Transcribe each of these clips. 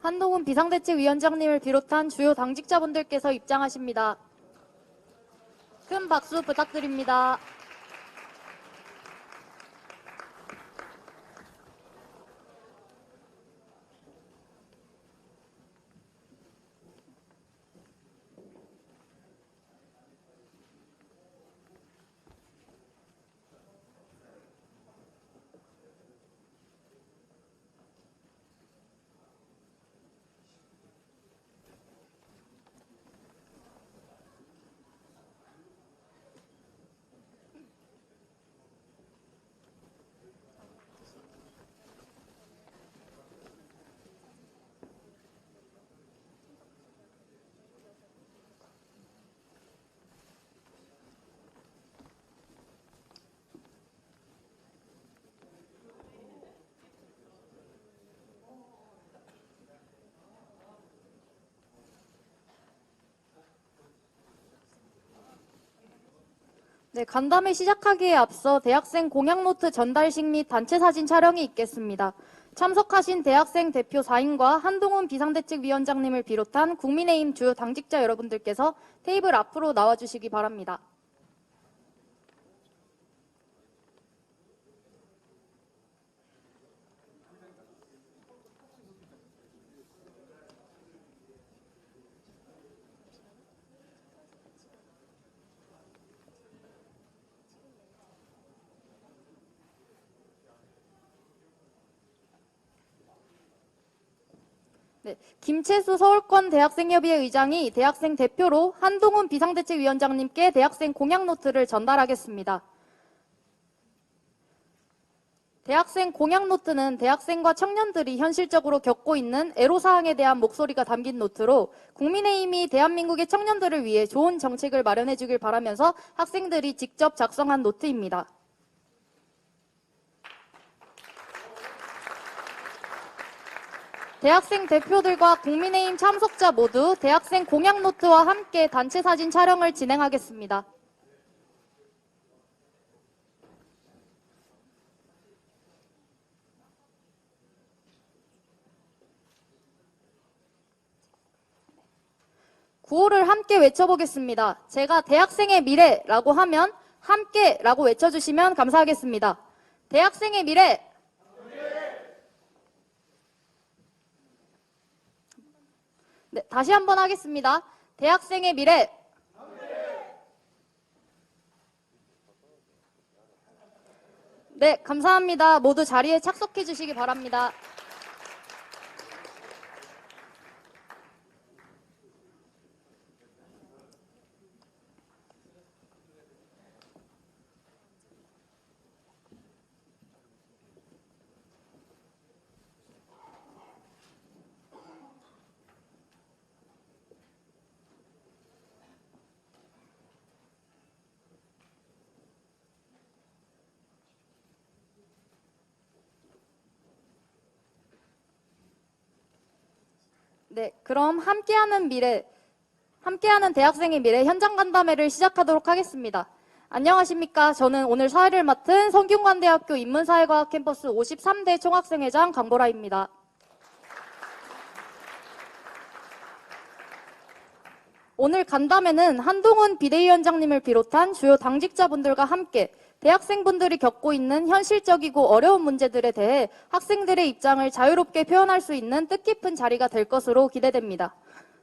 한동훈 비상대책위원장님을 비롯한 주요 당직자분들께서 입장하십니다. 큰 박수 부탁드립니다. 네, 간담회 시작하기에 앞서 대학생 공약노트 전달식 및 단체 사진 촬영이 있겠습니다. 참석하신 대학생 대표 4인과 한동훈 비상대책위원장님을 비롯한 국민의힘 주요 당직자 여러분들께서 테이블 앞으로 나와주시기 바랍니다. 네, 김채수 서울권 대학생협의회 의장이 대학생 대표로 한동훈 비상대책위원장님께 대학생 공약노트를 전달하겠습니다. 대학생 공약노트는 대학생과 청년들이 현실적으로 겪고 있는 애로사항에 대한 목소리가 담긴 노트로 국민의힘이 대한민국의 청년들을 위해 좋은 정책을 마련해 주길 바라면서 학생들이 직접 작성한 노트입니다. 대학생 대표들과 국민의힘 참석자 모두 대학생 공약노트와 함께 단체 사진 촬영을 진행하겠습니다. 구호를 함께 외쳐보겠습니다. 제가 대학생의 미래라고 하면 함께라고 외쳐주시면 감사하겠습니다. 대학생의 미래! 네, 다시 한번 하겠습니다. 대학생의 미래. 네, 감사합니다. 모두 자리에 착석해 주시기 바랍니다. 네, 그럼 함께하는 대학생의 미래 현장 간담회를 시작하도록 하겠습니다. 안녕하십니까. 저는 오늘 사회를 맡은 성균관대학교 인문사회과학 캠퍼스 53대 총학생회장 강보라입니다. 오늘 간담회는 한동훈 비대위원장님을 비롯한 주요 당직자분들과 함께 대학생분들이 겪고 있는 현실적이고 어려운 문제들에 대해 학생들의 입장을 자유롭게 표현할 수 있는 뜻깊은 자리가 될 것으로 기대됩니다.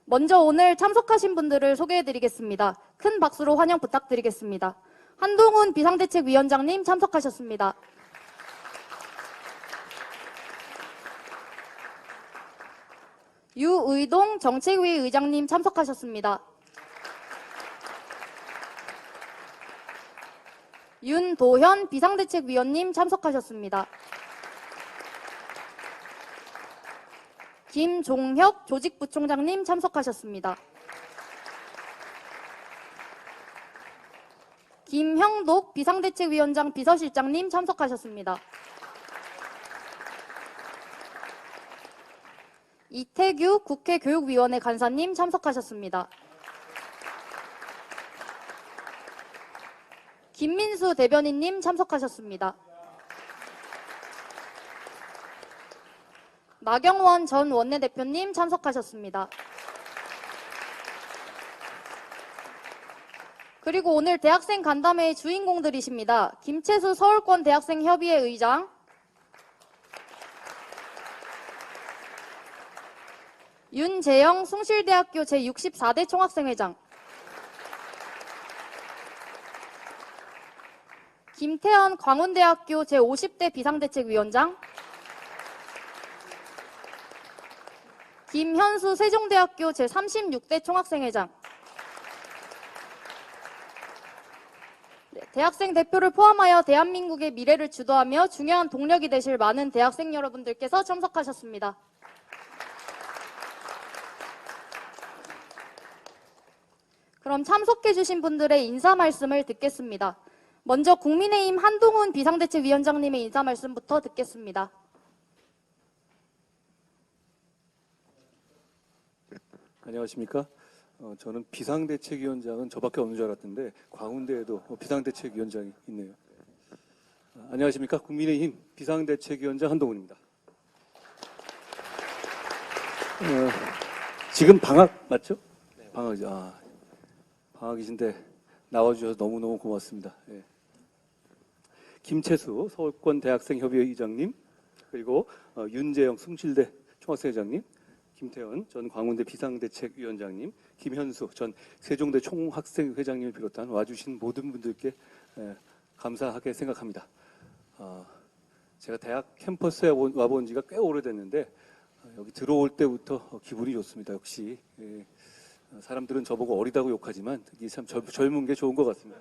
먼저 오늘 참석하신 분들을 소개해드리겠습니다. 큰 박수로 환영 부탁드리겠습니다. 한동훈 비상대책위원장님 참석하셨습니다. 유의동 정책위 의장님 참석하셨습니다. 윤도현 비상대책위원님 참석하셨습니다. 김종혁 조직부총장님 참석하셨습니다. 김형독 비상대책위원장 비서실장님 참석하셨습니다. 이태규 국회 교육위원회 간사님 참석하셨습니다. 김민수 대변인님 참석하셨습니다. 나경원 전 원내대표님 참석하셨습니다. 그리고 오늘 대학생 간담회의 주인공들이십니다. 김채수 서울권 대학생협의회 의장, 윤재영 숭실대학교 제64대 총학생회장, 김태현 광운대학교 제50대 비상대책위원장, 김현수 세종대학교 제36대 총학생회장, 대학생 대표를 포함하여 대한민국의 미래를 주도하며 중요한 동력이 되실 많은 대학생 여러분들께서 참석하셨습니다. 그럼 참석해주신 분들의 인사 말씀을 듣겠습니다. 먼저 국민의힘 한동훈 비상대책위원장님의 인사 말씀부터 듣겠습니다. 안녕하십니까? 저는 비상대책위원장은 저밖에 없는 줄 알았는데 광운대에도 비상대책위원장이 있네요. 안녕하십니까? 국민의힘 비상대책위원장 한동훈입니다. 지금 방학 맞죠? 네, 방학이죠. 방학이신데 나와주셔서 너무너무 고맙습니다. 예. 김채수 서울권 대학생협의회 의장님, 그리고 윤재영 숭실대 총학생회장님, 김태현 전 광운대 비상대책위원장님, 김현수 전 세종대 총학생회장님을 비롯한 와주신 모든 분들께 감사하게 생각합니다. 제가 대학 캠퍼스에 와본 지가 꽤 오래됐는데 여기 들어올 때부터 기분이 좋습니다. 역시 사람들은 저보고 어리다고 욕하지만 이게 참 젊은 게 좋은 것 같습니다.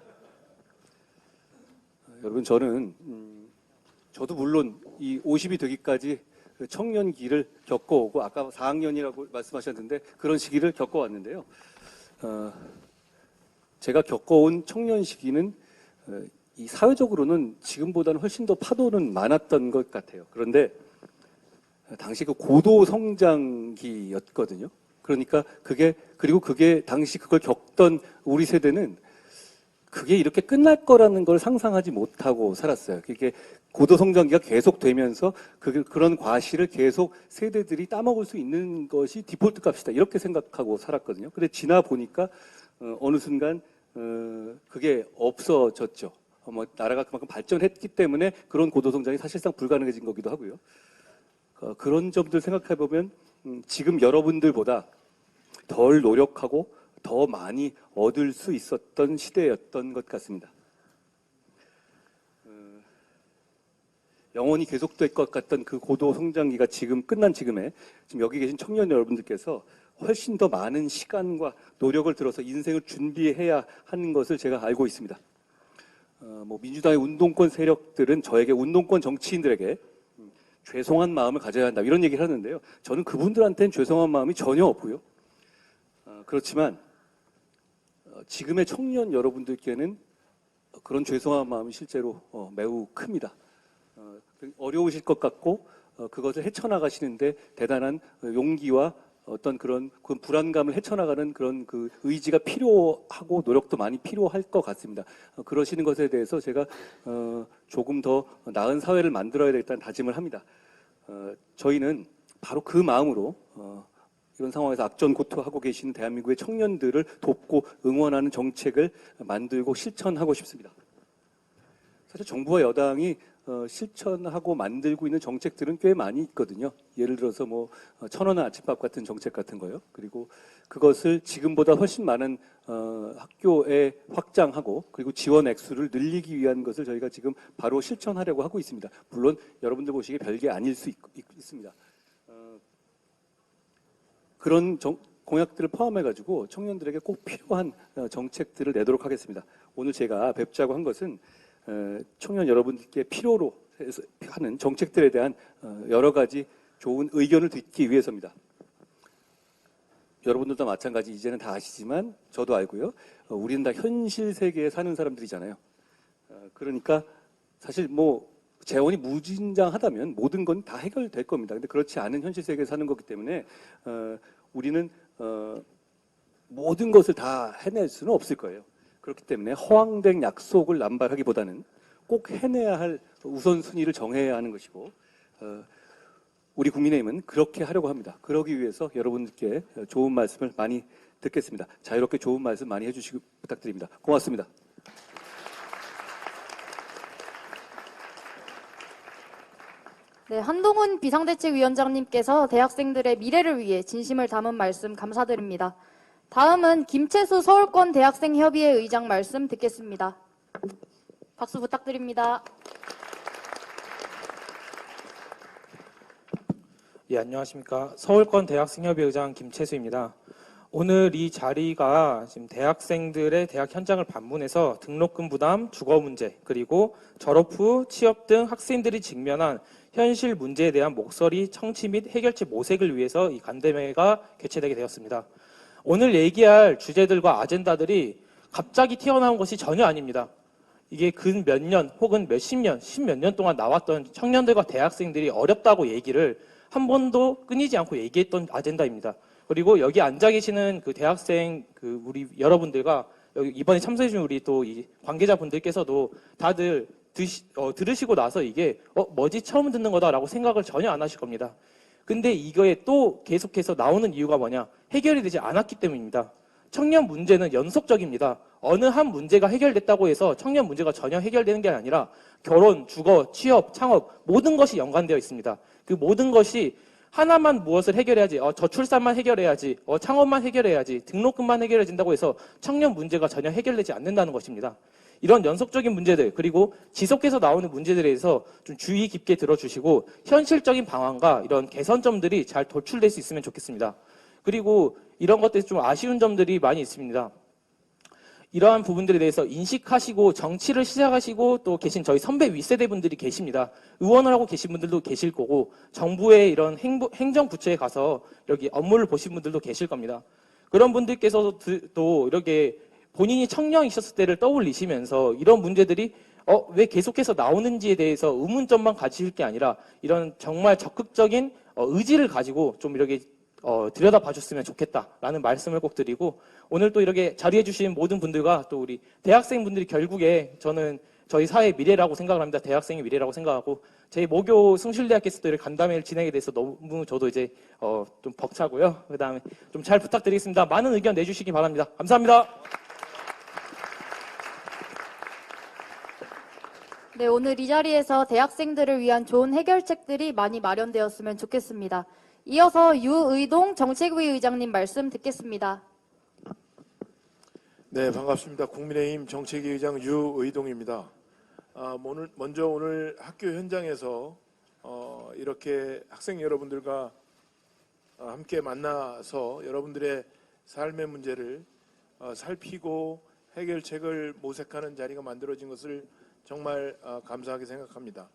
여러분, 저도 물론 이 50이 되기까지 청년기를 겪어오고, 아까 4학년이라고 말씀하셨는데 그런 시기를 겪어왔는데요. 제가 겪어온 청년 시기는 이 사회적으로는 지금보다는 훨씬 더 파도는 많았던 것 같아요. 그런데 당시 그 고도 성장기였거든요. 그러니까 그게 당시 그걸 겪던 우리 세대는 그게 이렇게 끝날 거라는 걸 상상하지 못하고 살았어요. 그게 고도 성장기가 계속되면서 그런 과실을 계속 세대들이 따먹을 수 있는 것이 디폴트 값이다, 이렇게 생각하고 살았거든요. 근데 지나 보니까 어느 순간 그게 없어졌죠. 나라가 그만큼 발전했기 때문에 그런 고도 성장이 사실상 불가능해진 거기도 하고요. 그런 점들 생각해 보면 지금 여러분들보다 덜 노력하고 더 많이 얻을 수 있었던 시대였던 것 같습니다. 영원히 계속될 것 같던 그 고도 성장기가 지금 끝난 지금에 지금 여기 계신 청년 여러분들께서 훨씬 더 많은 시간과 노력을 들어서 인생을 준비해야 하는 것을 제가 알고 있습니다. 민주당의 운동권 세력들은 저에게, 운동권 정치인들에게 죄송한 마음을 가져야 한다, 이런 얘기를 하는데요. 저는 그분들한테는 죄송한 마음이 전혀 없고요. 그렇지만 지금의 청년 여러분들께는 그런 죄송한 마음이 실제로 매우 큽니다. 어려우실 것 같고 그것을 헤쳐나가시는데 대단한 용기와 어떤 그런 불안감을 헤쳐나가는 그런 그 의지가 필요하고 노력도 많이 필요할 것 같습니다. 그러시는 것에 대해서 제가 조금 더 나은 사회를 만들어야 되겠다는 다짐을 합니다. 저희는 바로 그 마음으로 이런 상황에서 악전고투하고 계시는 대한민국의 청년들을 돕고 응원하는 정책을 만들고 실천하고 싶습니다. 사실 정부와 여당이 실천하고 만들고 있는 정책들은 꽤 많이 있거든요. 예를 들어서 1,000원 아침밥 같은 정책 같은 거요. 그리고 그것을 지금보다 훨씬 많은 학교에 확장하고, 그리고 지원 액수를 늘리기 위한 것을 저희가 지금 바로 실천하려고 하고 있습니다. 물론 여러분들 보시기에 별게 아닐 수 있습니다. 그런 공약들을 포함해가지고 청년들에게 꼭 필요한 정책들을 내도록 하겠습니다. 오늘 제가 뵙자고 한 것은 청년 여러분들께 필요로 하는 정책들에 대한 여러 가지 좋은 의견을 듣기 위해서입니다. 여러분들도 마찬가지, 이제는 다 아시지만 저도 알고요. 우리는 다 현실 세계에 사는 사람들이잖아요. 그러니까 사실 재원이 무진장하다면 모든 건 다 해결될 겁니다. 근데 그렇지 않은 현실 세계에 사는 거기 때문에 우리는 모든 것을 다 해낼 수는 없을 거예요. 그렇기 때문에 허황된 약속을 남발하기보다는 꼭 해내야 할 우선순위를 정해야 하는 것이고, 우리 국민의힘은 그렇게 하려고 합니다. 그러기 위해서 여러분께 좋은 말씀을 많이 듣겠습니다. 자유롭게 좋은 말씀 많이 해주시기 부탁드립니다. 고맙습니다. 네, 한동훈 비상대책위원장님께서 대학생들의 미래를 위해 진심을 담은 말씀 감사드립니다. 다음은 김채수 서울권 대학생협의회 의장 말씀 듣겠습니다. 박수 부탁드립니다. 예, 안녕하십니까. 서울권 대학생협의회 의장 김채수입니다. 오늘 이 자리가 지금 대학생들의 대학 현장을 방문해서 등록금 부담, 주거 문제, 그리고 졸업 후 취업 등 학생들이 직면한 현실 문제에 대한 목소리 청취 및 해결책 모색을 위해서 이 간담회가 개최되게 되었습니다. 오늘 얘기할 주제들과 아젠다들이 갑자기 튀어나온 것이 전혀 아닙니다. 이게 근 몇 년 혹은 몇십 년, 십몇 년 동안 나왔던 청년들과 대학생들이 어렵다고 얘기를 한 번도 끊이지 않고 얘기했던 아젠다입니다. 그리고 여기 앉아 계시는 그 대학생 우리 여러분들과 여기 이번에 참석해 주신 우리 또 이 관계자분들께서도 다들 들으시고 나서 이게 뭐지 처음 듣는 거다라고 생각을 전혀 안 하실 겁니다. 근데 이거에 또 계속해서 나오는 이유가 뭐냐? 해결이 되지 않았기 때문입니다. 청년 문제는 연속적입니다. 어느 한 문제가 해결됐다고 해서 청년 문제가 전혀 해결되는 게 아니라 결혼, 주거, 취업, 창업 모든 것이 연관되어 있습니다. 그 모든 것이 하나만 무엇을 해결해야지, 저출산만 해결해야지, 창업만 해결해야지, 등록금만 해결해진다고 해서 청년 문제가 전혀 해결되지 않는다는 것입니다. 이런 연속적인 문제들, 그리고 지속해서 나오는 문제들에 대해서 좀 주의 깊게 들어주시고 현실적인 방안과 이런 개선점들이 잘 도출될 수 있으면 좋겠습니다. 그리고 이런 것들에서 좀 아쉬운 점들이 많이 있습니다. 이러한 부분들에 대해서 인식하시고 정치를 시작하시고 또 계신 저희 선배 윗세대 분들이 계십니다. 의원을 하고 계신 분들도 계실 거고 정부의 이런 행정부처에 가서 여기 업무를 보신 분들도 계실 겁니다. 그런 분들께서도 또 이렇게 본인이 청년이셨을 때를 떠올리시면서 이런 문제들이 왜 계속해서 나오는지에 대해서 의문점만 가지실 게 아니라 이런 정말 적극적인 의지를 가지고 좀 이렇게 들여다봐 줬으면 좋겠다라는 말씀을 꼭 드리고 오늘 또 이렇게 자리해 주신 모든 분들과 또 우리 대학생분들이 결국에 저는 저희 사회의 미래라고 생각을 합니다. 대학생의 미래라고 생각하고 제 모교 숭실대학교에서도 이렇게 간담회를 진행에 대해서 너무 저도 이제 좀 벅차고요. 그다음에 좀 잘 부탁드리겠습니다. 많은 의견 내주시기 바랍니다. 감사합니다. 네, 오늘 이 자리에서 대학생들을 위한 좋은 해결책들이 많이 마련되었으면 좋겠습니다. 이어서 유의동 정책위 의장님 말씀 듣겠습니다. 네, 반갑습니다. 국민의힘 정책위 의장 유의동입니다. 먼저 오늘 학교 현장에서 이렇게 학생 여러분들과 함께 만나서 여러분들의 삶의 문제를 살피고 해결책을 모색하는 자리가 만들어진 것을 정말 감사하게 생각합니다.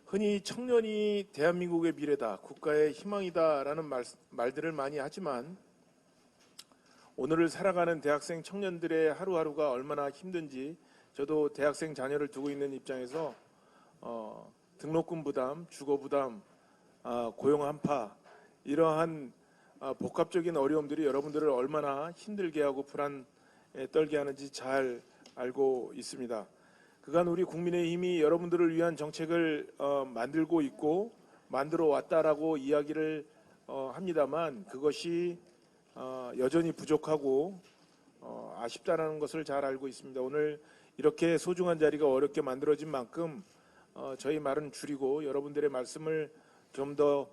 흔히 청년이 대한민국의 미래다, 국가의 희망이다라는 말들을 많이 하지만 오늘을 살아가는 대학생 청년들의 하루하루가 얼마나 힘든지 저도 대학생 자녀를 두고 있는 입장에서 등록금 부담, 주거 부담, 고용 한파 이러한 복합적인 어려움들이 여러분들을 얼마나 힘들게 하고 불안에 떨게 하는지 잘 알고 있습니다. 그간 우리 국민의힘이 여러분들을 위한 정책을 만들고 있고 만들어 왔다라고 이야기를 합니다만 그것이 여전히 부족하고 아쉽다라는 것을 잘 알고 있습니다. 오늘 이렇게 소중한 자리가 어렵게 만들어진 만큼 저희 말은 줄이고 여러분들의 말씀을 좀 더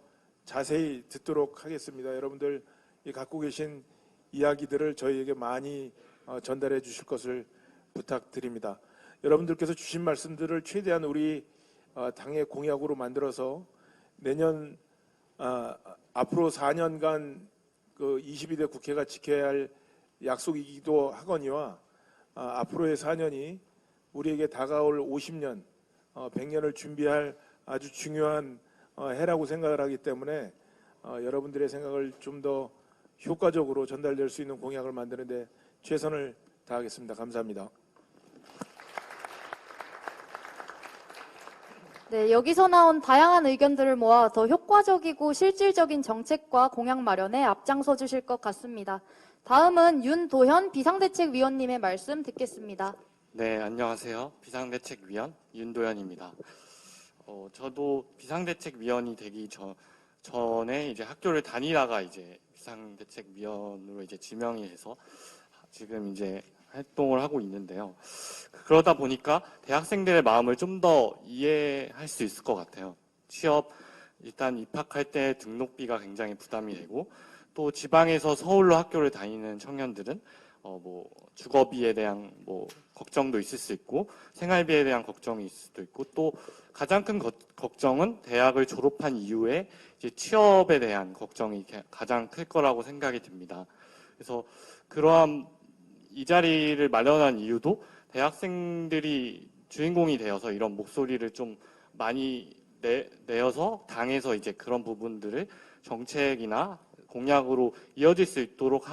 자세히 듣도록 하겠습니다. 여러분들 갖고 계신 이야기들을 저희에게 많이 전달해 주실 것을 부탁드립니다. 여러분들께서 주신 말씀들을 최대한 우리 당의 공약으로 만들어서 내년 앞으로 4년간 그 22대 국회가 지켜야 할 약속이기도 하거니와 앞으로의 4년이 우리에게 다가올 50년, 100년을 준비할 아주 중요한 해라고 생각을 하기 때문에 여러분들의 생각을 좀 더 효과적으로 전달될 수 있는 공약을 만드는 데 최선을 다하겠습니다. 감사합니다. 네, 여기서 나온 다양한 의견들을 모아 더 효과적이고 실질적인 정책과 공약 마련에 앞장서 주실 것 같습니다. 다음은 윤도현 비상대책위원님의 말씀 듣겠습니다. 네, 안녕하세요. 비상대책위원 윤도현입니다. 저도 비상대책위원이 되기 전에 이제 학교를 다니다가 이제 비상대책위원으로 이제 지명이 돼서 지금 이제 활동을 하고 있는데요. 그러다 보니까 대학생들의 마음을 좀 더 이해할 수 있을 것 같아요. 취업, 일단 입학할 때 등록비가 굉장히 부담이 되고, 또 지방에서 서울로 학교를 다니는 청년들은 주거비에 대한 걱정도 있을 수 있고, 생활비에 대한 걱정이 있을 수도 있고, 또 가장 큰 걱정은 대학을 졸업한 이후에 이제 취업에 대한 걱정이 가장 클 거라고 생각이 듭니다. 그래서 그러한 이 자리를 마련한 이유도 대학생들이 주인공이 되어서 이런 목소리를 좀 많이 내어서 당에서 이제 그런 부분들을 정책이나 공약으로 이어질 수 있도록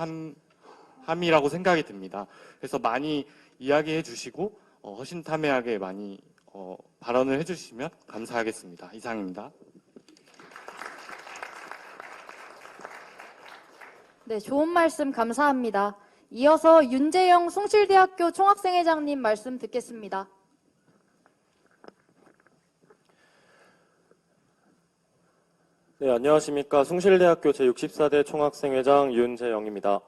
함이라고 생각이 듭니다. 그래서 많이 이야기해 주시고 허심탄회하게 많이 발언을 해주시면 감사하겠습니다. 이상입니다. 네, 좋은 말씀 감사합니다. 이어서 윤재영 숭실대학교 총학생회장님 말씀 듣겠습니다. 네, 안녕하십니까. 숭실대학교 제64대 총학생회장 윤재영입니다.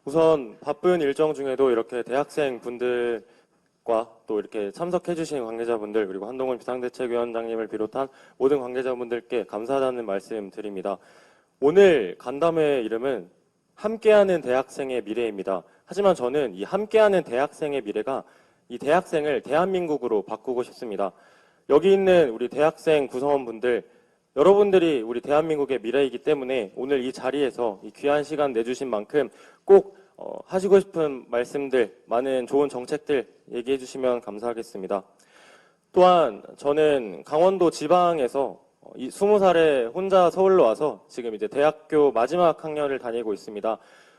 우선 바쁜 일정 중에도 이렇게 대학생 분들과 또 이렇게 참석해주신 관계자분들, 그리고 한동훈 비상대책위원장님을 비롯한 모든 관계자분들께 감사하다는 말씀 드립니다. 오늘 간담회의 이름은 함께하는 대학생의 미래입니다. 하지만 저는 이 함께하는 대학생의 미래가 이 대학생을 대한민국으로 바꾸고 싶습니다. 여기 있는 우리 대학생 구성원분들, 여러분들이 우리 대한민국의 미래이기 때문에 오늘 이 자리에서 이 귀한 시간 내주신 만큼 꼭 하시고 싶은 말씀들, 많은 좋은 정책들 얘기해 주시면 감사하겠습니다. 또한 저는 강원도 지방에서 20살에 혼자 서울로 와서 지금 이제 대학교 마지막 학년을 다니고 있습니다.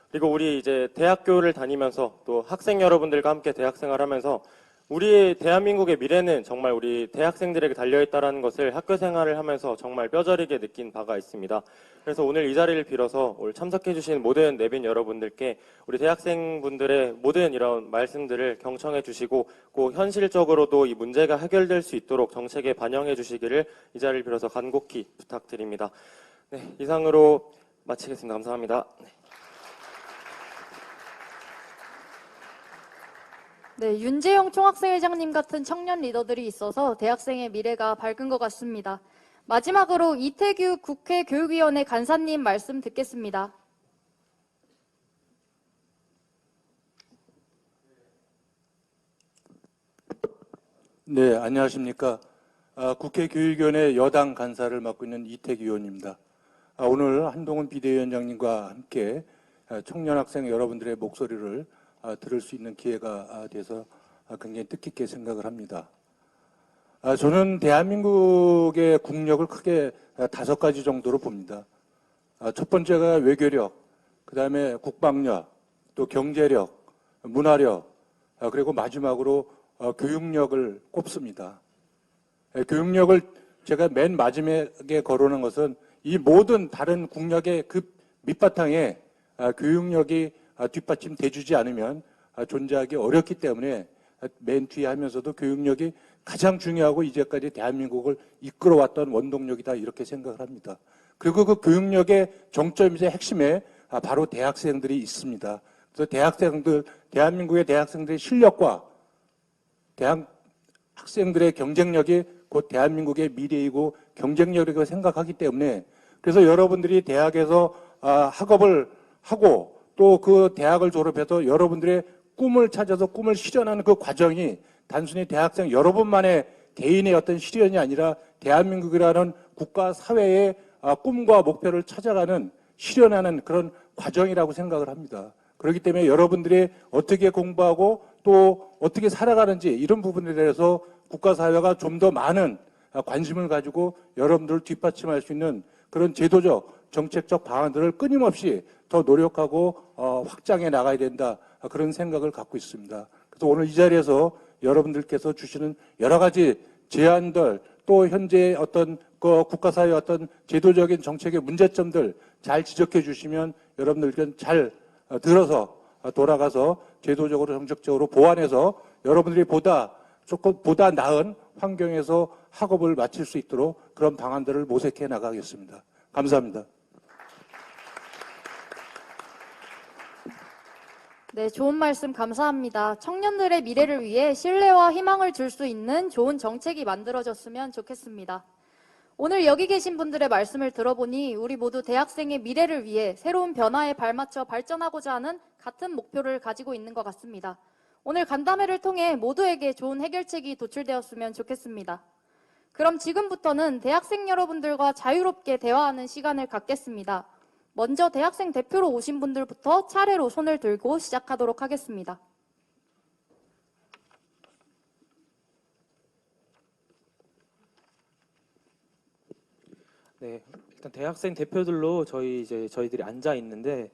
그리고 우리 이제 대학교를 다니면서 또 학생 여러분들과 함께 대학생활하면서 우리 대한민국의 미래는 정말 우리 대학생들에게 달려있다는 것을 학교 생활을 하면서 정말 뼈저리게 느낀 바가 있습니다. 그래서 오늘 이 자리를 빌어서 오늘 참석해주신 모든 내빈 여러분들께 우리 대학생분들의 모든 이런 말씀들을 경청해 주시고 꼭 현실적으로도 이 문제가 해결될 수 있도록 정책에 반영해 주시기를 이 자리를 빌어서 간곡히 부탁드립니다. 네, 이상으로 마치겠습니다. 감사합니다. 네, 윤재영 총학생회장님 같은 청년 리더들이 있어서 대학생의 미래가 밝은 것 같습니다. 마지막으로 이태규 국회 교육위원회 간사님 말씀 듣겠습니다. 네, 안녕하십니까. 국회 교육위원회 여당 간사를 맡고 있는 이태규 의원입니다. 오늘 한동훈 비대위원장님과 함께 청년 학생 여러분들의 목소리를 들을 수 있는 기회가 돼서 굉장히 뜻깊게 생각을 합니다. 저는 대한민국의 국력을 크게 5가지 정도로 봅니다. 첫 번째가 외교력, 그 다음에 국방력, 또 경제력, 문화력, 그리고 마지막으로 교육력을 꼽습니다. 교육력을 제가 맨 마지막에 거론한 것은 이 모든 다른 국력의 그 밑바탕에 교육력이 뒷받침돼주지 않으면 존재하기 어렵기 때문에 맨 뒤에 하면서도 교육력이 가장 중요하고 이제까지 대한민국을 이끌어왔던 원동력이다 이렇게 생각을 합니다. 그리고 그 교육력의 정점이자 핵심에 바로 대학생들이 있습니다. 그래서 대한민국의 대학생들의 실력과 학생들의 경쟁력이 곧 대한민국의 미래이고 경쟁력이라고 생각하기 때문에 그래서 여러분들이 대학에서 학업을 하고 또 그 대학을 졸업해서 여러분들의 꿈을 찾아서 꿈을 실현하는 그 과정이 단순히 대학생 여러분만의 개인의 어떤 실현이 아니라 대한민국이라는 국가 사회의 꿈과 목표를 찾아가는 실현하는 그런 과정이라고 생각을 합니다. 그렇기 때문에 여러분들이 어떻게 공부하고 또 어떻게 살아가는지 이런 부분에 대해서 국가 사회가 좀 더 많은 관심을 가지고 여러분들을 뒷받침할 수 있는 그런 제도적 정책적 방안들을 끊임없이 더 노력하고 확장해 나가야 된다 그런 생각을 갖고 있습니다. 그래서 오늘 이 자리에서 여러분들께서 주시는 여러 가지 제안들 또 현재 어떤 국가사회의 어떤 제도적인 정책의 문제점들 잘 지적해 주시면 여러분들께 잘 들어서 돌아가서 제도적으로 정책적으로 보완해서 여러분들이 보다 나은 환경에서 학업을 마칠 수 있도록 그런 방안들을 모색해 나가겠습니다. 감사합니다. 네, 좋은 말씀 감사합니다. 청년들의 미래를 위해 신뢰와 희망을 줄 수 있는 좋은 정책이 만들어졌으면 좋겠습니다. 오늘 여기 계신 분들의 말씀을 들어보니 우리 모두 대학생의 미래를 위해 새로운 변화에 발맞춰 발전하고자 하는 같은 목표를 가지고 있는 것 같습니다. 오늘 간담회를 통해 모두에게 좋은 해결책이 도출되었으면 좋겠습니다. 그럼 지금부터는 대학생 여러분들과 자유롭게 대화하는 시간을 갖겠습니다. 먼저 대학생 대표로 오신 분들부터 차례로 손을 들고 시작하도록 하겠습니다. 네, 일단 대학생 대표들로 저희들이 앉아 있는데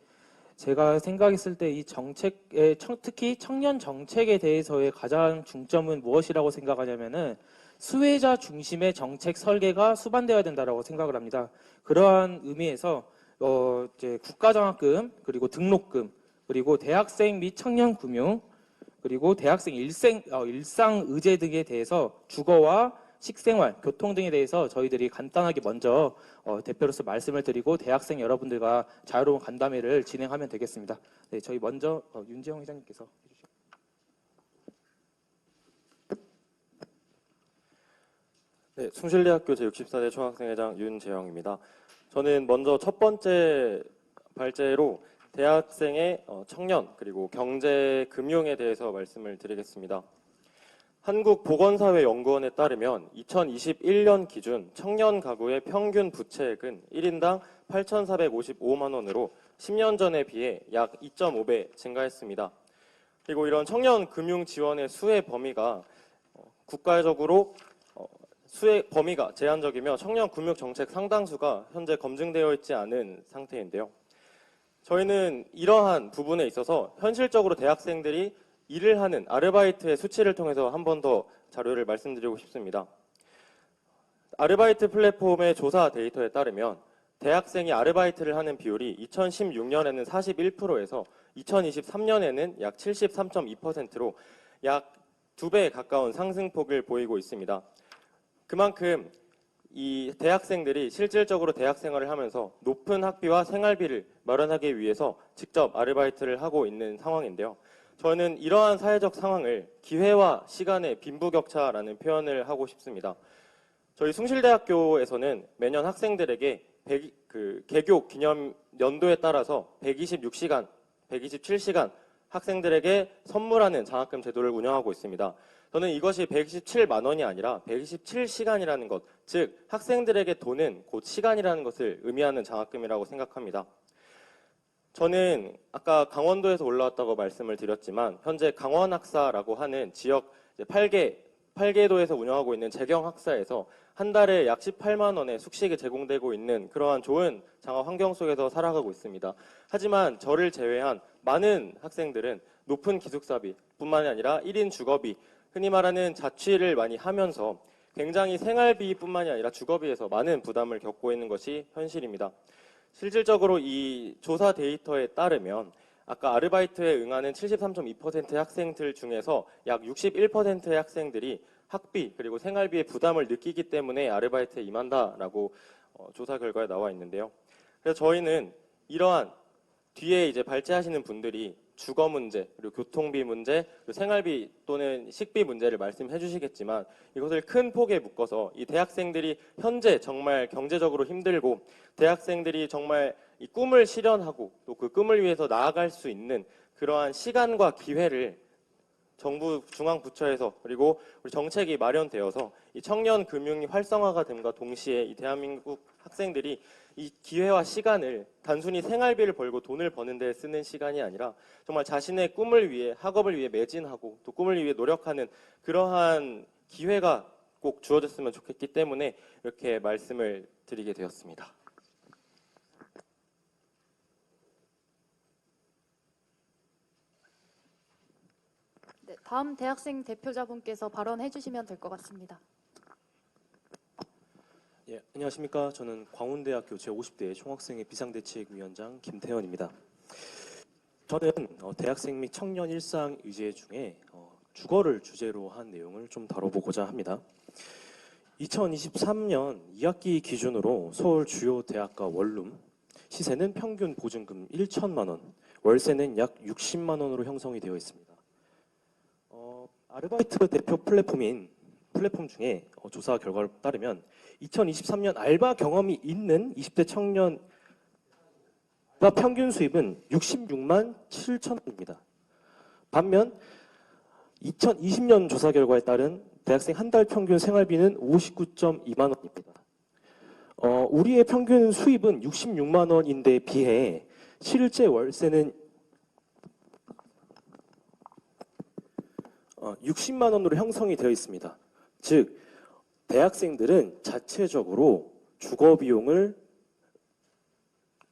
제가 생각했을 때 이 정책에 특히 청년 정책에 대해서의 가장 중점은 무엇이라고 생각하냐면은 수혜자 중심의 정책 설계가 수반되어야 된다라고 생각을 합니다. 그러한 의미에서 이제 국가장학금, 그리고 등록금, 그리고 대학생 및 청년 금융, 그리고 대학생 일상 의제 등에 대해서 주거와 식생활, 교통 등에 대해서 저희들이 간단하게 먼저 대표로서 말씀을 드리고 대학생 여러분들과 자유로운 간담회를 진행하면 되겠습니다. 네, 저희 먼저 윤재영 회장님께서 해주시죠. 네, 숭실대학교 제64대 총학생회장 윤재영입니다. 저는 먼저 첫 번째 발제로 대학생의 청년 그리고 경제 금융에 대해서 말씀을 드리겠습니다. 한국보건사회연구원에 따르면 2021년 기준 청년 가구의 평균 부채액은 1인당 8,455만 원으로 10년 전에 비해 약 2.5배 증가했습니다. 그리고 이런 청년 금융 지원의 수혜 범위가 국가적으로 수혜 범위가 제한적이며 청년 금융 정책 상당수가 현재 검증되어 있지 않은 상태인데요. 저희는 이러한 부분에 있어서 현실적으로 대학생들이 일을 하는 아르바이트의 수치를 통해서 한 번 더 자료를 말씀드리고 싶습니다. 아르바이트 플랫폼의 조사 데이터에 따르면 대학생이 아르바이트를 하는 비율이 2016년에는 41%에서 2023년에는 약 73.2%로 약 2배에 가까운 상승폭을 보이고 있습니다. 그만큼 이 대학생들이 실질적으로 대학 생활을 하면서 높은 학비와 생활비를 마련하기 위해서 직접 아르바이트를 하고 있는 상황인데요. 저는 이러한 사회적 상황을 기회와 시간의 빈부격차라는 표현을 하고 싶습니다. 저희 숭실대학교에서는 매년 학생들에게 개교 기념 연도에 따라서 126시간, 127시간 학생들에게 선물하는 장학금 제도를 운영하고 있습니다. 저는 이것이 127만 원이 아니라 127시간이라는 것, 즉 학생들에게 돈은 곧 시간이라는 것을 의미하는 장학금이라고 생각합니다. 저는 아까 강원도에서 올라왔다고 말씀을 드렸지만 현재 강원학사라고 하는 지역 8개도에서 운영하고 있는 재경학사에서 한 달에 약 18만 원의 숙식이 제공되고 있는 그러한 좋은 장학 환경 속에서 살아가고 있습니다. 하지만 저를 제외한 많은 학생들은 높은 기숙사비 뿐만이 아니라 1인 주거비, 흔히 말하는 자취를 많이 하면서 굉장히 생활비뿐만이 아니라 주거비에서 많은 부담을 겪고 있는 것이 현실입니다. 실질적으로 이 조사 데이터에 따르면 아까 아르바이트에 응하는 73.2%의 학생들 중에서 약 61%의 학생들이 학비 그리고 생활비의 부담을 느끼기 때문에 아르바이트에 임한다라고 조사 결과에 나와 있는데요. 그래서 저희는 이러한 뒤에 이제 발제하시는 분들이 주거 문제, 그리고 교통비 문제, 그리고 생활비 또는 식비 문제를 말씀해 주시겠지만 이것을 큰 폭에 묶어서 이 대학생들이 현재 정말 경제적으로 힘들고 대학생들이 정말 이 꿈을 실현하고 또 그 꿈을 위해서 나아갈 수 있는 그러한 시간과 기회를 정부 중앙부처에서 그리고 우리 정책이 마련되어서 이 청년 금융이 활성화가 됨과 동시에 이 대한민국 학생들이 이 기회와 시간을 단순히 생활비를 벌고 돈을 버는 데 쓰는 시간이 아니라 정말 자신의 꿈을 위해 학업을 위해 매진하고 또 꿈을 위해 노력하는 그러한 기회가 꼭 주어졌으면 좋겠기 때문에 이렇게 말씀을 드리게 되었습니다. 네, 다음 대학생 대표자분께서 발언해 주시면 될 것 같습니다. 예, 안녕하십니까. 저는 광운대학교 제50대 총학생회 비상대책위원장 김태현입니다. 저는 대학생 및 청년 일상 의제 중에 주거를 주제로 한 내용을 좀 다뤄보고자 합니다. 2023년 2학기 기준으로 서울 주요 대학가 원룸 시세는 평균 보증금 1천만 원, 월세는 약 60만 원으로 형성이 되어 있습니다. 아르바이트 대표 플랫폼 중에 조사 결과를 따르면 2023년 알바 경험이 있는 20대 청년과 평균 수입은 66만 7천 원입니다. 반면 2020년 조사 결과에 따른 대학생 한 달 평균 생활비는 59.2만 원입니다. 우리의 평균 수입은 66만 원인데 비해 실제 월세는 60만 원으로 형성이 되어 있습니다. 즉, 대학생들은 자체적으로 주거 비용을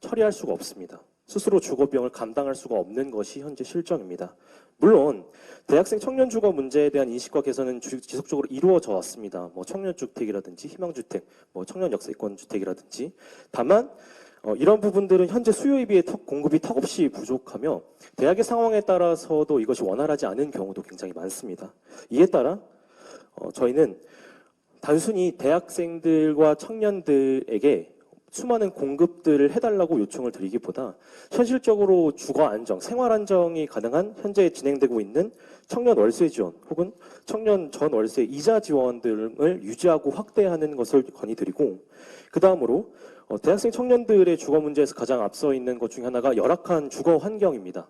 처리할 수가 없습니다. 스스로 주거 비용을 감당할 수가 없는 것이 현재 실정입니다. 물론 대학생 청년 주거 문제에 대한 인식과 개선은 지속적으로 이루어져 왔습니다. 청년주택이라든지 희망주택, 청년 역세권 주택이라든지. 다만 이런 부분들은 현재 수요에 비해 공급이 턱없이 부족하며 대학의 상황에 따라서도 이것이 원활하지 않은 경우도 굉장히 많습니다. 이에 따라 저희는 단순히 대학생들과 청년들에게 수많은 공급들을 해달라고 요청을 드리기보다 현실적으로 주거 안정, 생활 안정이 가능한 현재 진행되고 있는 청년 월세 지원 혹은 청년 전 월세 이자 지원 등을 유지하고 확대하는 것을 건의드리고, 그 다음으로 대학생 청년들의 주거 문제에서 가장 앞서 있는 것 중에 하나가 열악한 주거 환경입니다.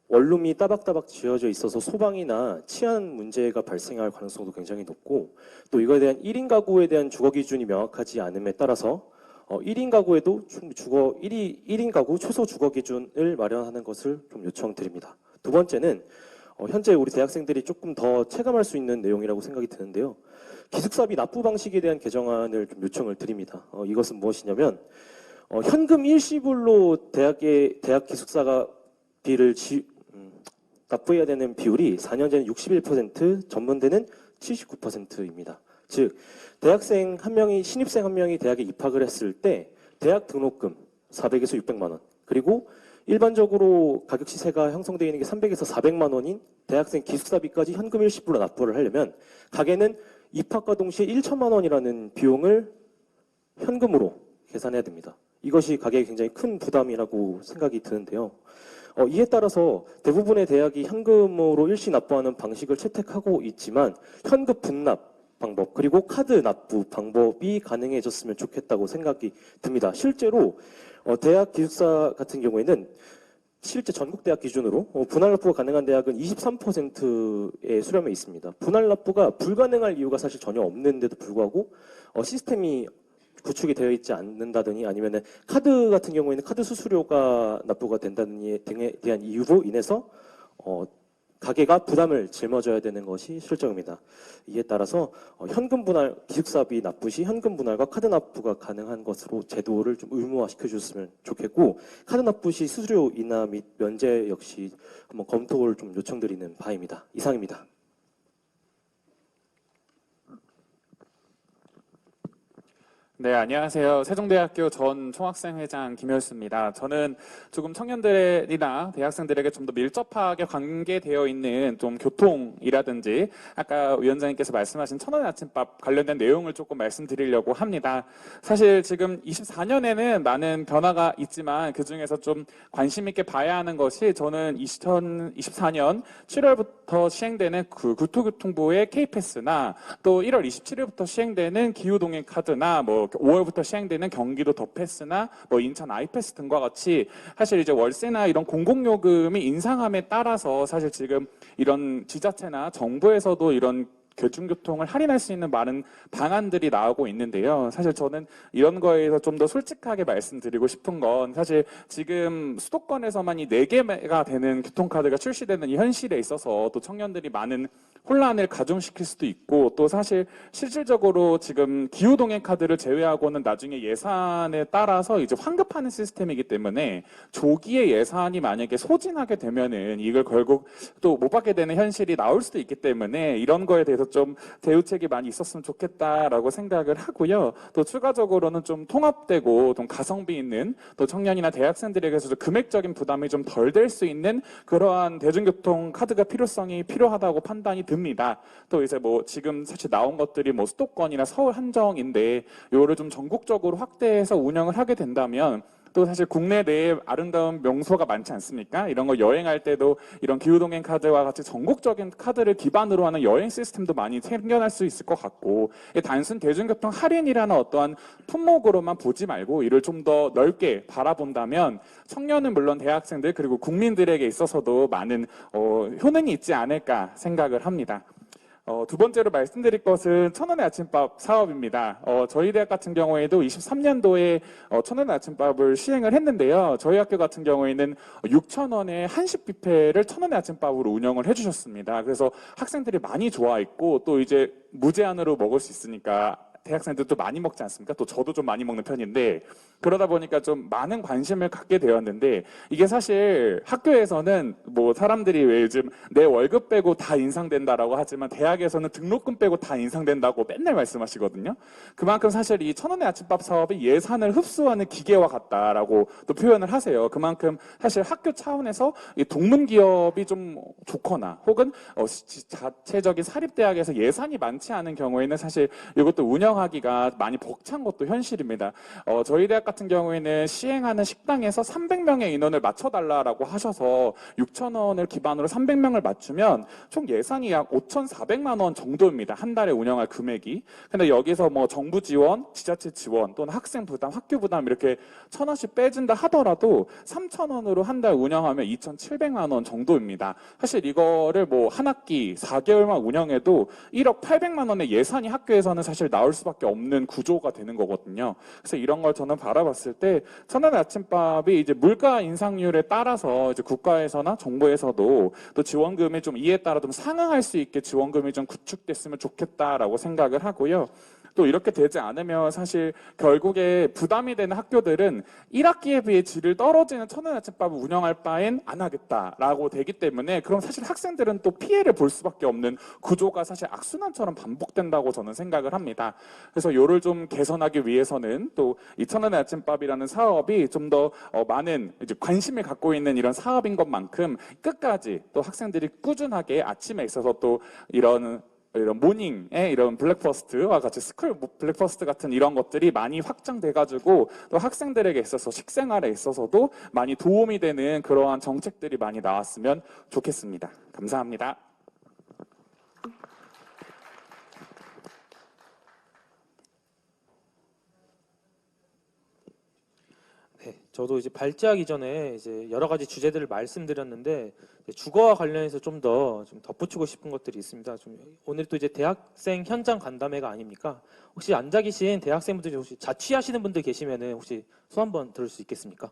원룸이 따박따박 지어져 있어서 소방이나 치안 문제가 발생할 가능성도 굉장히 높고, 또 이거에 대한 1인 가구에 대한 주거 기준이 명확하지 않음에 따라서 1인 가구에도 1인 가구 최소 주거 기준을 마련하는 것을 좀 요청드립니다. 두 번째는 현재 우리 대학생들이 조금 더 체감할 수 있는 내용이라고 생각이 드는데요. 기숙사비 납부 방식에 대한 개정안을 좀 요청을 드립니다. 이것은 무엇이냐면 현금 일시불로 대학 기숙사비를 납부해야 되는 비율이 4년제는 61%, 전문대는 79%입니다. 즉 대학생 한 명이 신입생 한 명이 대학에 입학을 했을 때 대학 등록금 400에서 600만 원, 그리고 일반적으로 가격 시세가 형성되어 있는 게 300에서 400만 원인 대학생 기숙사비까지 현금 일시불로 납부를 하려면 가게는 입학과 동시에 1천만 원이라는 비용을 현금으로 계산해야 됩니다. 이것이 가게에 굉장히 큰 부담이라고 생각이 드는데요. 이에 따라서 대부분의 대학이 현금으로 일시 납부하는 방식을 채택하고 있지만 현금 분납 방법 그리고 카드 납부 방법이 가능해졌으면 좋겠다고 생각이 듭니다. 실제로 대학 기숙사 같은 경우에는 실제 전국 대학 기준으로 분할 납부가 가능한 대학은 23%의 수렴에 있습니다. 분할 납부가 불가능할 이유가 사실 전혀 없는데도 불구하고 시스템이 구축이 되어 있지 않는다더니 아니면은 카드 같은 경우에는 카드 수수료가 납부가 된다는 등에 대한 이유로 인해서 가게가 부담을 짊어져야 되는 것이 실정입니다. 이에 따라서 현금 분할, 기숙사비 납부 시 현금 분할과 카드 납부가 가능한 것으로 제도를 좀 의무화시켜 주셨으면 좋겠고, 카드 납부 시 수수료 인하 및 면제 역시 한번 검토를 좀 요청드리는 바입니다. 이상입니다. 네, 안녕하세요. 세종대학교 전 총학생회장 김효수입니다. 저는 조금 청년들이나 대학생들에게 좀 더 밀접하게 관계되어 있는 좀 교통이라든지 아까 위원장님께서 말씀하신 천원 아침밥 관련된 내용을 조금 말씀드리려고 합니다. 사실 지금 24년에는 많은 변화가 있지만 그중에서 좀 관심 있게 봐야 하는 것이 저는 2024년 7월부터 시행되는 그 국토교통부의 K패스나 또 1월 27일부터 시행되는 기후동행 카드나 5월부터 시행되는 경기도 더패스나 인천 아이패스 등과 같이 사실 이제 월세나 이런 공공요금이 인상함에 따라서 사실 지금 이런 지자체나 정부에서도 이런 대중교통을 할인할 수 있는 많은 방안들이 나오고 있는데요. 사실 저는 이런 거에서 좀 더 솔직하게 말씀드리고 싶은 건 사실 지금 수도권에서만 이 4개가 되는 교통카드가 출시되는 이 현실에 있어서 또 청년들이 많은 혼란을 가중시킬 수도 있고, 또 사실 실질적으로 지금 기후동행 카드를 제외하고는 나중에 예산에 따라서 이제 환급하는 시스템이기 때문에 조기에 예산이 만약에 소진하게 되면은 이걸 결국 또 못 받게 되는 현실이 나올 수도 있기 때문에 이런 거에 대해서 좀 대우책이 많이 있었으면 좋겠다라고 생각을 하고요. 또 추가적으로는 좀 통합되고 좀 가성비 있는 또 청년이나 대학생들에게서도 금액적인 부담이 좀 덜 될 수 있는 그러한 대중교통 카드가 필요하다고 판단이 듭니다. 또 이제 뭐 지금 사실 나온 것들이 뭐 수도권이나 서울 한정인데 요를 좀 전국적으로 확대해서 운영을 하게 된다면 또 사실 국내 내에 아름다운 명소가 많지 않습니까? 이런 거 여행할 때도 이런 기후동행 카드와 같이 전국적인 카드를 기반으로 하는 여행 시스템도 많이 생겨날 수 있을 것 같고, 단순 대중교통 할인이라는 어떠한 품목으로만 보지 말고 이를 좀 더 넓게 바라본다면 청년은 물론 대학생들 그리고 국민들에게 있어서도 많은 효능이 있지 않을까 생각을 합니다. 두 번째로 말씀드릴 것은 천원의 아침밥 사업입니다. 저희 대학 같은 경우에도 23년도에 천원의 아침밥을 시행을 했는데요. 저희 학교 같은 경우에는 6,000원의 한식 뷔페를 천원의 아침밥으로 운영을 해주셨습니다. 그래서 학생들이 많이 좋아했고 또 이제 무제한으로 먹을 수 있으니까 대학생들도 많이 먹지 않습니까? 또 저도 좀 많이 먹는 편인데 그러다 보니까 좀 많은 관심을 갖게 되었는데 이게 사실 학교에서는 뭐 사람들이 왜 요즘 내 월급 빼고 다 인상된다라고 하지만 대학에서는 등록금 빼고 다 인상된다고 맨날 말씀하시거든요. 그만큼 사실 이 천원의 아침밥 사업이 예산을 흡수하는 기계와 같다라고 또 표현을 하세요. 그만큼 사실 학교 차원에서 이 동문기업이 좀 좋거나 혹은 자체적인 사립대학에서 예산이 많지 않은 경우에는 사실 이것도 운영하기가 많이 벅찬 것도 현실입니다. 저희 대학 같은 경우에는 시행하는 식당에서 300명의 인원을 맞춰달라고 하셔서 6,000원을 기반으로 300명을 맞추면 총 예산이 약 5,400만 원 정도입니다. 한 달에 운영할 금액이. 근데 여기서 뭐 정부 지원, 지자체 지원 또는 학생 부담, 학교 부담 이렇게 1,000원씩 빼준다 하더라도 3,000원으로 한 달 운영하면 2,700만 원 정도입니다. 사실 이거를 뭐 한 학기 4개월만 운영해도 1억 800만 원의 예산이 학교에서는 사실 나올 수밖에 없는 구조가 되는 거거든요. 그래서 이런 걸 저는 바라봤을 때 천원의 아침밥이 이제 물가 인상률에 따라서 이제 국가에서나 정부에서도 또 지원금이 좀 이에 따라 좀 상응할 수 있게 지원금이 좀 구축됐으면 좋겠다라고 생각을 하고요. 또 이렇게 되지 않으면 사실 결국에 부담이 되는 학교들은 1학기에 비해 질을 떨어지는 천원 아침밥을 운영할 바엔 안 하겠다라고 되기 때문에 그럼 사실 학생들은 또 피해를 볼 수밖에 없는 구조가 사실 악순환처럼 반복된다고 저는 생각을 합니다. 그래서 요를 좀 개선하기 위해서는 또 이 천원의 아침밥이라는 사업이 좀 더 많은 이제 관심을 갖고 있는 이런 사업인 것만큼 끝까지 또 학생들이 꾸준하게 아침에 있어서 또 이런 모닝에 이런 블랙퍼스트와 같이 스쿨 블랙퍼스트 같은 이런 것들이 많이 확장돼가지고 또 학생들에게 있어서 식생활에 있어서도 많이 도움이 되는 그러한 정책들이 많이 나왔으면 좋겠습니다. 감사합니다. 네, 저도 이제 발제하기 전에 이제 여러 가지 주제들을 말씀드렸는데 주거와 관련해서 좀 더 덧붙이고 싶은 것들이 있습니다. 오늘 또 이제 대학생 현장 간담회가 아닙니까? 혹시 앉아 계신 대학생분들이 혹시 자취하시는 분들 계시면은 혹시 손 한번 들을 수 있겠습니까?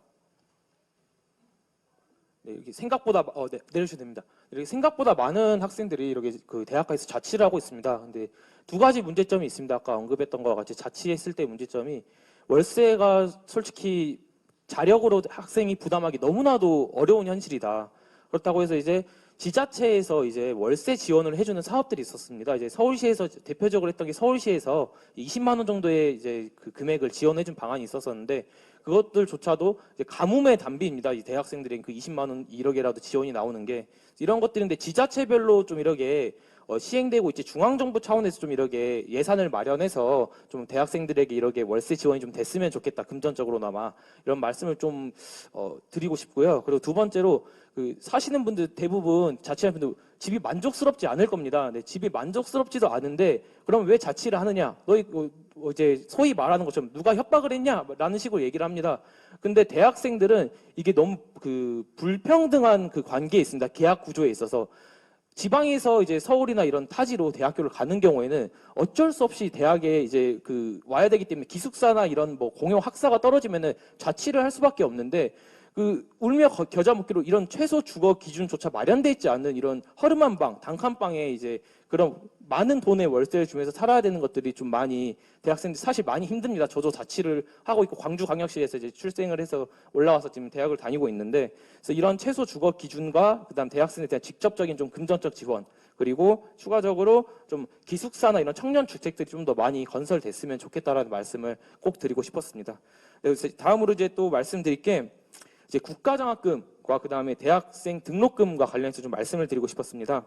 네, 이렇게 생각보다 네, 내려주셔도 됩니다. 이렇게 생각보다 많은 학생들이 이렇게 그 대학가에서 자취를 하고 있습니다. 근데 두 가지 문제점이 있습니다. 아까 언급했던 것과 같이 자취했을 때 문제점이 월세가 솔직히 자력으로 학생이 부담하기 너무나도 어려운 현실이다. 그렇다고 해서 이제 지자체에서 이제 월세 지원을 해주는 사업들이 있었습니다. 이제 서울시에서 대표적으로 했던 게 서울시에서 20만 원 정도의 이제 그 금액을 지원해준 방안이 있었었는데 그것들조차도 이제 가뭄의 단비입니다. 이 대학생들의 그 20만 원 1억이라도 지원이 나오는 게 이런 것들인데 지자체별로 좀 이렇게 시행되고 있지 중앙정부 차원에서 좀 이렇게 예산을 마련해서 좀 대학생들에게 이렇게 월세 지원이 좀 됐으면 좋겠다. 금전적으로나마 이런 말씀을 좀 드리고 싶고요. 그리고 두 번째로 그 사시는 분들 대부분 자취하는 분들 집이 만족스럽지 않을 겁니다. 근데 집이 만족스럽지도 않은데 그럼 왜 자취를 하느냐? 너희 이제 소위 말하는 것처럼 누가 협박을 했냐라는 식으로 얘기를 합니다. 근데 대학생들은 이게 너무 그 불평등한 그 관계에 있습니다. 계약 구조에 있어서. 지방에서 이제 서울이나 이런 타지로 대학교를 가는 경우에는 어쩔 수 없이 대학에 이제 그 와야 되기 때문에 기숙사나 이런 뭐 공용 학사가 떨어지면은 자취를 할 수밖에 없는데 그 울며 겨자 먹기로 이런 최소 주거 기준조차 마련돼 있지 않는 이런 허름한 방, 단칸방에 이제 그런 많은 돈의 월세를 주면서 살아야 되는 것들이 좀 많이 대학생들 사실 많이 힘듭니다. 저도 자취를 하고 있고 광주광역시에서 이제 출생을 해서 올라와서 지금 대학을 다니고 있는데 그래서 이런 최소 주거 기준과 그다음 대학생에 대한 직접적인 좀 금전적 지원 그리고 추가적으로 좀 기숙사나 이런 청년 주택들이 좀 더 많이 건설됐으면 좋겠다라는 말씀을 꼭 드리고 싶었습니다. 그래서 다음으로 이제 또 말씀드릴 게 이제 국가장학금과 그다음에 대학생 등록금과 관련해서 좀 말씀을 드리고 싶었습니다.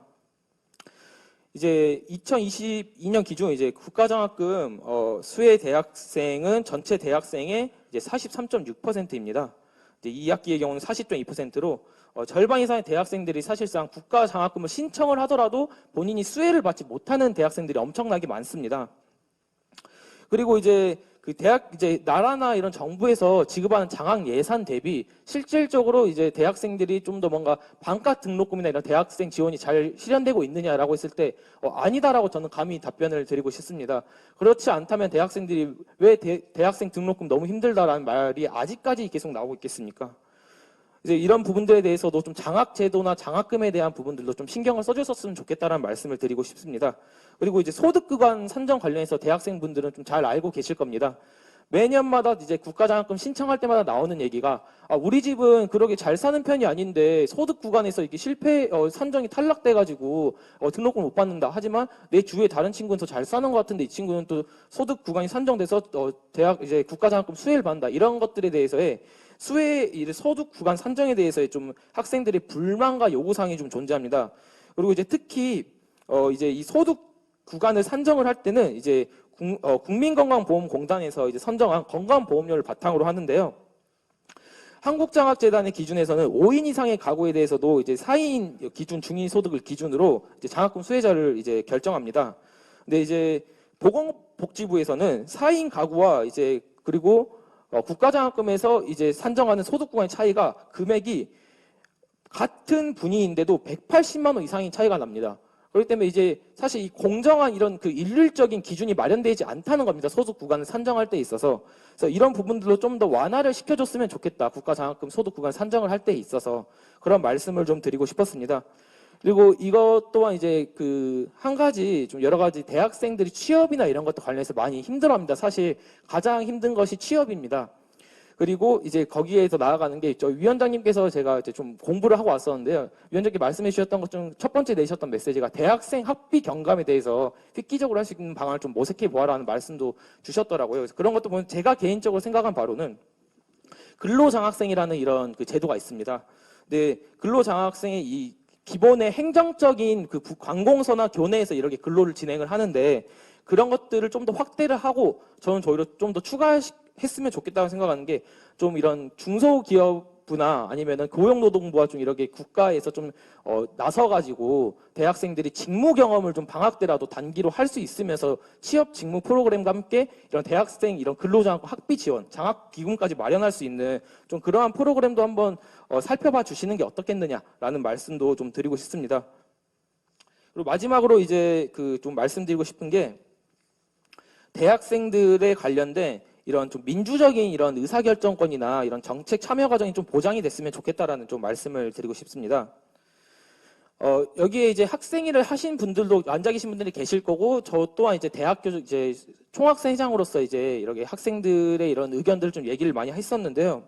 이제 2022년 기준 이제 국가장학금 수혜 대학생은 전체 대학생의 이제 43.6%입니다. 이제 2학기의 경우는 40.2%로 절반 이상의 대학생들이 사실상 국가장학금을 신청을 하더라도 본인이 수혜를 받지 못하는 대학생들이 엄청나게 많습니다. 그리고 이제 그 대학 이제 나라나 이런 정부에서 지급하는 장학 예산 대비 실질적으로 이제 대학생들이 좀 더 뭔가 반값 등록금이나 이런 대학생 지원이 잘 실현되고 있느냐라고 했을 때 아니다라고 저는 감히 답변을 드리고 싶습니다. 그렇지 않다면 대학생들이 왜 대학생 등록금 너무 힘들다라는 말이 아직까지 계속 나오고 있겠습니까? 이제 이런 부분들에 대해서도 좀 장학 제도나 장학금에 대한 부분들도 좀 신경을 써줬었으면 좋겠다라는 말씀을 드리고 싶습니다. 그리고 이제 소득 구간 산정 관련해서 대학생분들은 좀 잘 알고 계실 겁니다. 매년마다 이제 국가장학금 신청할 때마다 나오는 얘기가 우리 집은 그렇게 잘 사는 편이 아닌데 소득 구간에서 이게 산정이 탈락돼가지고 등록금 못 받는다. 하지만 내 주위에 다른 친구는 더 잘 사는 것 같은데 이 친구는 또 소득 구간이 산정돼서 대학 이제 국가장학금 수혜를 받는다. 이런 것들에 대해서의 수혜 소득 구간 산정에 대해서의 좀 학생들의 불만과 요구사항이 좀 존재합니다. 그리고 이제 특히 이제 이 소득 구간을 산정을 할 때는 이제 국민건강보험공단에서 이제 선정한 건강보험료를 바탕으로 하는데요. 한국장학재단의 기준에서는 5인 이상의 가구에 대해서도 이제 4인 기준 중위소득을 기준으로 이제 장학금 수혜자를 이제 결정합니다. 근데 이제 보건복지부에서는 4인 가구와 이제 그리고 국가장학금에서 이제 산정하는 소득 구간의 차이가 금액이 같은 분위인데도 180만 원 이상의 차이가 납니다. 그렇기 때문에 이제 사실 이 공정한 이런 그 일률적인 기준이 마련되지 않다는 겁니다. 소득 구간을 산정할 때 있어서. 그래서 이런 부분들로 좀 더 완화를 시켜줬으면 좋겠다. 국가장학금 소득 구간 산정을 할 때 있어서 그런 말씀을 좀 드리고 싶었습니다. 그리고 이것 또한 이제 그 한 가지 좀 여러 가지 대학생들이 취업이나 이런 것도 관련해서 많이 힘들어합니다. 사실 가장 힘든 것이 취업입니다. 그리고 이제 거기에서 나아가는 게 있죠. 위원장님께서 제가 이제 좀 공부를 하고 왔었는데요. 위원장님께 말씀해 주셨던 것 중 첫 번째 내셨던 메시지가 대학생 학비 경감에 대해서 획기적으로 할 수 있는 방안을 좀 모색해 보아라는 말씀도 주셨더라고요. 그래서 그런 것도 보면 제가 개인적으로 생각한 바로는 근로장학생이라는 이런 그 제도가 있습니다. 근데 근로장학생의 이 기본의 행정적인 그 관공서나 교내에서 이렇게 근로를 진행을 하는데 그런 것들을 좀 더 확대를 하고 저는 오히려 좀 더 추가했으면 좋겠다고 생각하는 게 좀 이런 중소기업부나 아니면은 고용노동부와 좀 이렇게 국가에서 좀 나서가지고 대학생들이 직무 경험을 좀 방학 때라도 단기로 할 수 있으면서 취업 직무 프로그램과 함께 이런 대학생 이런 근로장학 학비 지원, 장학 기금까지 마련할 수 있는 좀 그러한 프로그램도 한번 살펴봐 주시는 게 어떻겠느냐라는 말씀도 좀 드리고 싶습니다. 그리고 마지막으로 이제 그 좀 말씀드리고 싶은 게 대학생들에 관련된 이런 좀 민주적인 이런 의사결정권이나 이런 정책 참여 과정이 좀 보장이 됐으면 좋겠다라는 좀 말씀을 드리고 싶습니다. 여기에 이제 학생회를 하신 분들도 앉아 계신 분들이 계실 거고 저 또한 이제 대학교 이제 총학생회장으로서 이제 이렇게 학생들의 이런 의견들을 좀 얘기를 많이 했었는데요.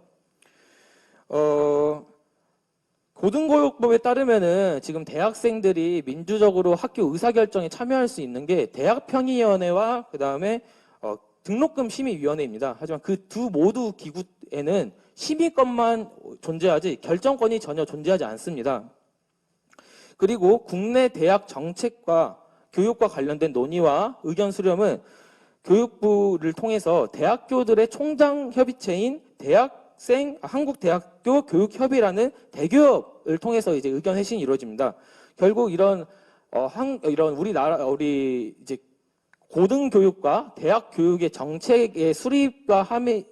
고등교육법에 따르면은 지금 대학생들이 민주적으로 학교 의사결정에 참여할 수 있는 게 대학평의위원회와 그 다음에 등록금 심의위원회입니다. 하지만 그 두 모두 기구에는 심의권만 존재하지 결정권이 전혀 존재하지 않습니다. 그리고 국내 대학 정책과 교육과 관련된 논의와 의견 수렴은 교육부를 통해서 대학교들의 총장협의체인 한국대학교 교육협의라는 대교협을 통해서 이제 의견 회신이 이루어집니다. 결국 이런 우리 이제 고등교육과 대학 교육의 정책의 수립을 함에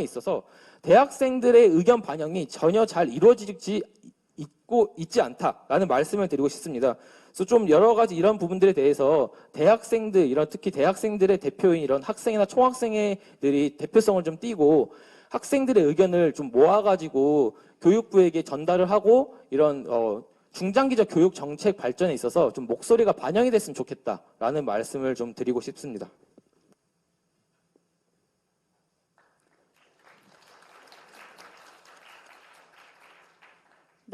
있어서 대학생들의 의견 반영이 전혀 잘 이루어지지 있지 않다라는 말씀을 드리고 싶습니다. 그래서 좀 여러 가지 이런 부분들에 대해서 대학생들 특히 대학생들의 대표인 이런 학생이나 총학생회들이 대표성을 좀 띠고 학생들의 의견을 좀 모아가지고 교육부에게 전달을 하고 이런 중장기적 교육 정책 발전에 있어서 좀 목소리가 반영이 됐으면 좋겠다라는 말씀을 좀 드리고 싶습니다.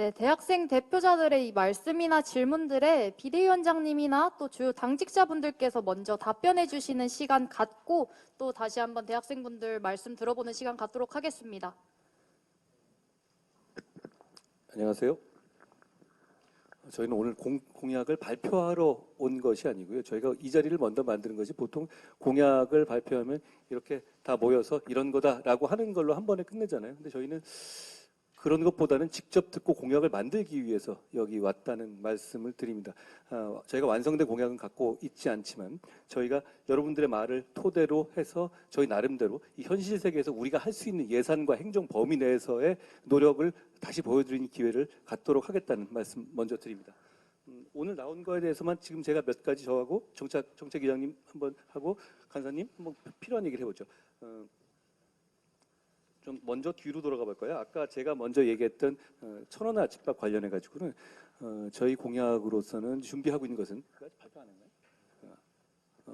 네, 대학생 대표자들의 이 말씀이나 질문들에 비대위원장님이나 또 주요 당직자분들께서 먼저 답변해 주시는 시간 갖고 또 다시 한번 대학생분들 말씀 들어보는 시간 갖도록 하겠습니다. 안녕하세요. 저희는 오늘 공약을 발표하러 온 것이 아니고요. 저희가 이 자리를 먼저 만드는 것이 보통 공약을 발표하면 이렇게 다 모여서 이런 거다라고 하는 걸로 한 번에 끝내잖아요. 근데 저희는 그런 것보다는 직접 듣고 공약을 만들기 위해서 여기 왔다는 말씀을 드립니다. 저희가 완성된 공약은 갖고 있지 않지만 저희가 여러분들의 말을 토대로 해서 저희 나름대로 이 현실 세계에서 우리가 할 수 있는 예산과 행정 범위 내에서의 노력을 다시 보여드리는 기회를 갖도록 하겠다는 말씀 먼저 드립니다. 오늘 나온 거에 대해서만 지금 제가 몇 가지 저하고 정책위장님 한번 하고 간사님 한번 필요한 얘기를 해보죠. 좀 먼저 뒤로 돌아가 볼까요? 아까 제가 먼저 얘기했던 1,000원 아침밥 관련해 가지고는 저희 공약으로서는 준비하고 있는 것은 아직 발표 안 했나요?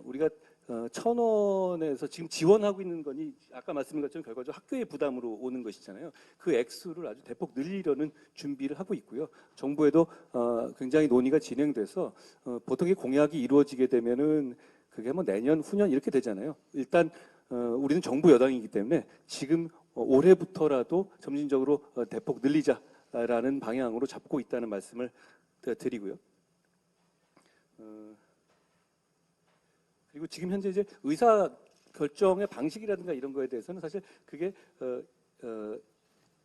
우리가 1,000원에서 지금 지원하고 있는 거니 아까 말씀드린 것처럼 결과적으로 학교의 부담으로 오는 것이잖아요. 그 액수를 아주 대폭 늘리려는 준비를 하고 있고요. 정부에도 굉장히 논의가 진행돼서 보통 이 공약이 이루어지게 되면은 그게 뭐 내년, 후년 이렇게 되잖아요. 일단 우리는 정부 여당이기 때문에 지금 올해부터라도 점진적으로 대폭 늘리자라는 방향으로 잡고 있다는 말씀을 드리고요. 그리고 지금 현재 이제 의사 결정의 방식이라든가 이런 거에 대해서는 사실 그게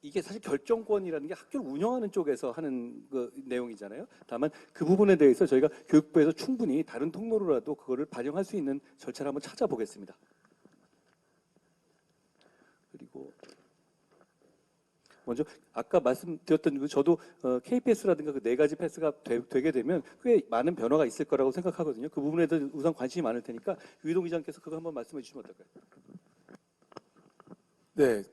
이게 사실 결정권이라는 게 학교를 운영하는 쪽에서 하는 그 내용이잖아요. 다만 그 부분에 대해서 저희가 교육부에서 충분히 다른 통로로라도 그거를 반영할 수 있는 절차를 한번 찾아보겠습니다. 그리고 먼저 아까 말씀드렸던 그 저도 K패스라든가 그 4가지 패스가 되게 되면 꽤 많은 변화가 있을 거라고 생각하거든요. 그 부분에 대해서 우선 관심이 많을 테니까 유희동 기자님께서 그거 한번 말씀해 주시면 어떨까요? 네,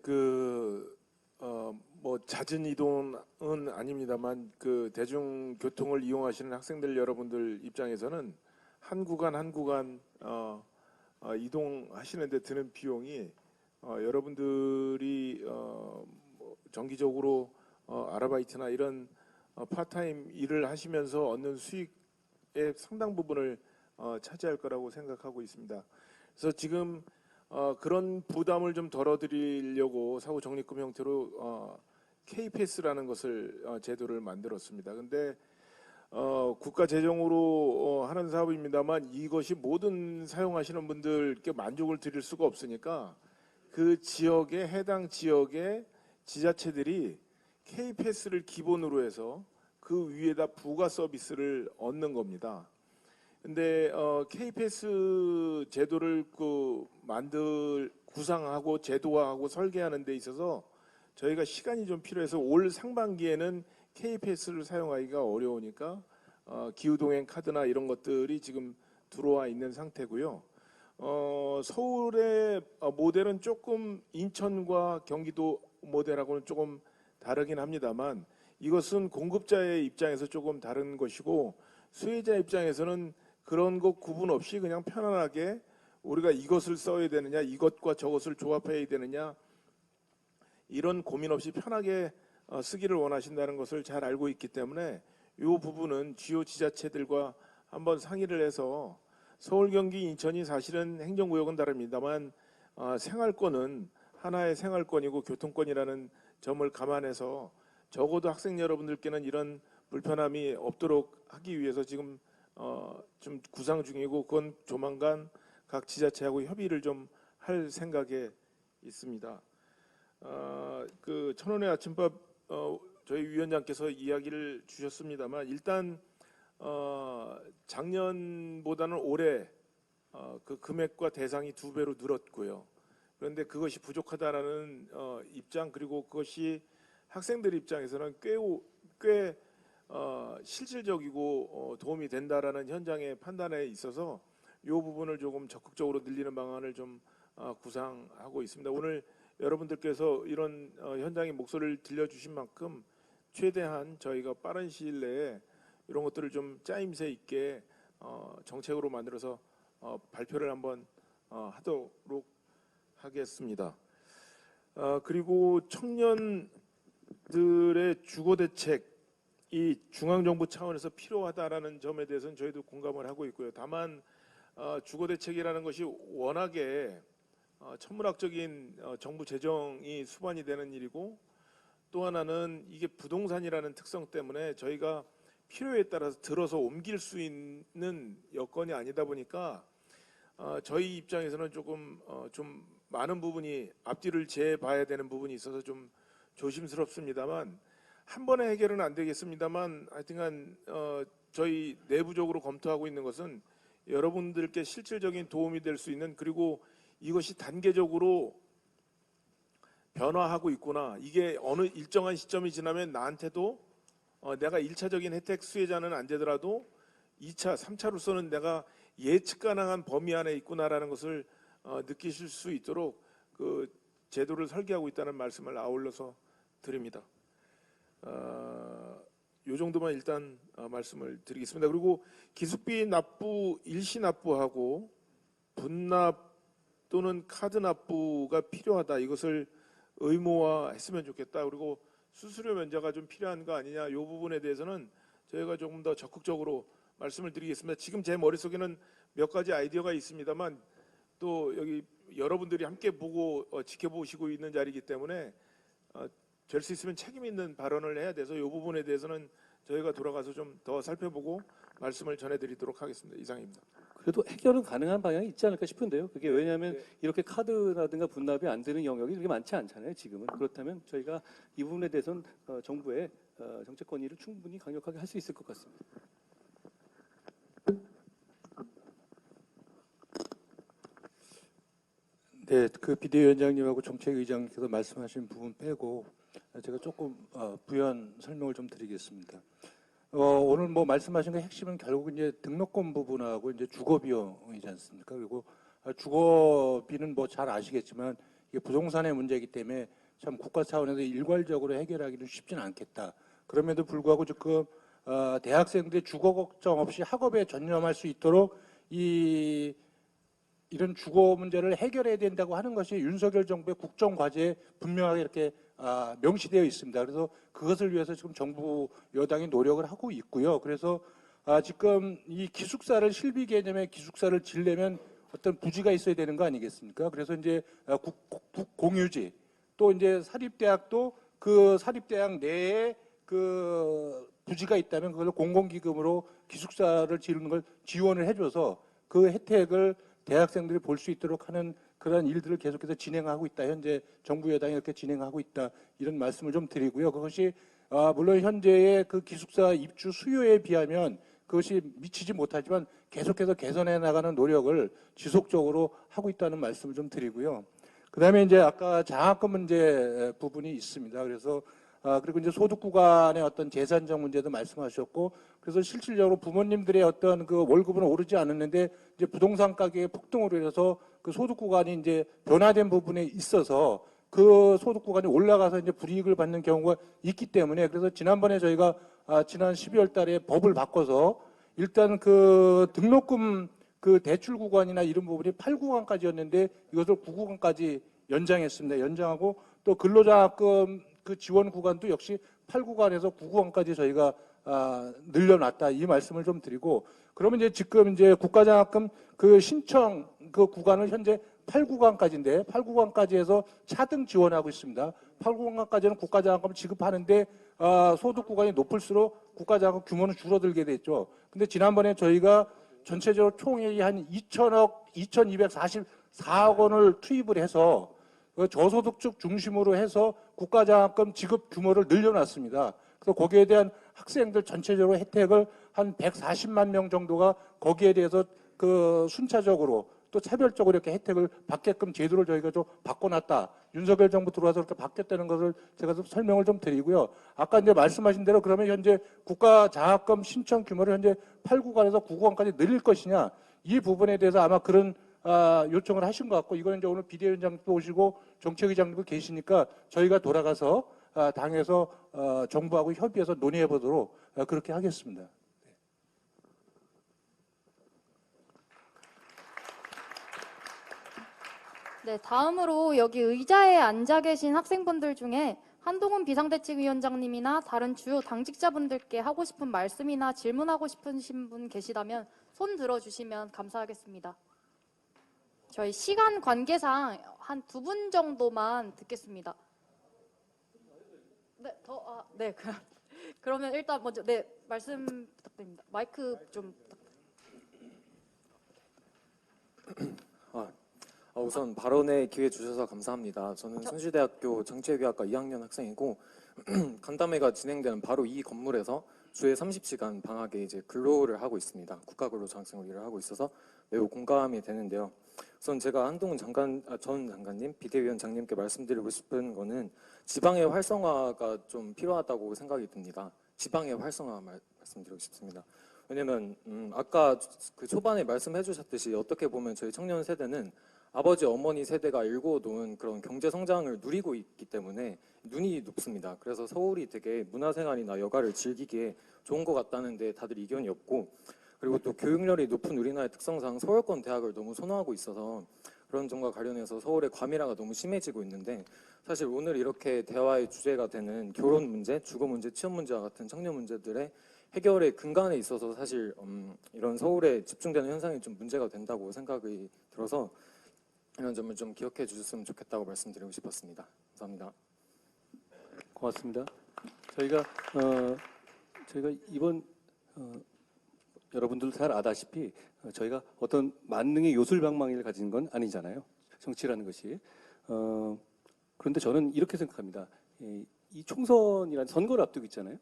뭐 잦은 이동은 아닙니다만 그 대중교통을 이용하시는 학생들 여러분들 입장에서는 한 구간 한 구간 이동하시는데 드는 비용이 여러분들이 뭐 정기적으로 아르바이트나 이런 파트타임 일을 하시면서 얻는 수익의 상당 부분을 차지할 거라고 생각하고 있습니다. 그래서 지금 그런 부담을 좀 덜어드리려고 사후 적립금 형태로 K패스라는 것을 제도를 만들었습니다. 근데 국가 재정으로 하는 사업입니다만 이것이 모든 사용하시는 분들께 만족을 드릴 수가 없으니까 그 지역에 해당 지역의 지자체들이 K패스를 기본으로 해서 그 위에다 부가 서비스를 얻는 겁니다. 근데 K패스 제도를 구상하고 제도화하고 설계하는 데 있어서 저희가 시간이 좀 필요해서 올 상반기에는 K패스를 사용하기가 어려우니까 기후동행 카드나 이런 것들이 지금 들어와 있는 상태고요. 서울의 모델은 조금 인천과 경기도 모델하고는 조금 다르긴 합니다만 이것은 공급자의 입장에서 조금 다른 것이고 수혜자 입장에서는 그런 것 구분 없이 그냥 편안하게 우리가 이것을 써야 되느냐 이것과 저것을 조합해야 되느냐 이런 고민 없이 편하게 쓰기를 원하신다는 것을 잘 알고 있기 때문에 이 부분은 주요 지자체들과 한번 상의를 해서 서울, 경기, 인천이 사실은 행정구역은 다릅니다만 생활권은 하나의 생활권이고 교통권이라는 점을 감안해서 적어도 학생 여러분들께는 이런 불편함이 없도록 하기 위해서 지금 좀 구상 중이고 그건 조만간 각 지자체하고 협의를 좀 할 생각에 있습니다. 그 1,000원의 아침밥 저희 위원장께서 이야기를 주셨습니다만 일단 작년보다는 올해 그 금액과 대상이 2배로 늘었고요. 그런데 그것이 부족하다라는 입장 그리고 그것이 학생들 입장에서는 꽤 실질적이고 도움이 된다라는 현장의 판단에 있어서 이 부분을 조금 적극적으로 늘리는 방안을 좀 구상하고 있습니다. 오늘 여러분들께서 이런 현장의 목소리를 들려주신 만큼 최대한 저희가 빠른 시일 내에 이런 것들을 좀 짜임새 있게 정책으로 만들어서 발표를 한번 하도록 하겠습니다. 그리고 청년들의 주거 대책 이 중앙정부 차원에서 필요하다라는 점에 대해서는 저희도 공감을 하고 있고요. 다만 주거 대책이라는 것이 워낙에 천문학적인 정부 재정이 수반이 되는 일이고, 또 하나는 이게 부동산이라는 특성 때문에 저희가 필요에 따라서 들어서 옮길 수 있는 여건이 아니다 보니까 저희 입장에서는 조금 좀 많은 부분이 앞뒤를 재봐야 되는 부분이 있어서 좀 조심스럽습니다만, 한 번에 해결은 안 되겠습니다만 하여튼간 저희 내부적으로 검토하고 있는 것은 여러분들께 실질적인 도움이 될 수 있는, 그리고 이것이 단계적으로 변화하고 있구나, 이게 어느 일정한 시점이 지나면 나한테도 내가 1차적인 혜택 수혜자는 안 되더라도 2차, 3차로서는 내가 예측 가능한 범위 안에 있구나라는 것을 느끼실 수 있도록 그 제도를 설계하고 있다는 말씀을 아울러서 드립니다. 요 정도만 일단 말씀을 드리겠습니다. 그리고 기숙비 납부, 일시 납부하고 분납 또는 카드 납부가 필요하다, 이것을 의무화했으면 좋겠다. 그리고 수수료 면제가 좀 필요한 거 아니냐, 이 부분에 대해서는 저희가 조금 더 적극적으로 말씀을 드리겠습니다. 지금 제 머릿속에는 몇 가지 아이디어가 있습니다만 또 여기 여러분들이 함께 보고 지켜보시고 있는 자리이기 때문에 될 수 있으면 책임 있는 발언을 해야 돼서 이 부분에 대해서는 저희가 돌아가서 좀 더 살펴보고 말씀을 전해드리도록 하겠습니다. 이상입니다. 그래도 해결은 가능한 방향이 있지 않을까 싶은데요. 그게 왜냐하면 이렇게 카드라든가 분납이 안 되는 영역이 그렇게 많지 않잖아요, 지금은. 그렇다면 저희가 이 부분에 대해서는 정부의 정책 건의를 충분히 강력하게 할 수 있을 것 같습니다. 네, 그 비대위원장님하고 정책의장님께서 말씀하신 부분 빼고 제가 조금 부연 설명을 좀 드리겠습니다. 오늘 뭐 말씀하신 그 핵심은 결국 이제 등록금 부분하고 이제 주거 비용이지 않습니까? 그리고 주거비는 뭐 잘 아시겠지만 이게 부동산의 문제이기 때문에 참 국가 차원에서 일괄적으로 해결하기는 쉽지는 않겠다. 그럼에도 불구하고 지금 대학생들의 주거 걱정 없이 학업에 전념할 수 있도록 이런 주거 문제를 해결해야 된다고 하는 것이 윤석열 정부의 국정 과제에 분명하게 이렇게 명시되어 있습니다. 그래서 그것을 위해서 지금 정부 여당이 노력을 하고 있고요. 그래서 지금 이 기숙사를 실비 개념의 기숙사를 지려면 어떤 부지가 있어야 되는 거 아니겠습니까? 그래서 이제 국공유지, 또 이제 사립대학도 그 사립대학 내에 그 부지가 있다면 그걸 공공기금으로 기숙사를 지르는 걸 지원을 해줘서 그 혜택을 대학생들이 볼 수 있도록 하는 그런 일들을 계속해서 진행하고 있다. 현재 정부 여당이 이렇게 진행하고 있다. 이런 말씀을 좀 드리고요. 그것이 물론 현재의 그 기숙사 입주 수요에 비하면 그것이 미치지 못하지만 계속해서 개선해 나가는 노력을 지속적으로 하고 있다는 말씀을 좀 드리고요. 그다음에 이제 아까 장학금 문제 부분이 있습니다. 그래서 그리고 이제 소득 구간의 어떤 재산적 문제도 말씀하셨고, 그래서 실질적으로 부모님들의 어떤 그 월급은 오르지 않았는데 이제 부동산 가격의 폭등으로 인해서 그 소득 구간이 이제 변화된 부분에 있어서 그 소득 구간이 올라가서 이제 불이익을 받는 경우가 있기 때문에, 그래서 지난번에 저희가 지난 12월 달에 법을 바꿔서 일단 그 등록금 그 대출 구간이나 이런 부분이 8구간까지였는데 이것을 9구간까지 연장했습니다. 연장하고 또 근로장학금 그 지원 구간도 역시 8구간에서 9구간까지 저희가 늘려놨다, 이 말씀을 좀 드리고, 그러면 이제 지금 이제 국가장학금 그 신청 그 구간을 현재 8구간까지인데 8구간까지 해서 차등 지원하고 있습니다. 8구간까지는 국가장학금을 지급하는데 소득 구간이 높을수록 국가장학금 규모는 줄어들게 됐죠. 근데 지난번에 저희가 전체적으로 총액이 한 2,244억 원을 투입을 해서 저소득층 중심으로 해서 국가장학금 지급 규모를 늘려놨습니다. 그래서 거기에 대한 학생들 전체적으로 혜택을 한 140만 명 정도가 거기에 대해서 그 순차적으로 또 차별적으로 이렇게 혜택을 받게끔 제도를 저희가 좀 바꿔놨다. 윤석열 정부 들어와서 이렇게 바뀌었다는 것을 제가 좀 설명을 좀 드리고요. 아까 이제 말씀하신 대로 그러면 현재 국가장학금 신청 규모를 현재 8구간에서 9구간까지 늘릴 것이냐, 이 부분에 대해서 아마 그런 요청을 하신 것 같고, 이거는 이제 오늘 비대위원장도 오시고 정책의장도 계시니까 저희가 돌아가서 당에서 정부하고 협의해서 논의해 보도록 그렇게 하겠습니다. 네, 다음으로 여기 의자에 앉아 계신 학생분들 중에 한동훈 비상대책위원장님이나 다른 주요 당직자분들께 하고 싶은 말씀이나 질문하고 싶으신 분 계시다면 손 들어주시면 감사하겠습니다. 저희 시간 관계상 한 2분 정도만 듣겠습니다. 네, 네. 그러면 일단 먼저 말씀 부탁드립니다. 마이크 좀 부탁드립니다. 우선 발언의 기회 주셔서 감사합니다. 저는 순실대학교 정치외교학과 2학년 학생이고 간담회가 진행되는 바로 이 건물에서 주에 30시간 방학에 이제 근로를 하고 있습니다. 국가근로장학생으로 일을 하고 있어서 매우 공감이 되는데요. 우선 제가 한동훈 전 장관님, 비대위원장님께 말씀드리고 싶은 거는 지방의 활성화가 좀 필요하다고 생각이 듭니다. 지방의 활성화 말씀드리고 싶습니다. 왜냐면 아까 그 초반에 말씀해 주셨듯이 어떻게 보면 저희 청년 세대는 아버지 어머니 세대가 일궈놓은 그런 경제 성장을 누리고 있기 때문에 눈이 높습니다. 그래서 서울이 되게 문화생활이나 여가를 즐기기에 좋은 것 같다는데 다들 이견이 없고, 그리고 또 교육열이 높은 우리나라의 특성상 서울권 대학을 너무 선호하고 있어서 그런 점과 관련해서 서울의 과밀화가 너무 심해지고 있는데, 사실 오늘 이렇게 대화의 주제가 되는 결혼 문제, 주거 문제, 취업 문제와 같은 청년 문제들의 해결의 근간에 있어서 사실 이런 서울에 집중되는 현상이 좀 문제가 된다고 생각이 들어서 이런 점을 좀 기억해 주셨으면 좋겠다고 말씀드리고 싶었습니다. 감사합니다. 고맙습니다. 저희가 이번 여러분들도 잘 아다시피 저희가 어떤 만능의 요술방망이를 가진 건 아니잖아요. 정치라는 것이. 그런데 저는 이렇게 생각합니다. 이 총선이라는 선거를 앞두고 있잖아요.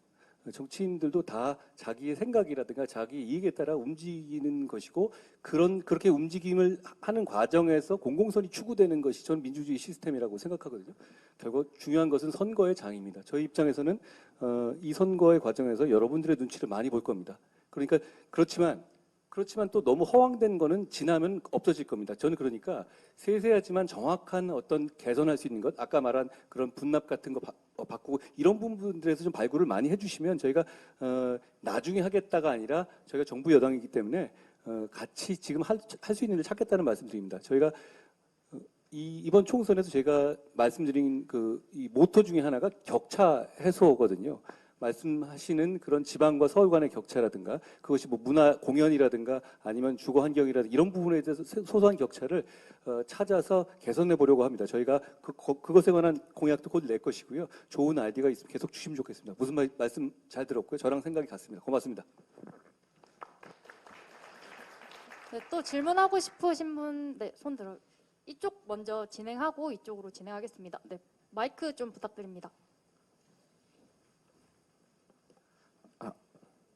정치인들도 다 자기의 생각이라든가 자기 이익에 따라 움직이는 것이고, 그렇게 움직임을 하는 과정에서 공공선이 추구되는 것이 전 민주주의 시스템이라고 생각하거든요. 결국 중요한 것은 선거의 장입니다. 저희 입장에서는 이 선거의 과정에서 여러분들의 눈치를 많이 볼 겁니다. 그러니까 그렇지만 또 너무 허황된 거는 지나면 없어질 겁니다. 저는 그러니까 세세하지만 정확한 어떤 개선할 수 있는 것, 아까 말한 그런 분납 같은 거 바꾸고 이런 부분들에서 좀 발굴을 많이 해주시면 저희가 나중에 하겠다가 아니라 저희가 정부 여당이기 때문에 같이 지금 할 수 있는 일을 찾겠다는 말씀드립니다. 저희가 이번 총선에서 제가 말씀드린 이 모토 중에 하나가 격차 해소거든요. 말씀하시는 그런 지방과 서울 간의 격차라든가, 그것이 뭐 문화 공연이라든가 아니면 주거 환경이라든가 이런 부분에 대해서 소소한 격차를 찾아서 개선해 보려고 합니다. 저희가 그것에 관한 공약도 곧 낼 것이고요. 좋은 아이디어가 있으면 계속 주시면 좋겠습니다. 무슨 말씀 잘 들었고요. 저랑 생각이 같습니다. 고맙습니다. 네, 또 질문하고 싶으신 분, 손 들어. 이쪽 먼저 진행하고 이쪽으로 진행하겠습니다. 네, 마이크 좀 부탁드립니다.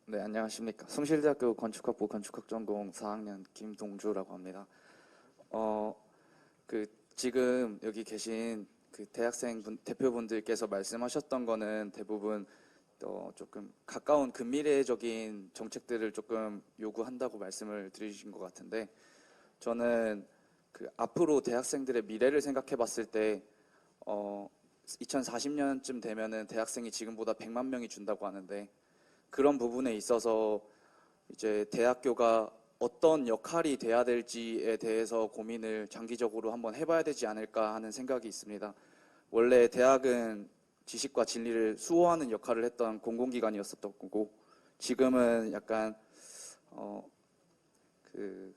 네, 안녕하십니까. 숭실대학교 건축학부 건축학전공 4학년 김동주라고 합니다. 지금 여기 계신 그 대학생 대표분들께서 말씀하셨던 거는 대부분 조금 가까운 근미래적인 정책들을 조금 요구한다고 말씀을 드리신 것 같은데, 저는 그 앞으로 대학생들의 미래를 생각해 봤을 때 2040년쯤 되면은 대학생이 지금보다 100만 명이 준다고 하는데, 그런 부분에 있어서 이제 대학교가 어떤 역할이 돼야 될지에 대해서 고민을 장기적으로 한번 해봐야 되지 않을까 하는 생각이 있습니다. 원래 대학은 지식과 진리를 수호하는 역할을 했던 공공기관이었었던 거고, 지금은 약간 좀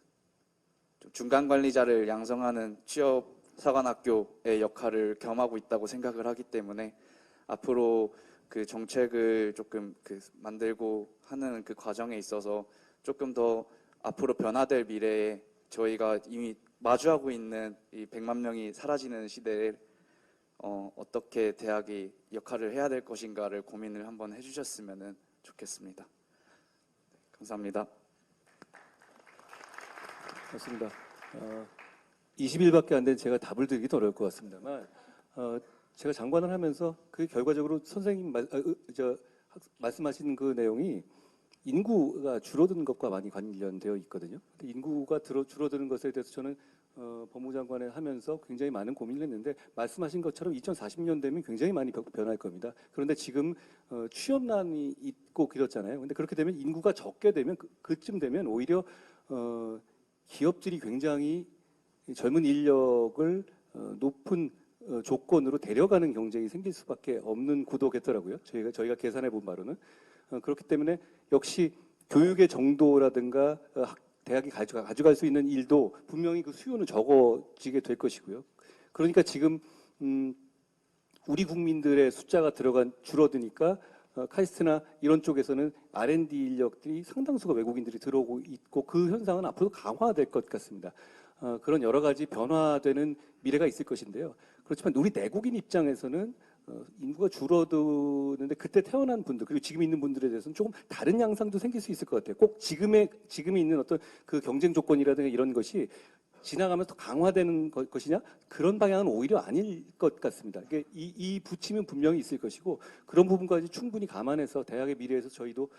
중간 관리자를 양성하는 취업사관학교의 역할을 겸하고 있다고 생각을 하기 때문에 앞으로 그 정책을 조금 만들고 하는 그 과정에 있어서 조금 더 앞으로 변화될 미래에 저희가 이미 마주하고 있는 이 100만 명이 사라지는 시대에 어떻게 대학이 역할을 해야 될 것인가를 고민을 한번 해주셨으면 좋겠습니다. 감사합니다. 맞습니다. 20일밖에 안 된 제가 답을 드리기도 어려울 것 같습니다만, 제가 장관을 하면서 그 결과적으로 선생님 말씀하시는 그 내용이 인구가 줄어드는 것과 많이 관련되어 있거든요. 인구가 줄어드는 것에 대해서 저는 법무장관을 하면서 굉장히 많은 고민을 했는데, 말씀하신 것처럼 2040년 되면 굉장히 많이 변할 겁니다. 그런데 지금 취업난이 있고 그렇잖아요. 근데 그렇게 되면 인구가 적게 되면 그쯤 되면 오히려 기업들이 굉장히 젊은 인력을 높은 조건으로 데려가는 경쟁이 생길 수밖에 없는 구도겠더라고요. 저희가 계산해 본 바로는 그렇기 때문에 역시 교육의 정도라든가 대학이 가져갈 수 있는 일도 분명히 그 수요는 적어지게 될 것이고요. 그러니까 지금 우리 국민들의 숫자가 줄어드니까 카이스트나 이런 쪽에서는 R&D 인력들이 상당수가 외국인들이 들어오고 있고 그 현상은 앞으로 강화될 것 같습니다. 그런 여러 가지 변화되는 미래가 있을 것인데요. 그렇지만 우리 내국인 입장에서는 인구가 줄어드는데 그때 태어난 분들 그리고 지금 있는 분들에 대해서는 조금 다른 양상도 생길 수 있을 것 같아요. 꼭 지금이 있는 어떤 그 경쟁 조건이라든가 이런 것이 지나가면서 더 강화되는 것이냐 그런 방향은 오히려 아닐 것 같습니다. 이 부침은 분명히 있을 것이고 그런 부분까지 충분히 감안해서 대학의 미래에서 저희도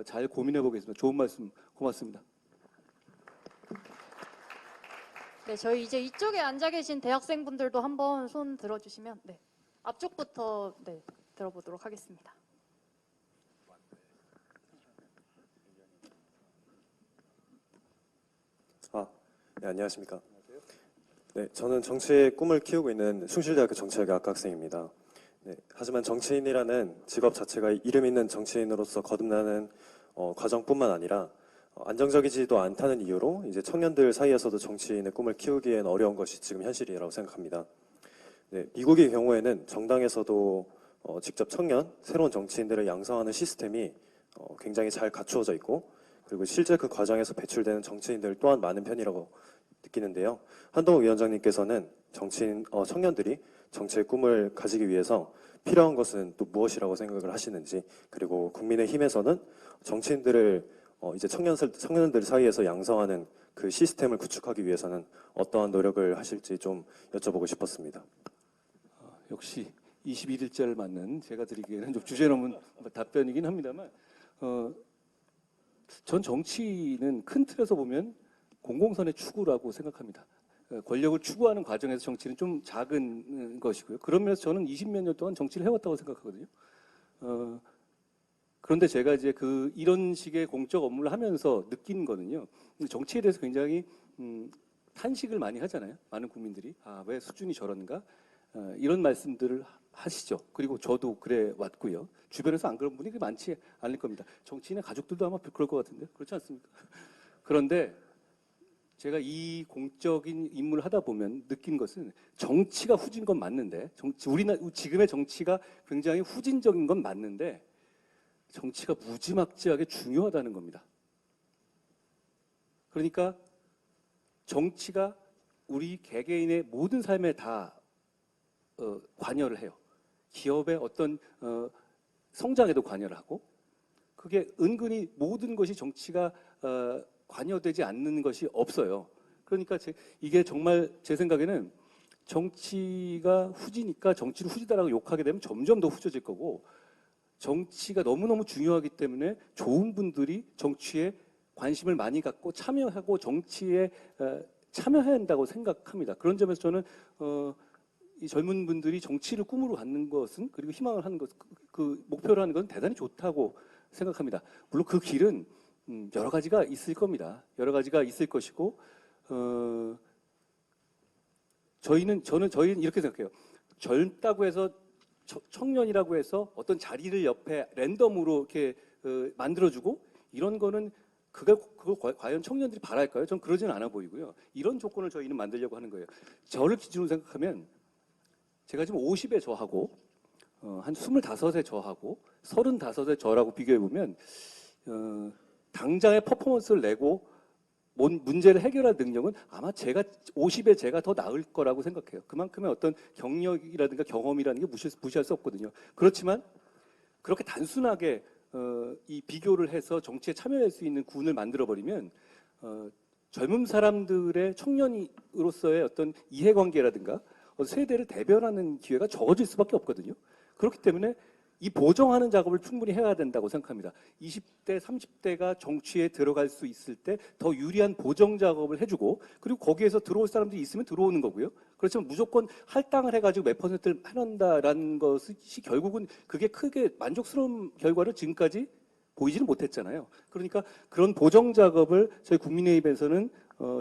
잘 고민해 보겠습니다. 좋은 말씀 고맙습니다. 네, 저희 이제 이쪽에 앉아 계신 대학생분들도 한번 손 들어주시면, 네, 앞쪽부터 네, 들어보도록 하겠습니다. 네, 안녕하십니까. 네, 저는 정치의 꿈을 키우고 있는 숭실대학교 정치학과 학생입니다. 네, 하지만 정치인이라는 직업 자체가 이름 있는 정치인으로서 거듭나는 과정뿐만 아니라 안정적이지도 않다는 이유로 이제 청년들 사이에서도 정치인의 꿈을 키우기엔 어려운 것이 지금 현실이라고 생각합니다. 네, 미국의 경우에는 정당에서도 직접 청년, 새로운 정치인들을 양성하는 시스템이 굉장히 잘 갖추어져 있고 그리고 실제 그 과정에서 배출되는 정치인들 또한 많은 편이라고 느끼는데요. 한동훈 위원장님께서는 청년들이 정치의 꿈을 가지기 위해서 필요한 것은 또 무엇이라고 생각을 하시는지 그리고 국민의힘에서는 정치인들을 이제 청년들 사이에서 양성하는 그 시스템을 구축하기 위해서는 어떠한 노력을 하실지 좀 여쭤보고 싶었습니다. 역시 21일자를 맞는 제가 드리기에는 좀 주제넘은 답변이긴 합니다만 전 정치는 큰 틀에서 보면 공공선의 추구라고 생각합니다. 권력을 추구하는 과정에서 정치는 좀 작은 것이고요. 그런 면에서 저는 20몇 년 동안 정치를 해왔다고 생각하거든요. 그런데 제가 이제 이런 식의 공적 업무를 하면서 느낀 거는요. 정치에 대해서 굉장히 탄식을 많이 하잖아요. 많은 국민들이 왜 수준이 저런가 이런 말씀들을 하시죠. 그리고 저도 그래 왔고요. 주변에서 안 그런 분이 많지 않을 겁니다. 정치인의 가족들도 아마 그럴 것 같은데 그렇지 않습니까? 그런데 제가 이 공적인 임무를 하다 보면 느낀 것은 정치가 후진 건 맞는데 지금의 정치가 굉장히 후진적인 건 맞는데 정치가 무지막지하게 중요하다는 겁니다. 그러니까 정치가 우리 개개인의 모든 삶에 다 관여를 해요. 기업의 어떤 성장에도 관여를 하고 그게 은근히 모든 것이 정치가 관여되지 않는 것이 없어요. 그러니까 이게 정말 제 생각에는 정치가 후지니까 정치를 후지다라고 욕하게 되면 점점 더 후져질 거고 정치가 너무너무 중요하기 때문에 좋은 분들이 정치에 관심을 많이 갖고 참여하고 정치에 참여해야 한다고 생각합니다. 그런 점에서 저는 이 젊은 분들이 정치를 꿈으로 갖는 것은 그리고 희망을 하는 것, 그 목표로 하는 것은 대단히 좋다고 생각합니다. 물론 그 길은 여러 가지가 있을 겁니다. 여러 가지가 있을 것이고 저희는 이렇게 생각해요. 젊다고 해서 청년이라고 해서 어떤 자리를 옆에 랜덤으로 이렇게 만들어주고 이런 거는 그걸 과연 청년들이 바랄까요? 전 그러지는 않아 보이고요. 이런 조건을 저희는 만들려고 하는 거예요. 저를 기준으로 생각하면 제가 지금 50에 저하고 한 25에 저하고 35에 저라고 비교해 보면 당장의 퍼포먼스를 내고 문제를 해결할 능력은 아마 50에 제가 더 나을 거라고 생각해요. 그만큼의 어떤 경력이라든가 경험이라는 게 무시할 수 없거든요. 그렇지만 그렇게 단순하게 이 비교를 해서 정치에 참여할 수 있는 군을 만들어버리면 젊은 사람들의 청년으로서의 어떤 이해관계라든가 세대를 대변하는 기회가 적어질 수밖에 없거든요. 그렇기 때문에 이 보정하는 작업을 충분히 해야 된다고 생각합니다. 20대, 30대가 정치에 들어갈 수 있을 때 더 유리한 보정 작업을 해주고 그리고 거기에서 들어올 사람들이 있으면 들어오는 거고요. 그렇지만 무조건 할당을 해가지고 몇 퍼센트를 해낸다라는 것이 결국은 그게 크게 만족스러운 결과를 지금까지 보이지는 못했잖아요. 그러니까 그런 보정 작업을 저희 국민의힘에서는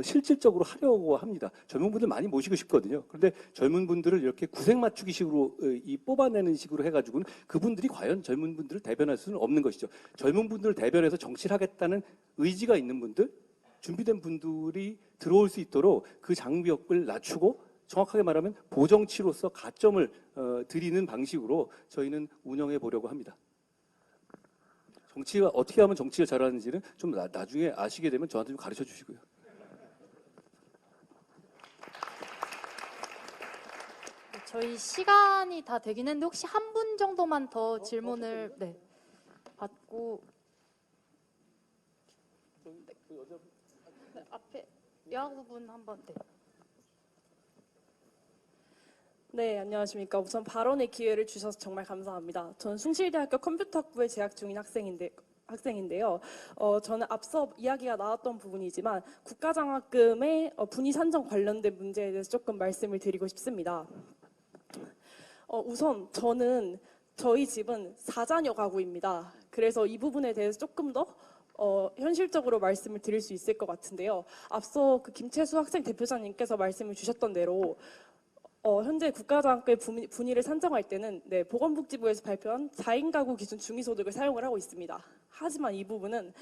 실질적으로 하려고 합니다. 젊은 분들 많이 모시고 싶거든요. 그런데 젊은 분들을 이렇게 구색 맞추기식으로 이 뽑아내는 식으로 해가지고는 그분들이 과연 젊은 분들을 대변할 수는 없는 것이죠. 젊은 분들을 대변해서 정치를 하겠다는 의지가 있는 분들, 준비된 분들이 들어올 수 있도록 그 장벽을 낮추고 정확하게 말하면 보정치로서 가점을 드리는 방식으로 저희는 운영해 보려고 합니다. 정치가 어떻게 하면 정치가 잘하는지는 좀 나중에 아시게 되면 저한테 좀 가르쳐 주시고요. 저희 시간이 다 되긴 했는데 혹시 한 분 정도만 더 질문을 받고 앞에 여학부분 한번 네, 안녕하십니까. 우선 발언의 기회를 주셔서 정말 감사합니다. 저는 숭실대학교 컴퓨터학부에 재학 중인 학생인데요. 저는 앞서 이야기가 나왔던 부분이지만 국가장학금의 분위 산정 관련된 문제에 대해서 조금 말씀을 드리고 싶습니다. 우선 저희 집은 4자녀 가구입니다. 그래서 이 부분에 대해서 조금 더 현실적으로 말씀을 드릴 수 있을 것 같은데요. 앞서 그 김채수 학생 대표자님께서 말씀을 주셨던 대로 현재 국가장학금 분위를 산정할 때는 보건복지부에서 발표한 4인 가구 기준 중위소득을 사용을 하고 있습니다. 하지만 이 부분은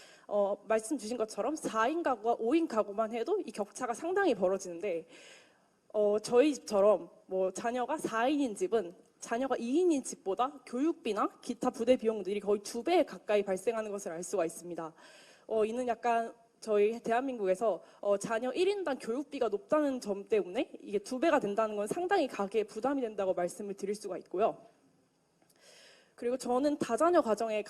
말씀 주신 것처럼 4인 가구와 5인 가구만 해도 이 격차가 상당히 벌어지는데 저희 집처럼 자녀가 4인인 집은 자녀가 2인인 집보다 교육비나 기타 부대 비용들이 거의 2배 가까이 발생하는 것을 알 수가 있습니다. 이는 약간 저희 대한민국에서 자녀 1인당 교육비가 높다는 점 때문에 이게 2배가 된다는 건 상당히 가계에 부담이 된다고 말씀을 드릴 수가 있고요. 그리고 저는 다자녀 가정의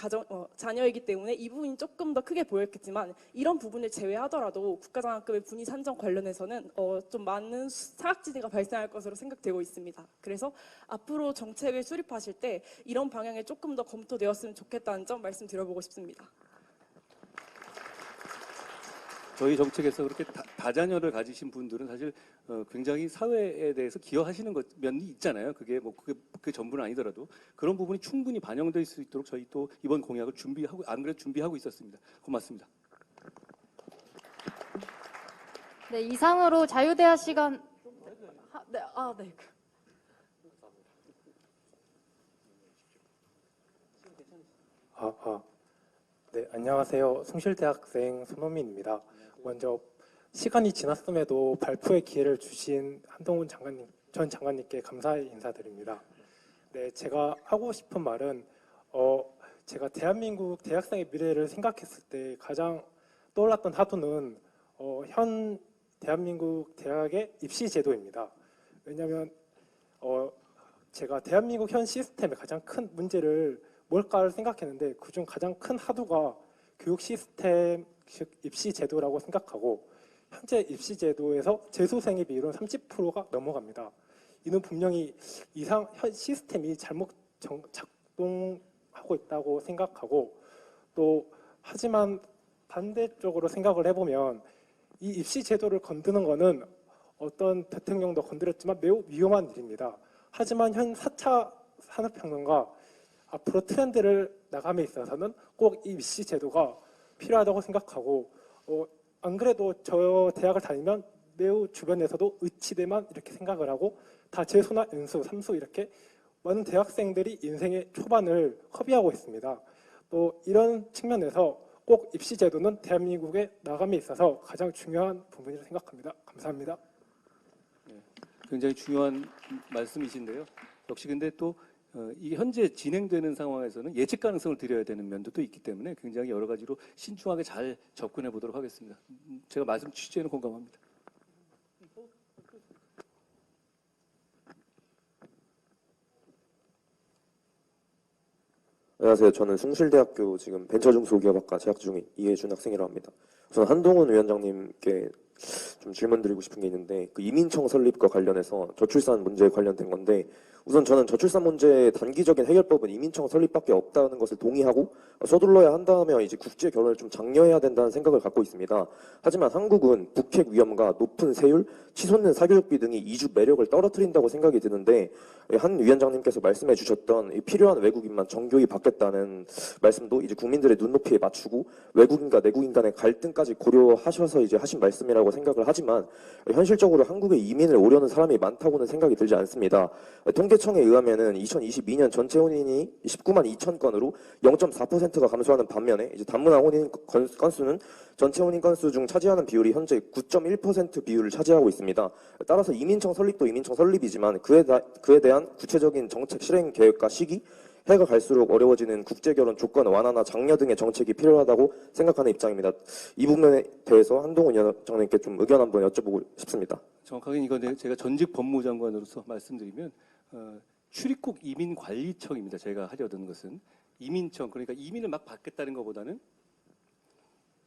자녀이기 때문에 이 부분이 조금 더 크게 보였겠지만 이런 부분을 제외하더라도 국가장학금의 분위 산정 관련해서는 좀 많은 사각지대가 발생할 것으로 생각되고 있습니다. 그래서 앞으로 정책을 수립하실 때 이런 방향에 조금 더 검토되었으면 좋겠다는 점 말씀드려보고 싶습니다. 저희 정책에서 그렇게 다자녀를 가지신 분들은 사실 굉장히 사회에 대해서 기여하시는 면이 있잖아요. 그게 전부는 아니더라도 그런 부분이 충분히 반영될 수 있도록 저희 또 이번 공약을 안 그래도 준비하고 있었습니다. 고맙습니다. 네, 이상으로 자유대화 시간 네, 안녕하세요. 숭실대학생 손호민입니다. 먼저 시간이 지났음에도 발표의 기회를 주신 한동훈 전 장관님께 감사의 인사드립니다. 네, 제가 하고 싶은 말은 제가 대한민국 대학생의 미래를 생각했을 때 가장 떠올랐던 화두는 현 대한민국 대학의 입시 제도입니다. 왜냐하면 제가 대한민국 현 시스템의 가장 큰 문제를 뭘까를 생각했는데 그중 가장 큰 화두가 교육 시스템, 즉 입시 제도라고 생각하고 현재 입시 제도에서 재수생의 비율은 30%가 넘어갑니다. 이는 분명히 현 시스템이 잘못 작동하고 있다고 생각하고 또 하지만 반대쪽으로 생각을 해보면 이 입시 제도를 건드는 것은 어떤 대통령도 건드렸지만 매우 위험한 일입니다. 하지만 현 4차 산업혁명과 앞으로 트렌드를 나감에 있어서는 꼭 이 입시 제도가 필요하다고 생각하고 안 그래도 저 대학을 다니면 매우 주변에서도 의치대만 이렇게 생각을 하고 다 재수나 연수, 삼수 이렇게 많은 대학생들이 인생의 초반을 허비하고 있습니다. 또 이런 측면에서 꼭 입시 제도는 대한민국의 나감에 있어서 가장 중요한 부분이라고 생각합니다. 감사합니다. 네, 굉장히 중요한 말씀이신데요. 역시 근데 또 이 현재 진행되는 상황에서는 예측 가능성을 드려야 되는 면도 또 있기 때문에 굉장히 여러 가지로 신중하게 잘 접근해 보도록 하겠습니다. 제가 말씀 취지에는 공감합니다. 안녕하세요. 저는 숭실대학교 지금 벤처중소기업학과 재학 중인 이혜준 학생이라고 합니다. 우선 한동훈 위원장님께 좀 질문 드리고 싶은 게 있는데 그 이민청 설립과 관련해서 저출산 문제에 관련된 건데 우선 저는 저출산 문제의 단기적인 해결법은 이민청 설립밖에 없다는 것을 동의하고 서둘러야 한다며 이제 국제 결혼을 좀 장려해야 된다는 생각을 갖고 있습니다. 하지만 한국은 북핵 위험과 높은 세율, 치솟는 사교육비 등이 이주 매력을 떨어뜨린다고 생각이 드는데 한 위원장님께서 말씀해 주셨던 필요한 외국인만 정교히 받겠다는 말씀도 이제 국민들의 눈높이에 맞추고 외국인과 내국인 간의 갈등까지 고려하셔서 이제 하신 말씀이라고 생각을 하지만 현실적으로 한국에 이민을 오려는 사람이 많다고는 생각이 들지 않습니다. 통계청에 의하면은 2022년 전체 혼인이 19만 2천 건으로 0.4%가 감소하는 반면에 이제 단문화 혼인 건수는 전체 혼인 건수 중 차지하는 비율이 현재 9.1% 비율을 차지하고 있습니다. 따라서 이민청 설립도 이민청 설립이지만 그에 대한 구체적인 정책 실행 계획과 시기, 해가 갈수록 어려워지는 국제결혼 조건 완화나 장려 등의 정책이 필요하다고 생각하는 입장입니다. 이 부분에 대해서 한동훈 위원장님께 좀 의견 한번 여쭤보고 싶습니다. 정확하게 이건 제가 전직 법무장관으로서 말씀드리면 출입국 이민관리청입니다. 제가 하려던 것은 이민청, 그러니까 이민을 막 받겠다는 것보다는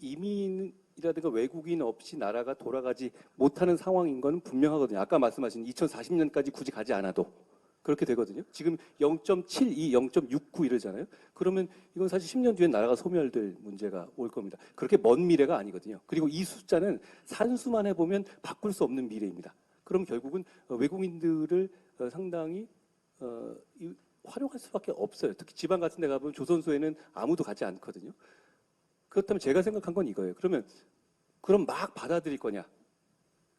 이민이라든가 외국인 없이 나라가 돌아가지 못하는 상황인 건 분명하거든요. 아까 말씀하신 2040년까지 굳이 가지 않아도 그렇게 되거든요. 지금 0.72, 0.69 이러잖아요. 그러면 이건 사실 10년 뒤엔 나라가 소멸될 문제가 올 겁니다. 그렇게 먼 미래가 아니거든요. 그리고 이 숫자는 산수만 해보면 바꿀 수 없는 미래입니다. 그럼 결국은 외국인들을 상당히 활용할 수밖에 없어요. 특히 지방 같은 데 가보면 조선소에는 아무도 가지 않거든요. 그렇다면 제가 생각한 건 이거예요. 그럼 막 받아들일 거냐?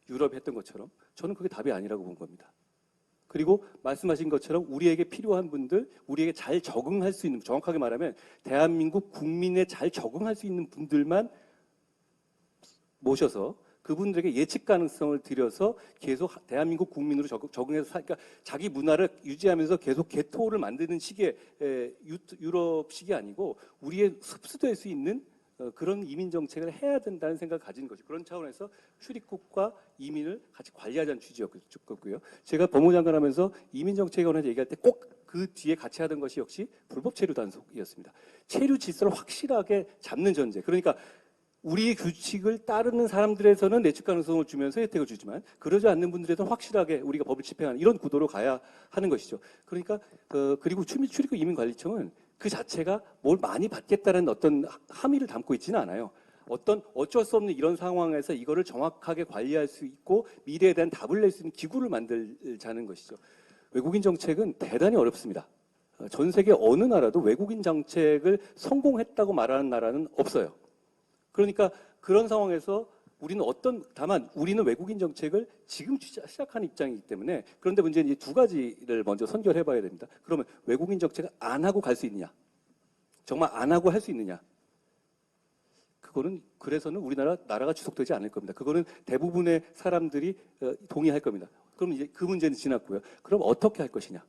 유럽이 했던 것처럼. 저는 그게 답이 아니라고 본 겁니다. 그리고 말씀하신 것처럼 우리에게 필요한 분들, 우리에게 잘 적응할 수 있는, 정확하게 말하면 대한민국 국민에 잘 적응할 수 있는 분들만 모셔서 그분들에게 예측 가능성을 들여서 계속 대한민국 국민으로 적응해서 그러니까 자기 문화를 유지하면서 계속 개토를 만드는 식의 유럽식이 아니고 우리의 흡수될 수 있는 그런 이민 정책을 해야 된다는 생각을 가진 거죠. 그런 차원에서 출입국과 이민을 같이 관리하자는 취지였고요. 제가 법무장관 하면서 이민 정책에 관해서 얘기할 때 꼭 그 뒤에 같이 하던 것이 역시 불법 체류 단속이었습니다. 체류 질서를 확실하게 잡는 전제. 그러니까 우리의 규칙을 따르는 사람들에서는 내측 가능성을 주면서 혜택을 주지만 그러지 않는 분들에서는 확실하게 우리가 법을 집행하는 이런 구도로 가야 하는 것이죠. 그러니까 그리고 출입국 이민관리청은 그 자체가 뭘 많이 받겠다는 어떤 함의를 담고 있지는 않아요. 어쩔 수 없는 이런 상황에서 이거를 정확하게 관리할 수 있고 미래에 대한 답을 낼 수 있는 기구를 만들자는 것이죠. 외국인 정책은 대단히 어렵습니다. 전 세계 어느 나라도 외국인 정책을 성공했다고 말하는 나라는 없어요. 그러니까 그런 상황에서 다만 우리는 외국인 정책을 지금 시작하는 입장이기 때문에 그런데 문제는 이 두 가지를 먼저 선결해 봐야 됩니다. 그러면 외국인 정책을 안 하고 갈 수 있느냐? 정말 안 하고 할 수 있느냐? 그거는 그래서는 나라가 지속되지 않을 겁니다. 그거는 대부분의 사람들이 동의할 겁니다. 그럼 이제 그 문제는 지났고요. 그럼 어떻게 할 것이냐?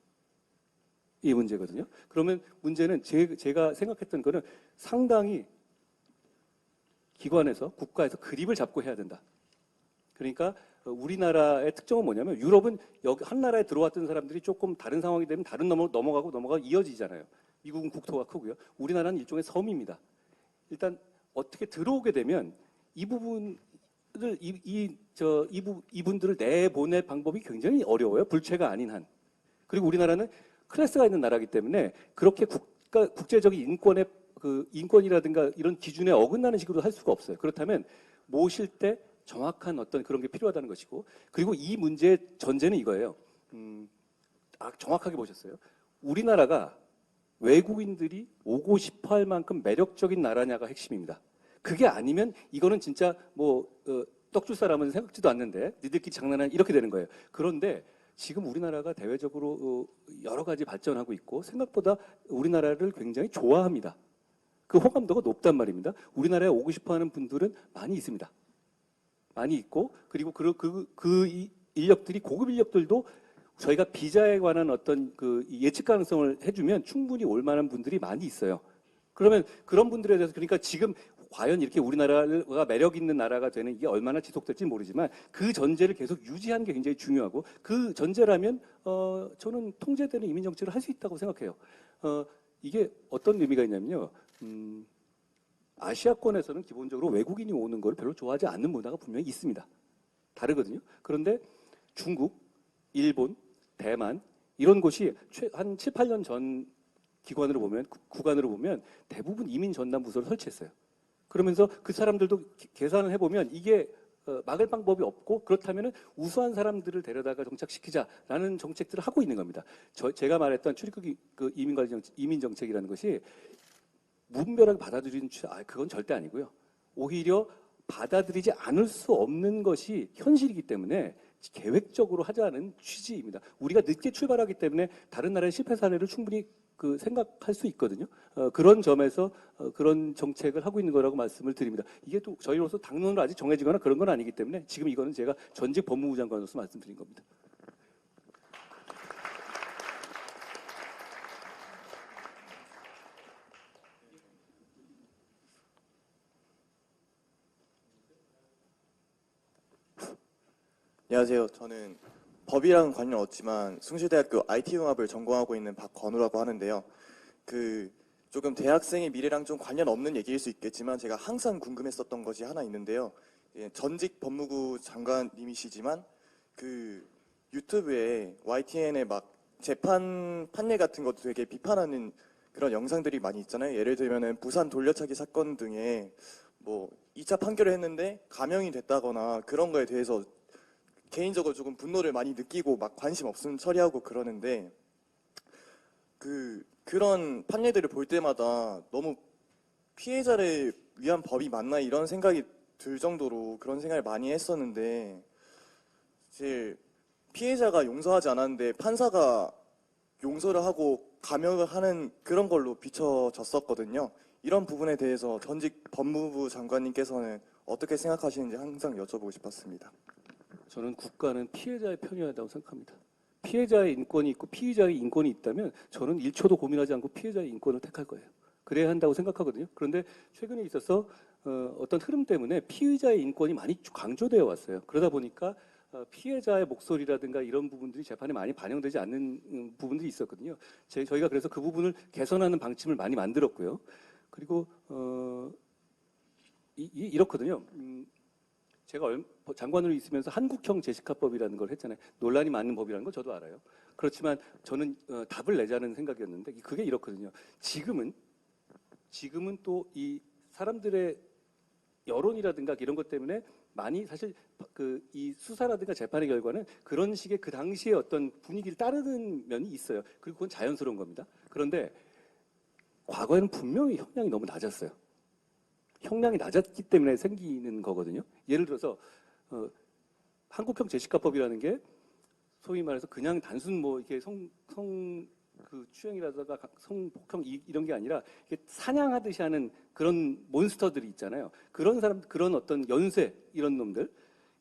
이 문제거든요. 그러면 문제는 제가 생각했던 거는 상당히 기관에서 국가에서 그립을 잡고 해야 된다. 그러니까 우리나라의 특징은 뭐냐면 유럽은 여기 한 나라에 들어왔던 사람들이 조금 다른 상황이 되면 다른 넘어가고 이어지잖아요. 미국은 국토가 크고요. 우리나라는 일종의 섬입니다. 일단 어떻게 들어오게 되면 이 부분을 이분들을 내보낼 방법이 굉장히 어려워요. 불체가 아닌 한. 그리고 우리나라는 클래스가 있는 나라이기 때문에 그렇게 국제적인 인권이라든가 이런 기준에 어긋나는 식으로 할 수가 없어요. 그렇다면 모실 때 정확한 어떤 그런 게 필요하다는 것이고 그리고 이 문제의 전제는 이거예요. 정확하게 보셨어요. 우리나라가 외국인들이 오고 싶어 할 만큼 매력적인 나라냐가 핵심입니다. 그게 아니면 이거는 진짜 떡줄 사람은 생각지도 않는데 니들끼리 장난하냐 이렇게 되는 거예요. 그런데 지금 우리나라가 대외적으로 여러 가지 발전하고 있고 생각보다 우리나라를 굉장히 좋아합니다. 그 호감도가 높단 말입니다. 우리나라에 오고 싶어하는 분들은 많이 있습니다. 많이 있고 그리고 인력들이 고급 인력들도 저희가 비자에 관한 어떤 예측 가능성을 해주면 충분히 올 만한 분들이 많이 있어요. 그러면 그런 분들에 대해서 그러니까 지금 과연 이렇게 우리나라가 매력 있는 나라가 되는 이게 얼마나 지속될지 모르지만 그 전제를 계속 유지하는 게 굉장히 중요하고 그 전제라면 저는 통제되는 이민 정책을 할 수 있다고 생각해요. 이게 어떤 의미가 있냐면요. 아시아권에서는 기본적으로 외국인이 오는 걸 별로 좋아하지 않는 문화가 분명히 있습니다. 다르거든요. 그런데 중국, 일본, 대만 이런 곳이 한 7, 8년 전 기관으로 보면 구간으로 보면 대부분 이민 전담 부서를 설치했어요. 그러면서 그 사람들도 계산을 해보면 이게 막을 방법이 없고 그렇다면 우수한 사람들을 데려다가 정착시키자라는 정책들을 하고 있는 겁니다. 제가 말했던 출입국 이민 정책이라는 것이 무분별하게 받아들이는 그건 절대 아니고요. 오히려 받아들이지 않을 수 없는 것이 현실이기 때문에 계획적으로 하자는 취지입니다. 우리가 늦게 출발하기 때문에 다른 나라의 실패 사례를 충분히 생각할 수 있거든요. 그런 점에서 그런 정책을 하고 있는 거라고 말씀을 드립니다. 이게 또 저희로서 당론으로 아직 정해지거나 그런 건 아니기 때문에 지금 이거는 제가 전직 법무부 장관으로서 말씀드린 겁니다. 안녕하세요. 저는 법이랑 관련 없지만 숭실대학교 IT융합을 전공하고 있는 박건우라고 하는데요. 조금 대학생의 미래랑 좀 관련 없는 얘기일 수 있겠지만 제가 항상 궁금했었던 것이 하나 있는데요. 전직 법무부 장관님이시지만 유튜브에 YTN에 막 재판 판례 같은 것도 되게 비판하는 그런 영상들이 많이 있잖아요. 예를 들면은 부산 돌려차기 사건 등에 뭐 2차 판결을 했는데 감형이 됐다거나 그런 거에 대해서 개인적으로 조금 분노를 많이 느끼고 막 관심 없음 처리하고 그러는데 그런 판례들을 볼 때마다 너무 피해자를 위한 법이 맞나 이런 생각이 들 정도로 그런 생각을 많이 했었는데 사실 피해자가 용서하지 않았는데 판사가 용서를 하고 감형을 하는 그런 걸로 비춰졌었거든요. 이런 부분에 대해서 전직 법무부 장관님께서는 어떻게 생각하시는지 항상 여쭤보고 싶었습니다. 저는 국가는 피해자의 편이어야 한다고 생각합니다. 피해자의 인권이 있고 피의자의 인권이 있다면 저는 1초도 고민하지 않고 피해자의 인권을 택할 거예요. 그래야 한다고 생각하거든요. 그런데 최근에 있어서 어떤 흐름 때문에 피의자의 인권이 많이 강조되어 왔어요. 그러다 보니까 피해자의 목소리라든가 이런 부분들이 재판에 많이 반영되지 않는 부분들이 있었거든요. 저희가 그래서 그 부분을 개선하는 방침을 많이 만들었고요. 그리고 이렇거든요. 제가 장관으로 있으면서 한국형 제시카법이라는 걸 했잖아요. 논란이 많은 법이라는 걸 저도 알아요. 그렇지만 저는 답을 내자는 생각이었는데 그게 이렇거든요. 지금은 또 이 사람들의 여론이라든가 이런 것 때문에 많이 사실 이 수사라든가 재판의 결과는 그런 식의 그 당시의 어떤 분위기를 따르는 면이 있어요. 그리고 그건 자연스러운 겁니다. 그런데 과거에는 분명히 형량이 너무 낮았어요. 형량이 낮았기 때문에 생기는 거거든요. 예를 들어서 한국형 제시카법이라는 게 소위 말해서 그냥 단순 뭐 이게 추행이라든가 성폭행 이런 게 아니라 이게 사냥하듯이 하는 그런 몬스터들이 있잖아요. 그런 어떤 연쇄 이런 놈들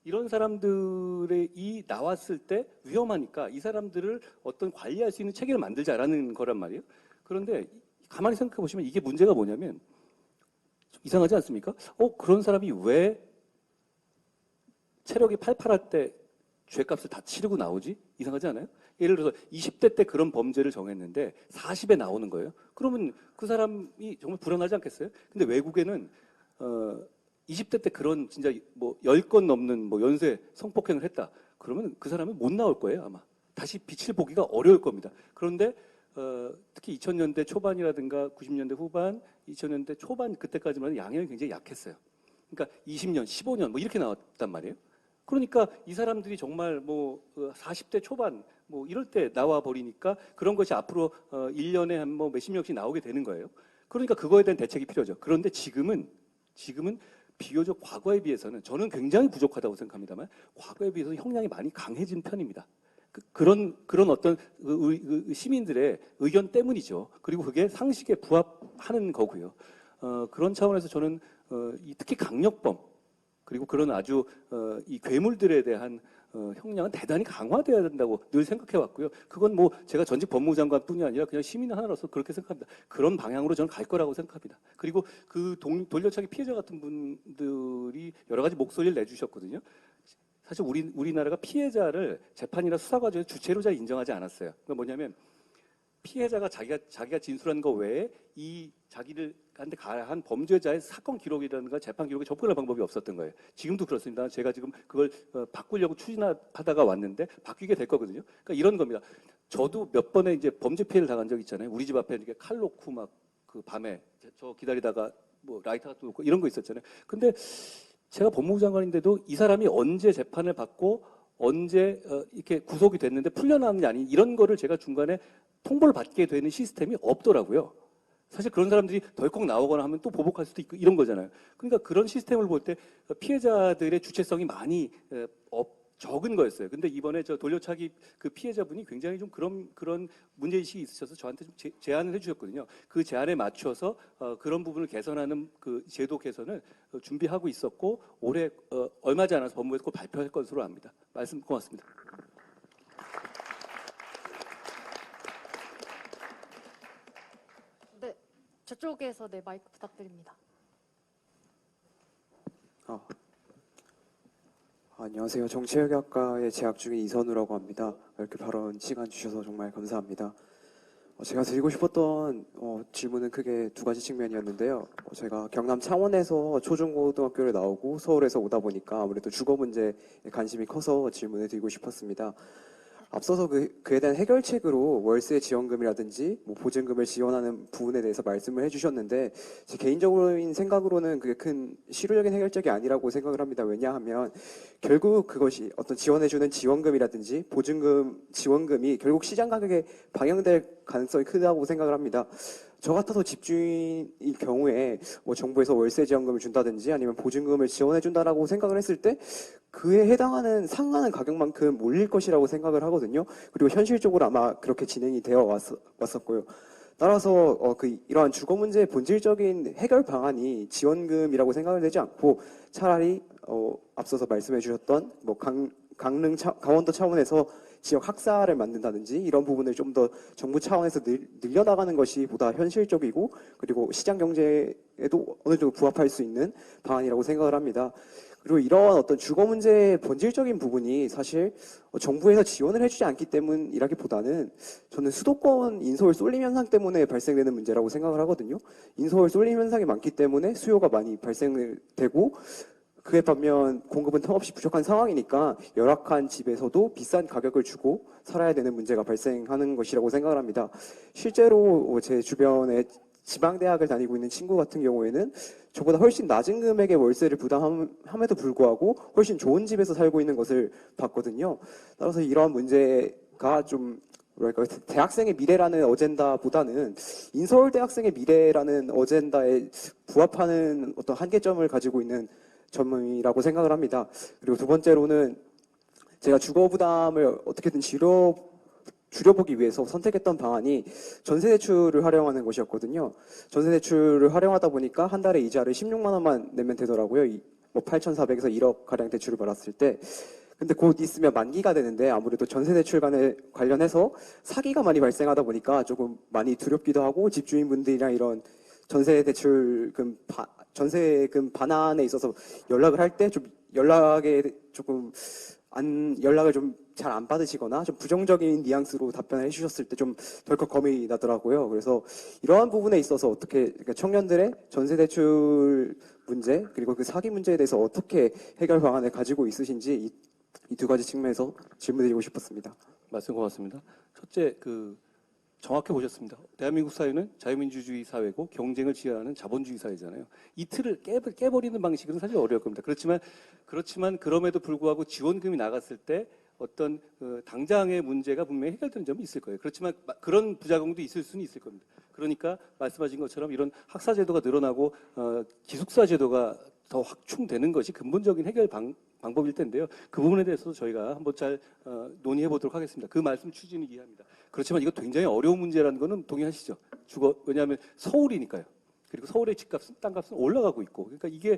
이런 사람들이 나왔을 때 위험하니까 이 사람들을 어떤 관리할 수 있는 체계를 만들자라는 거란 말이에요. 그런데 가만히 생각해 보시면 이게 문제가 뭐냐면 이상하지 않습니까? 그런 사람이 왜 체력이 팔팔할 때 죄값을 다 치르고 나오지? 이상하지 않아요? 예를 들어서 20대 때 그런 범죄를 정했는데 40에 나오는 거예요. 그러면 그 사람이 정말 불안하지 않겠어요? 근데 외국에는 20대 때 그런 진짜 뭐 10건 넘는 뭐 연쇄 성폭행을 했다. 그러면 그 사람은 못 나올 거예요, 아마. 다시 빛을 보기가 어려울 겁니다. 그런데 특히 2000년대 초반이라든가 90년대 후반, 2000년대 초반 그때까지만 해도 양형이 굉장히 약했어요. 그러니까 20년, 15년 뭐 이렇게 나왔단 말이에요. 그러니까 이 사람들이 정말 뭐 40대 초반 뭐 이럴 때 나와 버리니까 그런 것이 앞으로 1년에 한 뭐 몇십 명씩 나오게 되는 거예요. 그러니까 그거에 대한 대책이 필요하죠. 그런데 지금은 비교적 과거에 비해서는 저는 굉장히 부족하다고 생각합니다만 과거에 비해서 형량이 많이 강해진 편입니다. 그런 어떤 시민들의 의견 때문이죠. 그리고 그게 상식에 부합하는 거고요. 그런 차원에서 저는 특히 강력범 그리고 그런 아주 이 괴물들에 대한 형량은 대단히 강화돼야 된다고 늘 생각해 왔고요. 그건 뭐 제가 전직 법무부 장관뿐이 아니라 그냥 시민 하나로서 그렇게 생각합니다. 그런 방향으로 저는 갈 거라고 생각합니다. 그리고 그 돌려차기 피해자 같은 분들이 여러 가지 목소리를 내주셨거든요. 사실 우리나라가 피해자를 재판이나 수사 과정에서 주체로 잘 인정하지 않았어요. 그러니까 뭐냐면 피해자가 자기가 진술한 거 외에 이 자기들한테 가한 범죄자의 사건 기록이라든가 재판 기록에 접근할 방법이 없었던 거예요. 지금도 그렇습니다. 제가 지금 그걸 바꾸려고 추진하다가 왔는데 바뀌게 될 거거든요. 그러니까 이런 겁니다. 저도 몇 번의 이제 범죄 피해를 당한 적 있잖아요. 우리 집 앞에 이렇게 칼 놓고 막 그 밤에 저 기다리다가 뭐 라이터 같은 거 놓고 이런 거 있었잖아요. 근데 제가 법무부 장관인데도 이 사람이 언제 재판을 받고 언제 이렇게 구속이 됐는데 풀려나왔느냐 아니 이런 거를 제가 중간에 통보를 받게 되는 시스템이 없더라고요. 사실 그런 사람들이 덜컥 나오거나 하면 또 보복할 수도 있고 이런 거잖아요. 그러니까 그런 시스템을 볼 때 피해자들의 주체성이 많이 적은 거였어요. 근데 이번에 저 돌려차기 그 피해자분이 굉장히 좀 그런 문제의식이 있으셔서 저한테 좀 제안을 해주셨거든요. 그 제안에 맞춰서 그런 부분을 개선하는 그 제도 개선을 준비하고 있었고 올해 얼마지 않아서 법무부에서 꼭 발표할 것으로 압니다. 말씀 고맙습니다. 네, 저쪽에서 네 마이크 부탁드립니다. 안녕하세요. 정치외교학과에 재학 중인 이선우라고 합니다. 이렇게 발언 시간 주셔서 정말 감사합니다. 제가 드리고 싶었던 질문은 크게 두 가지 측면이었는데요. 제가 경남 창원에서 초중고등학교를 나오고 서울에서 오다 보니까 아무래도 주거 문제에 관심이 커서 질문을 드리고 싶었습니다. 앞서서 그에 대한 해결책으로 월세 지원금이라든지 뭐 보증금을 지원하는 부분에 대해서 말씀을 해주셨는데 제 개인적인 생각으로는 그게 큰 실효적인 해결책이 아니라고 생각을 합니다. 왜냐하면 결국 그것이 어떤 지원해주는 지원금이라든지 보증금, 지원금이 결국 시장 가격에 방영될 가능성이 크다고 생각을 합니다. 저 같아서 집주인일 경우에 뭐 정부에서 월세 지원금을 준다든지 아니면 보증금을 지원해준다라고 생각을 했을 때 그에 해당하는 상하는 가격만큼 몰릴 것이라고 생각을 하거든요. 그리고 현실적으로 아마 그렇게 진행이 되어 왔었고요. 따라서 이러한 주거 문제의 본질적인 해결 방안이 지원금이라고 생각을 되지 않고 차라리 앞서서 말씀해 주셨던 뭐 강원도 차원에서 지역 학사를 만든다든지 이런 부분을 좀 더 정부 차원에서 늘려나가는 것이 보다 현실적이고 그리고 시장 경제에도 어느 정도 부합할 수 있는 방안이라고 생각을 합니다. 그리고 이러한 어떤 주거 문제의 본질적인 부분이 사실 정부에서 지원을 해주지 않기 때문이라기보다는 저는 수도권 인서울 쏠림 현상 때문에 발생되는 문제라고 생각을 하거든요. 인서울 쏠림 현상이 많기 때문에 수요가 많이 발생되고 그에 반면 공급은 턱없이 부족한 상황이니까 열악한 집에서도 비싼 가격을 주고 살아야 되는 문제가 발생하는 것이라고 생각을 합니다. 실제로 제 주변에 지방대학을 다니고 있는 친구 같은 경우에는 저보다 훨씬 낮은 금액의 월세를 부담함에도 불구하고 훨씬 좋은 집에서 살고 있는 것을 봤거든요. 따라서 이러한 문제가 좀 뭐랄까 대학생의 미래라는 어젠다보다는 인서울 대학생의 미래라는 어젠다에 부합하는 어떤 한계점을 가지고 있는 점이라고 생각을 합니다. 그리고 두 번째로는 제가 주거 부담을 어떻게든 줄여보기 위해서 선택했던 방안이 전세 대출을 활용하는 것이었거든요. 전세 대출을 활용하다 보니까 한 달에 이자를 16만 원만 내면 되더라고요. 뭐 8,400에서 1억 가량 대출을 받았을 때. 근데 곧 있으면 만기가 되는데 아무래도 전세 대출 관련해서 사기가 많이 발생하다 보니까 조금 많이 두렵기도 하고 집주인분들이랑 이런 전세금 반환에 있어서 연락을 할 때 좀 연락을 좀 잘 안 받으시거나 좀 부정적인 뉘앙스로 답변을 해주셨을 때 좀 덜컥 겁이 나더라고요. 그래서 이러한 부분에 있어서 어떻게 그러니까 청년들의 전세 대출 문제 그리고 그 사기 문제에 대해서 어떻게 해결 방안을 가지고 있으신지 이 두 가지 측면에서 질문드리고 싶었습니다. 말씀 고맙습니다. 첫째 정확히 보셨습니다. 대한민국 사회는 자유민주주의 사회고 경쟁을 지향하는 자본주의 사회잖아요. 이 틀을 깨버리는 방식은 사실 어려울 겁니다. 그렇지만 그럼에도 불구하고 지원금이 나갔을 때 어떤 당장의 문제가 분명히 해결되는 점이 있을 거예요. 그렇지만 그런 부작용도 있을 수는 있을 겁니다. 그러니까 말씀하신 것처럼 이런 학사 제도가 늘어나고 기숙사 제도가 더 확충되는 것이 근본적인 해결 방법일 텐데요. 그 부분에 대해서도 저희가 한번 잘 논의해 보도록 하겠습니다. 그 말씀 추진을 이해합니다. 그렇지만 이거 굉장히 어려운 문제라는 거는 동의하시죠? 왜냐하면 서울이니까요. 그리고 서울의 집값은 땅값은 올라가고 있고 그러니까 이게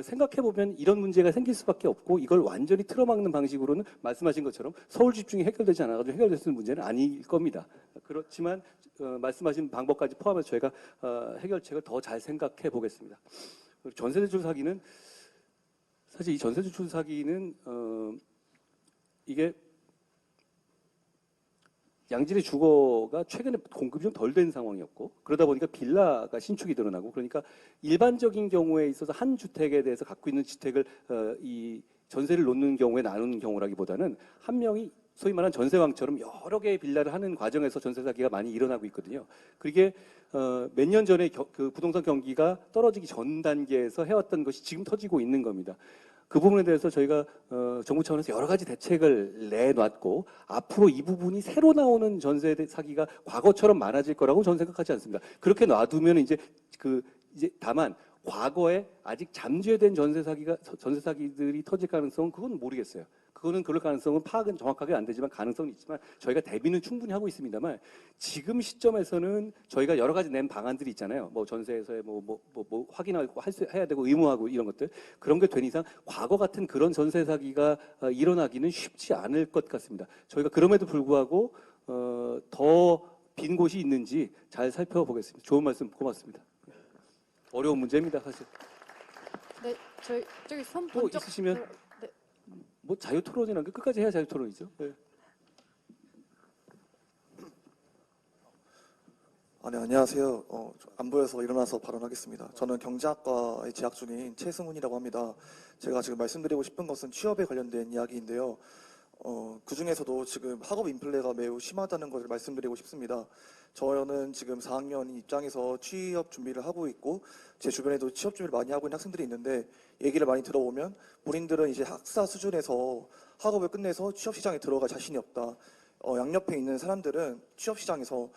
생각해보면 이런 문제가 생길 수밖에 없고 이걸 완전히 틀어막는 방식으로는 말씀하신 것처럼 서울 집중이 해결되지 않아가지고 해결될 수 있는 문제는 아닐 겁니다. 그렇지만 말씀하신 방법까지 포함해서 저희가 해결책을 더 잘 생각해 보겠습니다. 전세대출 사기는 사실 이 전세대출 사기는 이게 양질의 주거가 최근에 공급이 좀 덜 된 상황이었고 그러다 보니까 빌라가 신축이 늘어나고 그러니까 일반적인 경우에 있어서 한 주택에 대해서 갖고 있는 주택을 이 전세를 놓는 경우에 나누는 경우라기보다는 한 명이 소위 말하는 전세왕처럼 여러 개의 빌라를 하는 과정에서 전세 사기가 많이 일어나고 있거든요. 그게 몇 년 전에 그 부동산 경기가 떨어지기 전 단계에서 해왔던 것이 지금 터지고 있는 겁니다. 그 부분에 대해서 저희가 정부 차원에서 여러 가지 대책을 내놨고 앞으로 이 부분이 새로 나오는 전세 사기가 과거처럼 많아질 거라고 저는 생각하지 않습니다. 그렇게 놔두면 이제 다만 과거에 아직 잠재된 전세 사기들이 터질 가능성은 그건 모르겠어요. 그거는 그럴 가능성은 파악은 정확하게 안 되지만 가능성은 있지만 저희가 대비는 충분히 하고 있습니다만 지금 시점에서는 저희가 여러 가지 낸 방안들이 있잖아요. 뭐 전세에서의 뭐 확인하고 해야 되고 의무하고 이런 것들 그런 게 된 이상 과거 같은 그런 전세 사기가 일어나기는 쉽지 않을 것 같습니다. 저희가 그럼에도 불구하고 더 빈 곳이 있는지 잘 살펴보겠습니다. 좋은 말씀 고맙습니다. 어려운 문제입니다, 사실. 네, 저기 손 또 번쩍 있으시면 네. 뭐 자유 토론이라는 게 끝까지 해야 자유 토론이죠. 네. 네, 안녕하세요. 안 보여서 일어나서 발언하겠습니다. 저는 경제학과에 재학 중인 최승훈이라고 합니다. 제가 지금 말씀드리고 싶은 것은 취업에 관련된 이야기인데요. 그 중에서도 지금 학업 인플레가 매우 심하다는 것을 말씀드리고 싶습니다. 저는 지금 4학년 입장에서 취업 준비를 하고 있고 제 주변에도 취업 준비를 많이 하고 있는 학생들이 있는데 얘기를 많이 들어보면 본인들은 이제 학사 수준에서 학업을 끝내서 취업 시장에 들어갈 자신이 없다. 양옆에 있는 사람들은 취업 시장에서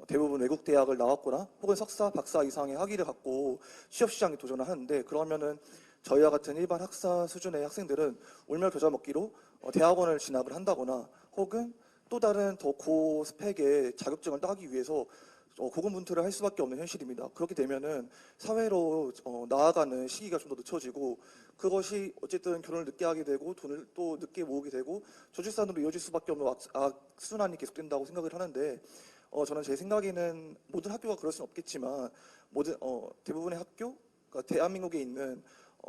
대부분 외국 대학을 나왔거나 혹은 석사, 박사 이상의 학위를 갖고 취업 시장에 도전을 하는데 그러면은 저희와 같은 일반 학사 수준의 학생들은 울며 겨자 먹기로 대학원을 진학을 한다거나 혹은 또 다른 더 고스펙의 자격증을 따기 위해서 고군분투를 할 수밖에 없는 현실입니다. 그렇게 되면은 사회로 나아가는 시기가 좀 더 늦춰지고 그것이 어쨌든 결혼을 늦게 하게 되고 돈을 또 늦게 모으게 되고 저출산으로 이어질 수밖에 없는 악순환이 계속된다고 생각을 하는데 저는 제 생각에는 모든 학교가 그럴 수는 없겠지만 대부분의 학교, 그러니까 대한민국에 있는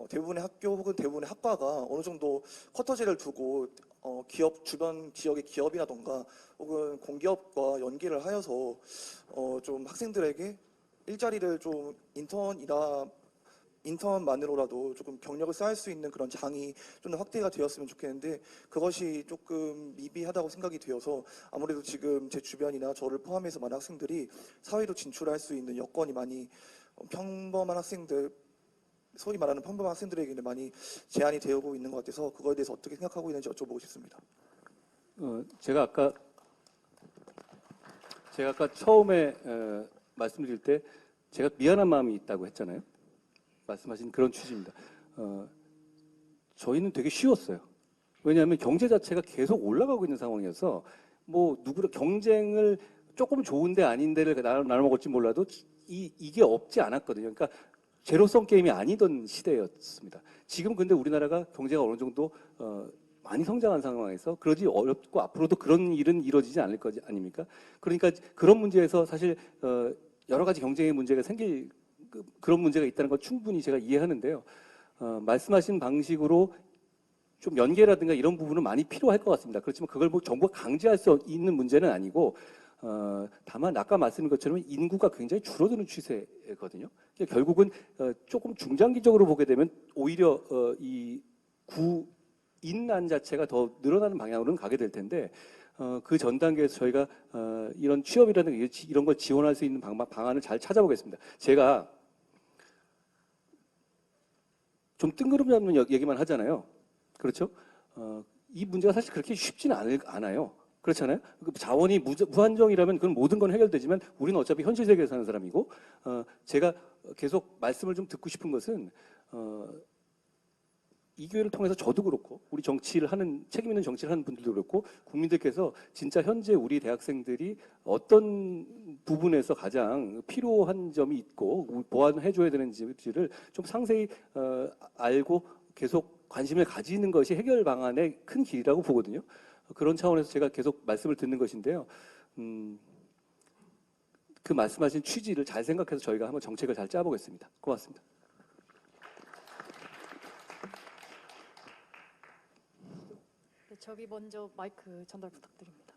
대부분의 학교 혹은 대부분의 학과가 어느 정도 쿼터제를 두고 기업 주변 지역의 기업이라던가 혹은 공기업과 연계를 하여서 좀 학생들에게 일자리를 좀 인턴만으로라도 조금 경력을 쌓을 수 있는 그런 장이 좀 더 확대가 되었으면 좋겠는데 그것이 조금 미비하다고 생각이 되어서 아무래도 지금 제 주변이나 저를 포함해서 많은 학생들이 사회로 진출할 수 있는 여건이 많이 평범한 학생들 소위 말하는 평범한 학생들에게는 많이 제한이 되고 있는 것 같아서 그거에 대해서 어떻게 생각하고 있는지 여쭤보고 싶습니다. 제가 아까 처음에 말씀드릴 때 제가 미안한 마음이 있다고 했잖아요. 말씀하신 그런 취지입니다. 저희는 되게 쉬웠어요. 왜냐하면 경제 자체가 계속 올라가고 있는 상황이어서 뭐 누구를 경쟁을 조금 좋은데 아닌데를 나눠 먹을지 몰라도 이게 없지 않았거든요. 그러니까 제로섬 게임이 아니던 시대였습니다. 지금 근데 우리나라가 경제가 어느 정도 많이 성장한 상황에서 그러지 어렵고 앞으로도 그런 일은 이루어지지 않을 거 아닙니까? 그러니까 그런 문제에서 사실 여러 가지 경쟁의 문제가 생길 그런 문제가 있다는 건 충분히 제가 이해하는데요. 말씀하신 방식으로 좀 연계라든가 이런 부분은 많이 필요할 것 같습니다. 그렇지만 그걸 뭐 정부가 강제할 수 있는 문제는 아니고 다만 아까 말씀드린 것처럼 인구가 굉장히 줄어드는 추세거든요. 결국은 조금 중장기적으로 보게 되면 오히려 이 구인난 자체가 더 늘어나는 방향으로는 가게 될 텐데 그 전 단계에서 저희가 이런 취업이라든가 이런 걸 지원할 수 있는 방안을 잘 찾아보겠습니다. 제가 좀 뜬구름 잡는 얘기만 하잖아요. 그렇죠? 이 문제가 사실 그렇게 쉽지는 않아요. 그렇잖아요. 자원이 무한정이라면 그건 모든 건 해결되지만 우리는 어차피 현실 세계에 사는 사람이고 제가 계속 말씀을 좀 듣고 싶은 것은 이 기회를 통해서 저도 그렇고 우리 정치를 하는 책임 있는 정치를 하는 분들도 그렇고 국민들께서 진짜 현재 우리 대학생들이 어떤 부분에서 가장 필요한 점이 있고 보완해줘야 되는지를 좀 상세히 알고 계속 관심을 가지는 것이 해결 방안의 큰 길이라고 보거든요. 그런 차원에서 제가 계속 말씀을 듣는 것인데요. 그 말씀하신 취지를 잘 생각해서 저희가 한번 정책을 잘 짜보겠습니다. 고맙습니다. 네, 저기 먼저 마이크 전달 부탁드립니다.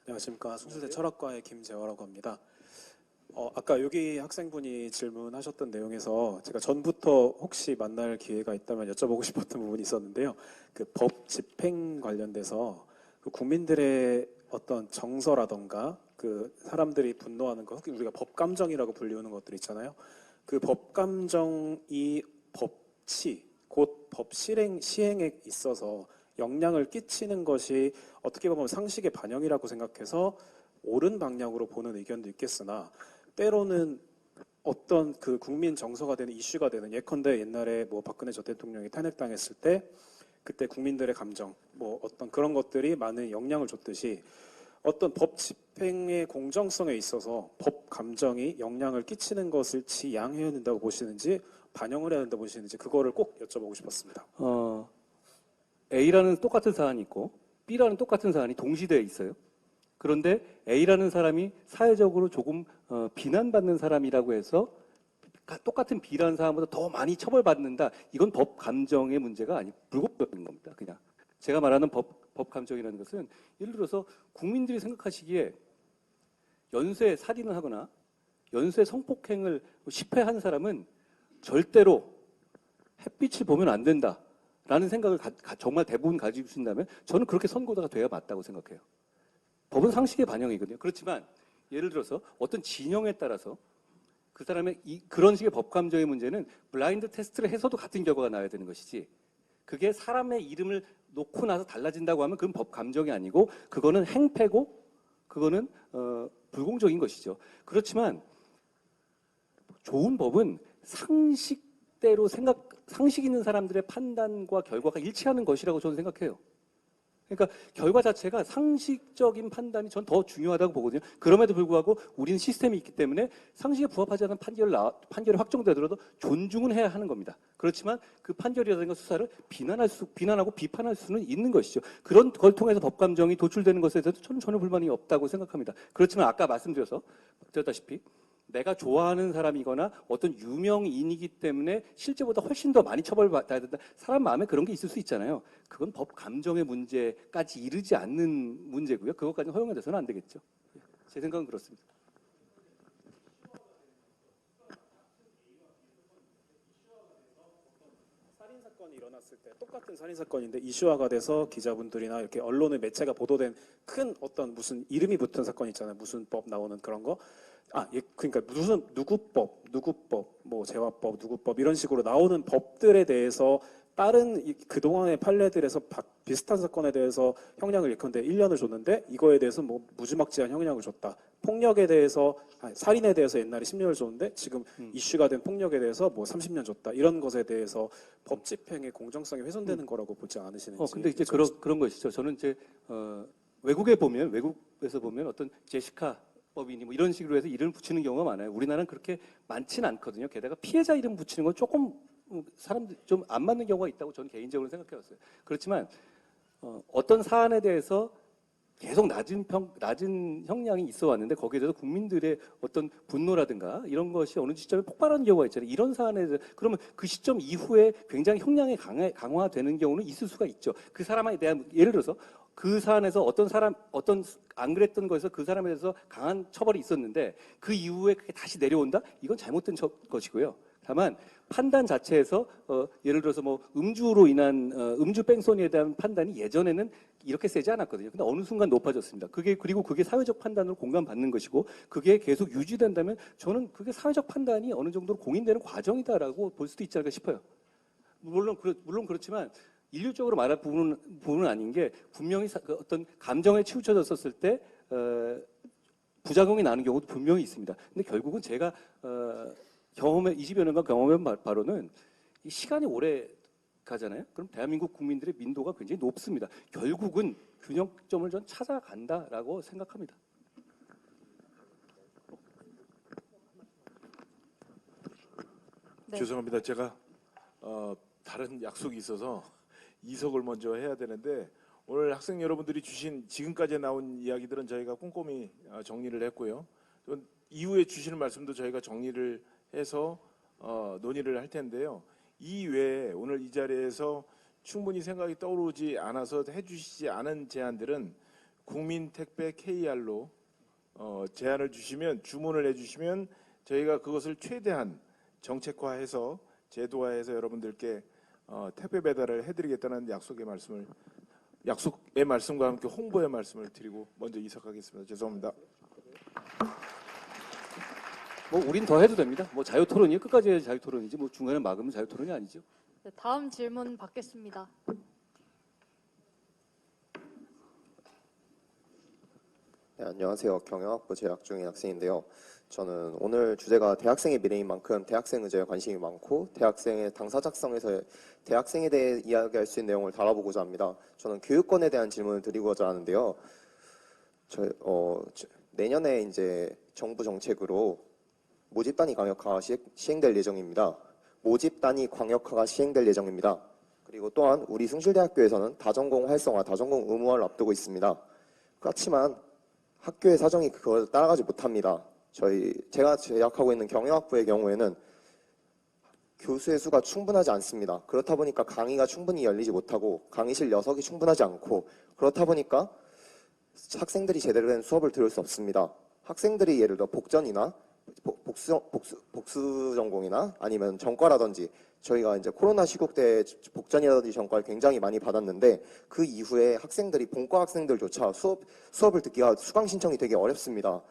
안녕하십니까. 숭실대 철학과의 김재화라고 합니다. 아까 여기 학생분이 질문하셨던 내용에서 제가 전부터 혹시 만날 기회가 있다면 여쭤보고 싶었던 부분이 있었는데요. 그 법 집행 관련돼서 그 국민들의 어떤 정서라던가 그 사람들이 분노하는 것, 우리가 법감정이라고 불리우는 것들 있잖아요. 그 법감정이 법치, 곧 법 시행에 있어서 영향을 끼치는 것이 어떻게 보면 상식의 반영이라고 생각해서 옳은 방향으로 보는 의견도 있겠으나 때로는 어떤 그 국민 정서가 되는 이슈가 되는, 예컨대 옛날에 뭐 박근혜 전 대통령이 탄핵당했을 때 그때 국민들의 감정 뭐 어떤 그런 것들이 많은 영향을 줬듯이 어떤 법 집행의 공정성에 있어서 법 감정이 영향을 끼치는 것을 지양해야 된다고 보시는지 반영을 해야 된다고 보시는지 그거를 꼭 여쭤보고 싶었습니다. A라는 똑같은 사안이 있고 B라는 똑같은 사안이 동시대에 있어요. 그런데 A라는 사람이 사회적으로 조금 비난받는 사람이라고 해서 똑같은 B라는 사람보다 더 많이 처벌받는다. 이건 법 감정의 문제가 아니고 불법적인 겁니다. 그냥 제가 말하는 법 감정이라는 것은 예를 들어서 국민들이 생각하시기에 연쇄 살인을 하거나 연쇄 성폭행을 10회 한 사람은 절대로 햇빛을 보면 안 된다라는 생각을 정말 대부분 가지고 계신다면 저는 그렇게 선고자가 돼야 맞다고 생각해요. 법은 상식의 반영이거든요. 그렇지만 예를 들어서 어떤 진영에 따라서 그 사람의 그런 식의 법 감정의 문제는 블라인드 테스트를 해서도 같은 결과가 나와야 되는 것이지, 그게 사람의 이름을 놓고 나서 달라진다고 하면 그건 법 감정이 아니고 그거는 행패고 그거는 불공정인 것이죠. 그렇지만 좋은 법은 상식대로 상식 있는 사람들의 판단과 결과가 일치하는 것이라고 저는 생각해요. 그러니까 결과 자체가 상식적인 판단이 전 더 중요하다고 보거든요. 그럼에도 불구하고 우리는 시스템이 있기 때문에 상식에 부합하지 않은 판결이 확정되더라도 존중은 해야 하는 겁니다. 그렇지만 그 판결이라든가 수사를 비난하고 비판할 수는 있는 것이죠. 그런 걸 통해서 법감정이 도출되는 것에 대해서 저는 전혀 불만이 없다고 생각합니다. 그렇지만 아까 말씀드렸다시피 내가 좋아하는 사람이거나 어떤 유명인이기 때문에 실제보다 훨씬 더 많이 처벌받아야 된다. 사람 마음에 그런 게 있을 수 있잖아요. 그건 법 감정의 문제까지 이르지 않는 문제고요. 그것까지는 허용돼서는 안 되겠죠. 제 생각은 그렇습니다. 살인사건이 일어났을 때 똑같은 살인사건인데 이슈화가 돼서 기자분들이나 이렇게 언론의 매체가 보도된 큰 어떤 무슨 이름이 붙은 사건 있잖아요. 무슨 법 나오는 그런 거. 그러니까 무슨 누구법, 뭐 재화법, 누구법 이런 식으로 나오는 법들에 대해서 다른 그동안의 판례들에서 비슷한 사건에 대해서 형량을 예컨대 1년을 줬는데 이거에 대해서 뭐 무지막지한 형량을 줬다. 폭력에 대해서 살인에 대해서 옛날에 10년을 줬는데 지금 이슈가 된 폭력에 대해서 뭐 30년 줬다. 이런 것에 대해서 법 집행의 공정성이 훼손되는 거라고 보지 않으시는지. 근데 이제 그런 것이죠. 저는 이제 외국에서 보면 어떤 제시카 법이니 뭐 이런 식으로 해서 이름을 붙이는 경우가 많아요. 우리나라는 그렇게 많지는 않거든요. 게다가 피해자 이름 붙이는 건 조금 사람들 좀 안 맞는 경우가 있다고 저는 개인적으로 생각해왔어요. 그렇지만 어떤 사안에 대해서 계속 낮은 형량이 있어 왔는데 거기에 대해서 국민들의 어떤 분노라든가 이런 것이 어느 시점에 폭발하는 경우가 있잖아요. 이런 사안에 대해서 그러면 그 시점 이후에 굉장히 형량이 강화되는 경우는 있을 수가 있죠. 그 사람에 대한 예를 들어서 그 사안에서 어떤 안 그랬던 거에서 그 사람에 대해서 강한 처벌이 있었는데 그 이후에 그게 다시 내려온다? 이건 잘못된 것이고요. 다만 판단 자체에서 예를 들어서 뭐 음주로 인한 음주 뺑소니에 대한 판단이 예전에는 이렇게 세지 않았거든요. 근데 어느 순간 높아졌습니다. 그리고 그게 사회적 판단으로 공감받는 것이고 그게 계속 유지된다면 저는 그게 사회적 판단이 어느 정도로 공인되는 과정이다라고 볼 수도 있지 않을까 싶어요. 물론 그렇지만 인류적으로 말할 부분은 아닌 게 분명히 어떤 감정에 치우쳐졌었을 때 부작용이 나는 경우도 분명히 있습니다. 근데 결국은 제가 20여 년간 경험한 바로는 이 시간이 오래 가잖아요. 그럼 대한민국 국민들의 민도가 굉장히 높습니다. 결국은 균형점을 전 찾아간다라고 생각합니다. 네. 죄송합니다. 제가 다른 약속이 있어서 이석을 먼저 해야 되는데 오늘 학생 여러분들이 주신 지금까지 나온 이야기들은 저희가 꼼꼼히 정리를 했고요. 이후에 주시는 말씀도 저희가 정리를 해서 논의를 할 텐데요. 이 외에 오늘 이 자리에서 충분히 생각이 떠오르지 않아서 해주시지 않은 제안들은 국민택배 KR로 제안을 주시면, 주문을 해주시면 저희가 그것을 최대한 정책화해서 제도화해서 여러분들께 택배 배달을 해드리겠다는 약속의 말씀과 함께 홍보의 말씀을 드리고 먼저 이석하겠습니다. 죄송합니다. 뭐 우린 더 해도 됩니다. 뭐 자유 토론이 끝까지 해야 자유 토론이지 뭐 중간에 막으면 자유 토론이 아니죠. 네, 다음 질문 받겠습니다. 네, 안녕하세요. 경영학부 재학 중인 학생인데요. 저는 오늘 주제가 대학생의 미래인 만큼 대학생 의제에 관심이 많고 대학생의 당사 작성에서 대학생에 대해 이야기할 수 있는 내용을 다뤄보고자 합니다. 저는 교육권에 대한 질문을 드리고자 하는데요. 내년에 이제 정부 정책으로 모집 단위 강력화가 시행될 예정입니다. 모집 단위 강력화가 시행될 예정입니다. 그리고 또한 우리 숭실대학교에서는 다전공 활성화, 다전공 의무화를 앞두고 있습니다. 그렇지만 학교의 사정이 그걸 따라가지 못합니다. 제가 재학하고 있는 경영학부의 경우에는 교수의 수가 충분하지 않습니다. 그렇다 보니까 강의가 충분히 열리지 못하고 강의실 녀석이 충분하지 않고 그렇다 보니까 학생들이 제대로 된 수업을 들을 수 없습니다. 학생들이 예를 들어 복전이나 복수 전공이나 아니면 전과라든지 저희가 이제 코로나 시국 때 복전이라든지 전과를 굉장히 많이 받았는데 그 이후에 학생들이 본과 학생들조차 수업을 듣기가 수강 신청이 되게 어렵습니다.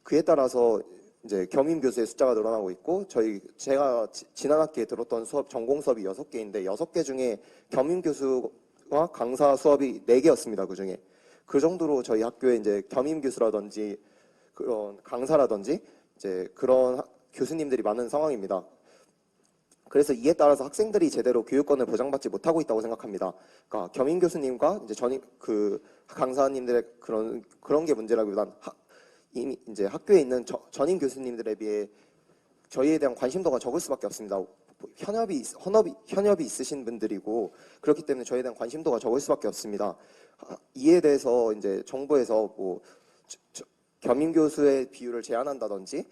그에 따라서 이제 겸임 교수의 숫자가 늘어나고 있고 제가 지난 학기에 들었던 수업 전공 수업이 6개인데 6개 중에 겸임 교수와 강사 수업이 4개였습니다. 그 중에 그 정도로 저희 학교에 이제 겸임 교수라든지 그런 강사라든지 이제 그런 교수님들이 많은 상황입니다. 그래서 이에 따라서 학생들이 제대로 교육권을 보장받지 못하고 있다고 생각합니다. 그러니까 겸임 교수님과 이제 강사님들의 그런 게 문제라기보단 이미 이제 학교에 있는 전임 교수님들에 비해 저희에 대한 관심도가 적을 수밖에 없습니다. 현업이 있으신 분들이고 그렇기 때문에 저희에 대한 관심도가 적을 수밖에 없습니다. 이에 대해서 이제 정부에서 뭐 겸임 교수의 비율을 제한한다든지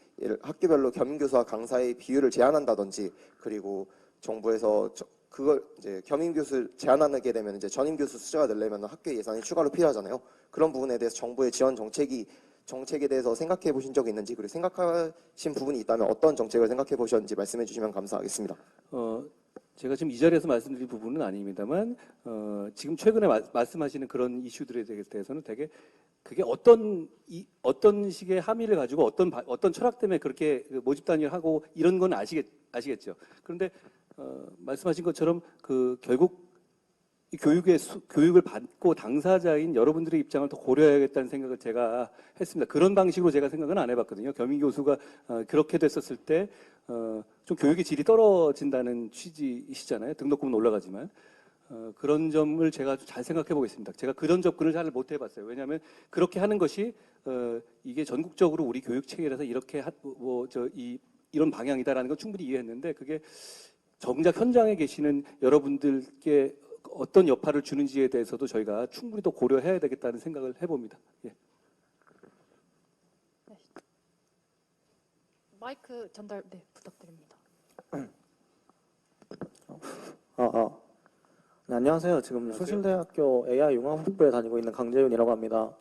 학교별로 겸임 교수와 강사의 비율을 제한한다든지 그리고 정부에서 그걸 이제 겸임 교수 제한하게 되면 이제 전임 교수 숫자가 늘려면 학교 예산이 추가로 필요하잖아요. 그런 부분에 대해서 정부의 지원 정책에 대해서 생각해 보신 적이 있는지 그리고 생각하신 부분이 있다면 어떤 정책을 생각해 보셨는지 말씀해 주시면 감사하겠습니다. 제가 지금 이 자리에서 말씀드릴 부분은 아닙니다만 지금 최근에 말씀하시는 그런 이슈들에 대해서는 되게 그게 어떤 식의 함의를 가지고 어떤 철학 때문에 그렇게 모집 단위를 하고 이런 건 아시겠죠. 그런데 말씀하신 것처럼 결국 이 교육을 받고 당사자인 여러분들의 입장을 더 고려해야겠다는 생각을 제가 했습니다. 그런 방식으로 제가 생각은 안 해봤거든요. 겸임 교수가 그렇게 됐었을 때 좀 교육의 질이 떨어진다는 취지이시잖아요. 등록금은 올라가지만. 그런 점을 제가 잘 생각해 보겠습니다. 제가 그런 접근을 잘 못 해봤어요. 왜냐하면 그렇게 하는 것이 이게 전국적으로 우리 교육 체계라서 이렇게 이런 방향이다라는 건 충분히 이해했는데 그게 정작 현장에 계시는 여러분들께 어떤 여파를 주는지에 대해서도 저희가 충분히 더 고려해야 되겠다는 생각을 해봅니다. 예. 네. 마이크 전달 부탁드립니다. 네, 안녕하세요. 지금 숭실대학교 AI융합학부에 다니고 있는 강재윤이라고 합니다.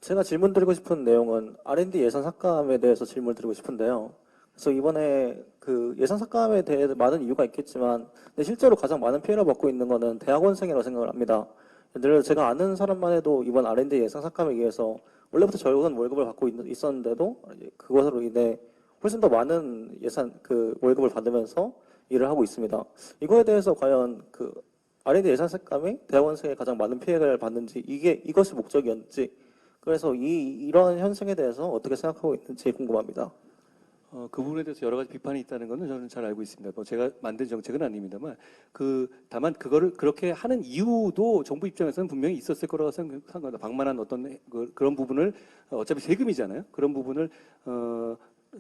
제가 질문 드리고 싶은 내용은 R&D 예산 삭감에 대해서 질문을 드리고 싶은데요. 그래서 이번에 그 예산 삭감에 대해 많은 이유가 있겠지만 실제로 가장 많은 피해를 받고 있는 것은 대학원생이라고 생각을 합니다. 예를 들어 제가 아는 사람만 해도 이번 R&D 예산 삭감에 의해서 원래부터 적은 월급을 받고 있었는데도 그것으로 인해 훨씬 더 많은 월급을 받으면서 일을 하고 있습니다. 이거에 대해서 과연 R&D 예산 삭감이 대학원생에 가장 많은 피해를 받는지 이것이 목적이었는지 그래서 이런 현상에 대해서 어떻게 생각하고 있는지 궁금합니다. 그 부분에 대해서 여러 가지 비판이 있다는 것은 저는 잘 알고 있습니다. 뭐 제가 만든 정책은 아닙니다만 다만 그거를 그렇게 하는 이유도 정부 입장에서는 분명히 있었을 거라고 생각합니다. 방만한 어떤 그런 부분을 어차피 세금이잖아요. 그런 부분을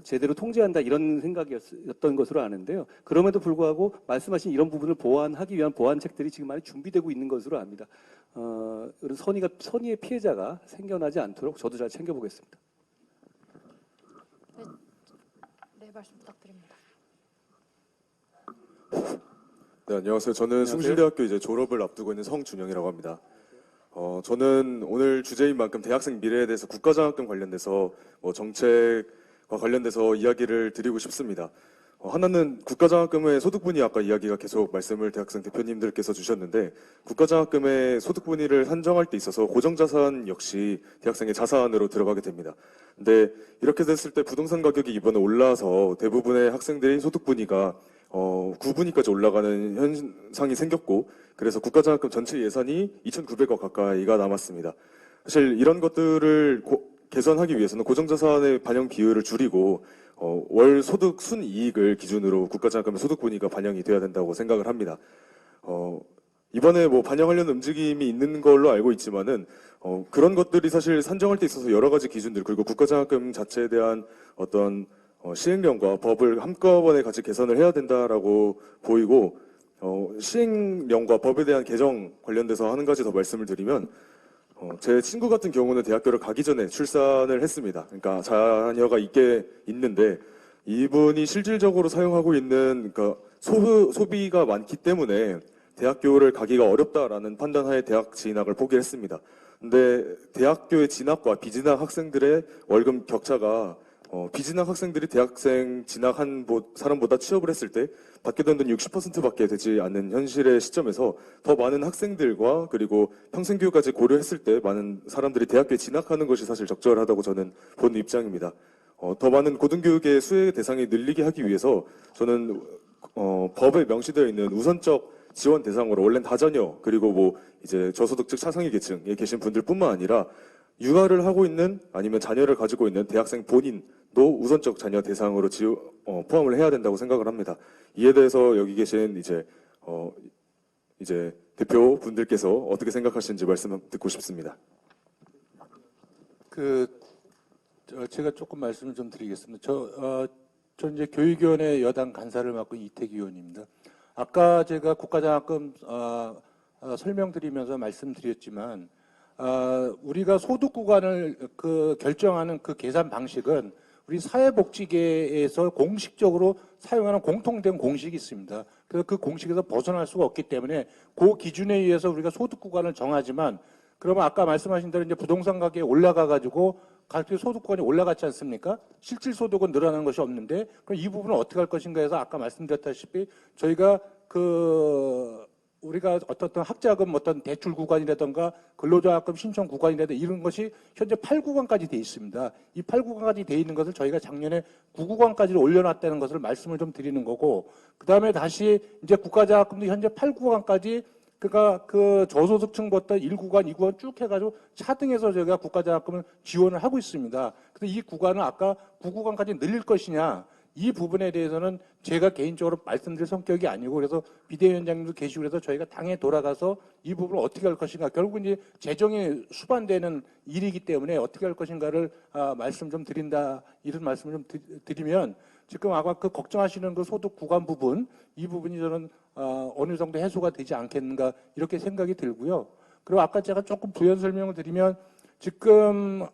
제대로 통제한다 이런 생각이었던 것으로 아는데요. 그럼에도 불구하고 말씀하신 이런 부분을 보완하기 위한 보완책들이 지금 많이 준비되고 있는 것으로 압니다. 그런 선의의 피해자가 생겨나지 않도록 저도 잘 챙겨보겠습니다. 네, 말씀 부탁드립니다. 네, 안녕하세요. 저는 숭실대학교 이제 졸업을 앞두고 있는 성준영이라고 합니다. 저는 오늘 주제인 만큼 대학생 미래에 대해서 국가장학금 관련돼서 정책과 관련돼서 이야기를 드리고 싶습니다. 하나는 국가장학금의 소득분위 아까 이야기가 계속 말씀을 대학생 대표님들께서 주셨는데 국가장학금의 소득분위를 산정할 때 있어서 고정자산 역시 대학생의 자산으로 들어가게 됩니다. 근데 이렇게 됐을 때 부동산 가격이 이번에 올라서 대부분의 학생들의 소득분위가 9분위까지 올라가는 현상이 생겼고 그래서 국가장학금 전체 예산이 2,900억 가까이가 남았습니다. 사실 이런 것들을 개선하기 위해서는 고정자산의 반영 비율을 줄이고 월 소득 순이익을 기준으로 국가장학금의 소득분위가 반영이 돼야 된다고 생각을 합니다. 이번에 반영하려는 움직임이 있는 걸로 알고 있지만은 그런 것들이 사실 산정할 때 있어서 여러 가지 기준들 그리고 국가장학금 자체에 대한 어떤 시행령과 법을 한꺼번에 같이 개선을 해야 된다라고 보이고 시행령과 법에 대한 개정 관련돼서 한 가지 더 말씀을 드리면 제 친구 같은 경우는 대학교를 가기 전에 출산을 했습니다. 그러니까 자녀가 있는데 이분이 실질적으로 사용하고 있는 그러니까 소비가 많기 때문에 대학교를 가기가 어렵다라는 판단하에 대학 진학을 포기했습니다. 근데 대학교의 진학과 비진학 학생들의 월급 격차가 비진학 학생들이 대학생 진학한 사람보다 취업을 했을 때 받게 되는 돈 60%밖에 되지 않는 현실의 시점에서 더 많은 학생들과 그리고 평생교육까지 고려했을 때 많은 사람들이 대학교에 진학하는 것이 사실 적절하다고 저는 보는 입장입니다. 더 많은 고등교육의 수혜 대상이 늘리게 하기 위해서 저는 법에 명시되어 있는 우선적 지원 대상으로 원래는 다자녀 그리고 이제 저소득층 차상위 계층에 계신 분들뿐만 아니라 육아를 하고 있는 아니면 자녀를 가지고 있는 대학생 본인도 우선적 자녀 대상으로 포함을 해야 된다고 생각을 합니다. 이에 대해서 여기 계신 이제 대표 분들께서 어떻게 생각하시는지 말씀 듣고 싶습니다. 제가 조금 말씀을 좀 드리겠습니다. 저 이제 교육위원회 여당 간사를 맡고 이태기 의원입니다. 아까 제가 국가장학금 설명드리면서 말씀드렸지만 우리가 소득 구간을 결정하는 그 계산 방식은 우리 사회복지계에서 공식적으로 사용하는 공통된 공식이 있습니다. 그래서 그 공식에서 벗어날 수가 없기 때문에 그 기준에 의해서 우리가 소득 구간을 정하지만 그러면 아까 말씀하신 대로 이제 부동산 가격이 올라가 가지고 갑자기 소득 구간이 올라갔지 않습니까? 실질 소득은 늘어나는 것이 없는데 그럼 이 부분을 어떻게 할 것인가 해서 아까 말씀드렸다시피 저희가 우리가 어떤 학자금 어떤 대출 구간이라든가 근로장학금 신청 구간이라든가 이런 것이 현재 8구간까지 돼 있습니다. 이 8구간까지 돼 있는 것을 저희가 작년에 9구간까지 올려놨다는 것을 말씀을 좀 드리는 거고 그다음에 다시 이제 국가장학금도 현재 8구간까지 그러니까 그 저소득층부터 1구간, 2구간 쭉 해가지고 차등해서 저희가 국가장학금을 지원을 하고 있습니다. 그래서 이 구간을 아까 9구간까지 늘릴 것이냐 이 부분에 대해서는 제가 개인적으로 말씀드릴 성격이 아니고 그래서 비대위원장님도 계시고 그래서 저희가 당에 돌아가서 이 부분을 어떻게 할 것인가 결국 이제 재정이 수반되는 일이기 때문에 어떻게 할 것인가를 말씀 좀 드린다 이런 말씀을 좀 드리면 지금 아까 그 걱정하시는 그 소득 구간 부분 이 부분이 저는 어느 정도 해소가 되지 않겠는가 이렇게 생각이 들고요. 그리고 아까 제가 조금 부연 설명을 드리면 지금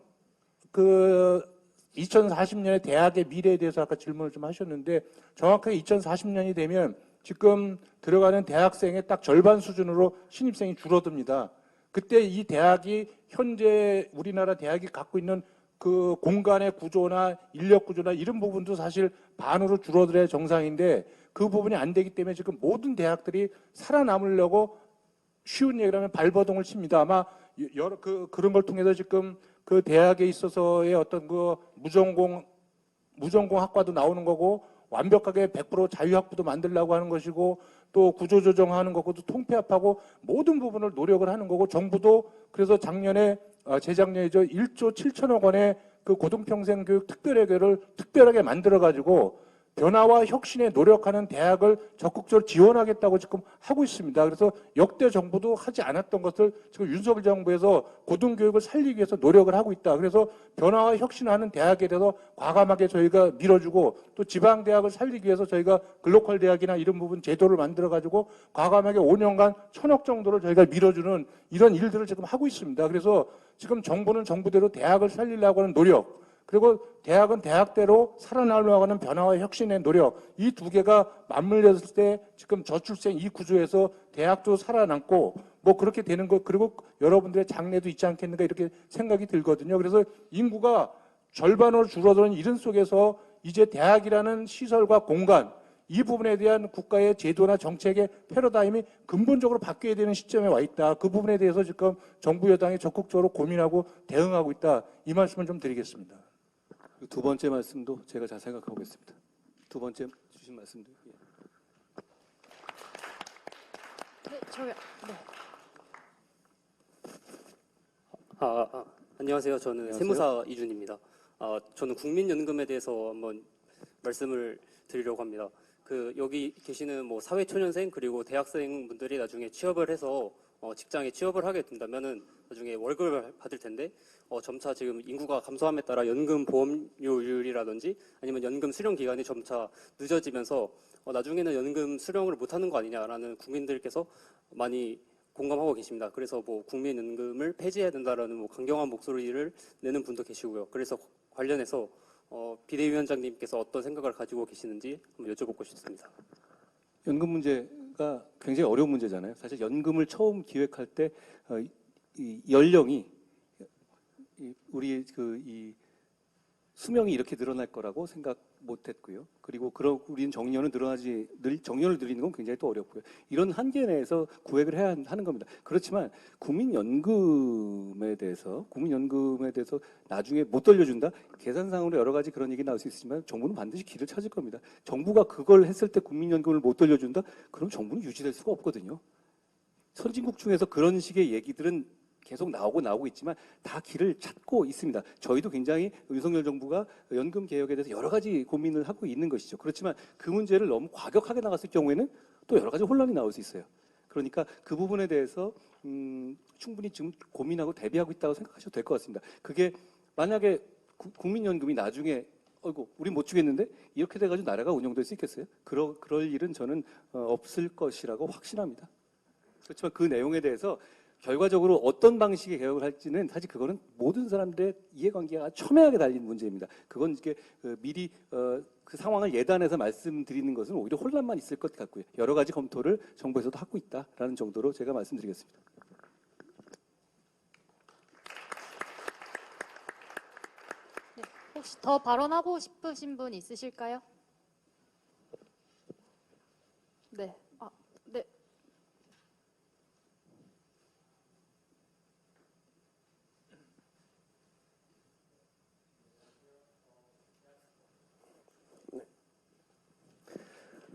2040년에 대학의 미래에 대해서 아까 질문을 좀 하셨는데 정확하게 2040년이 되면 지금 들어가는 대학생의 딱 절반 수준으로 신입생이 줄어듭니다. 그때 이 대학이 현재 우리나라 대학이 갖고 있는 그 공간의 구조나 인력 구조나 이런 부분도 사실 반으로 줄어들어야 정상인데 그 부분이 안 되기 때문에 지금 모든 대학들이 살아남으려고 쉬운 얘기를 하면 발버둥을 칩니다. 아마 여러 그런 걸 통해서 지금 그 대학에 있어서의 어떤 그 무전공 학과도 나오는 거고 완벽하게 100% 자유학부도 만들려고 하는 것이고 또 구조조정하는 거고 또 통폐합하고 모든 부분을 노력을 하는 거고 정부도 그래서 작년에 재작년이죠 1조 7천억 원의 그 고등평생교육 특별회계를 특별하게 만들어 가지고 변화와 혁신에 노력하는 대학을 적극적으로 지원하겠다고 지금 하고 있습니다. 그래서 역대 정부도 하지 않았던 것을 지금 윤석열 정부에서 고등교육을 살리기 위해서 노력을 하고 있다. 그래서 변화와 혁신하는 대학에 대해서 과감하게 저희가 밀어주고 또 지방대학을 살리기 위해서 저희가 글로컬 대학이나 이런 부분 제도를 만들어가지고 과감하게 5년간 1,000억 정도를 저희가 밀어주는 이런 일들을 지금 하고 있습니다. 그래서 지금 정부는 정부대로 대학을 살리려고 하는 노력 그리고 대학은 대학대로 살아나려고 하는 변화와 혁신의 노력 이 두 개가 맞물렸을 때 지금 저출생 이 구조에서 대학도 살아남고 뭐 그렇게 되는 거, 그리고 여러분들의 장래도 있지 않겠는가 이렇게 생각이 들거든요. 그래서 인구가 절반으로 줄어드는 이런 속에서 이제 대학이라는 시설과 공간, 이 부분에 대한 국가의 제도나 정책의 패러다임이 근본적으로 바뀌어야 되는 시점에 와 있다. 그 부분에 대해서 지금 정부 여당이 적극적으로 고민하고 대응하고 있다. 이 말씀을 좀 드리겠습니다. 두 번째 말씀도 제가 잘 생각하고 있습니다. 두 번째 주신 말씀도. 예. 네, 저요. 네. 안녕하세요. 저는 안녕하세요. 세무사 이준입니다. 저는 국민연금에 대해서 한번 말씀을 드리려고 합니다. 여기 계시는 뭐 사회초년생 그리고 대학생 분들이 나중에 취업을 해서 직장에 취업을 하게 된다면은 나중에 월급을 받을 텐데 점차 지금 인구가 감소함에 따라 연금 보험료율이라든지 아니면 연금 수령 기간이 점차 늦어지면서 나중에는 연금 수령을 못하는 거 아니냐라는 국민들께서 많이 공감하고 계십니다. 그래서 뭐 국민연금을 폐지해야 된다라는 뭐 강경한 목소리를 내는 분도 계시고요. 그래서 관련해서 비대위원장님께서 어떤 생각을 가지고 계시는지 한번 여쭤보고 싶습니다. 연금 문제가 굉장히 어려운 문제잖아요. 사실 연금을 처음 기획할 때 이 연령이 우리 이 수명이 이렇게 늘어날 거라고 생각 못했고요. 그리고 우리는 정년을 늘리는 건 굉장히 또 어렵고요. 이런 한계 내에서 구획을 해야 하는 겁니다. 그렇지만 국민연금에 대해서 나중에 못 돌려준다? 계산상으로 여러 가지 그런 얘기 나올 수 있지만 정부는 반드시 길을 찾을 겁니다. 정부가 그걸 했을 때 국민연금을 못 돌려준다? 그럼 정부는 유지될 수가 없거든요. 선진국 중에서 그런 식의 얘기들은 계속 나오고 있지만 다 길을 찾고 있습니다. 저희도 굉장히 윤석열 정부가 연금 개혁에 대해서 여러 가지 고민을 하고 있는 것이죠. 그렇지만 그 문제를 너무 과격하게 나갔을 경우에는 또 여러 가지 혼란이 나올 수 있어요. 그러니까 그 부분에 대해서 충분히 지금 고민하고 대비하고 있다고 생각하셔도 될 것 같습니다. 그게 만약에 국민연금이 나중에 우리 못 주겠는데 이렇게 돼가지고 나라가 운영될 수 있겠어요? 그럴 일은 저는 없을 것이라고 확신합니다. 그렇지만 그 내용에 대해서 결과적으로 어떤 방식의 개혁을 할지는 사실 그거는 모든 사람들의 이해관계가 첨예하게 달린 문제입니다. 그건 이게 미리 그 상황을 예단해서 말씀드리는 것은 오히려 혼란만 있을 것 같고요. 여러 가지 검토를 정부에서도 하고 있다라는 정도로 제가 말씀드리겠습니다. 네, 혹시 더 발언하고 싶으신 분 있으실까요? 네. 네.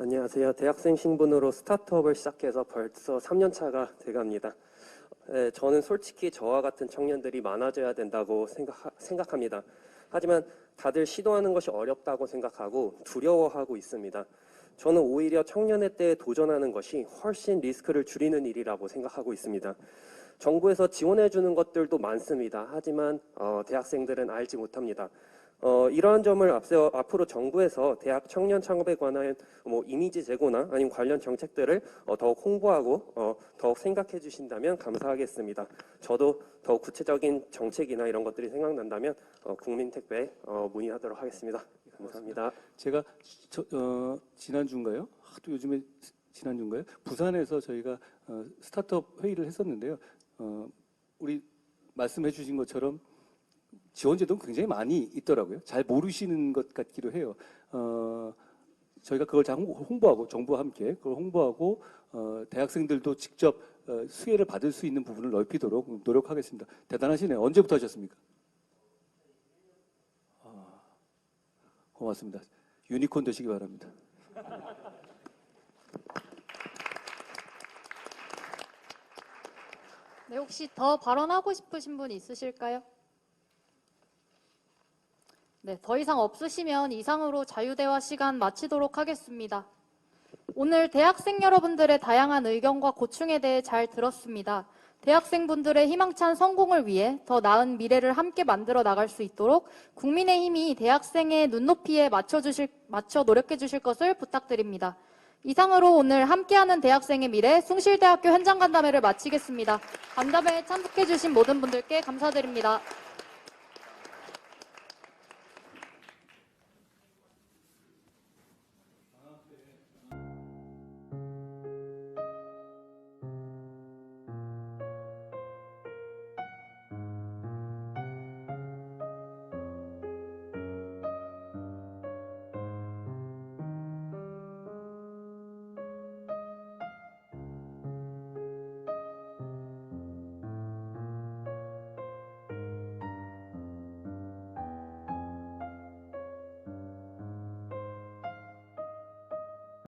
안녕하세요. 대학생 신분으로 스타트업을 시작해서 벌써 3년 차가 돼갑니다. 저는 솔직히 저와 같은 청년들이 많아져야 된다고 생각합니다. 하지만 다들 시도하는 것이 어렵다고 생각하고 두려워하고 있습니다. 저는 오히려 청년의 때에 도전하는 것이 훨씬 리스크를 줄이는 일이라고 생각하고 있습니다. 정부에서 지원해 주는 것들도 많습니다. 하지만 대학생들은 알지 못합니다. 이러한 점을 앞으로 정부에서 대학 청년 창업에 관한 이미지 제고나 아니면 관련 정책들을 더욱 홍보하고 더욱 생각해 주신다면 감사하겠습니다. 저도 더욱 구체적인 정책이나 이런 것들이 생각난다면 국민택배 문의하도록 하겠습니다. 감사합니다. 제가 지난주인가요? 또 요즘에 지난주인가요? 부산에서 저희가 스타트업 회의를 했었는데요. 우리 말씀해 주신 것처럼 지원제도는 굉장히 많이 있더라고요. 잘 모르시는 것 같기도 해요. 저희가 그걸 잘 홍보하고 정부와 함께 그걸 홍보하고 대학생들도 직접 수혜를 받을 수 있는 부분을 넓히도록 노력하겠습니다. 대단하시네요. 언제부터 하셨습니까? 고맙습니다. 유니콘 되시기 바랍니다. 네, 혹시 더 발언하고 싶으신 분 있으실까요? 네, 더 이상 없으시면 이상으로 자유대화 시간 마치도록 하겠습니다. 오늘 대학생 여러분들의 다양한 의견과 고충에 대해 잘 들었습니다. 대학생분들의 희망찬 성공을 위해 더 나은 미래를 함께 만들어 나갈 수 있도록 국민의힘이 대학생의 눈높이에 맞춰 노력해 주실 것을 부탁드립니다. 이상으로 오늘 함께하는 대학생의 미래 숭실대학교 현장 간담회를 마치겠습니다. 간담회에 참석해 주신 모든 분들께 감사드립니다.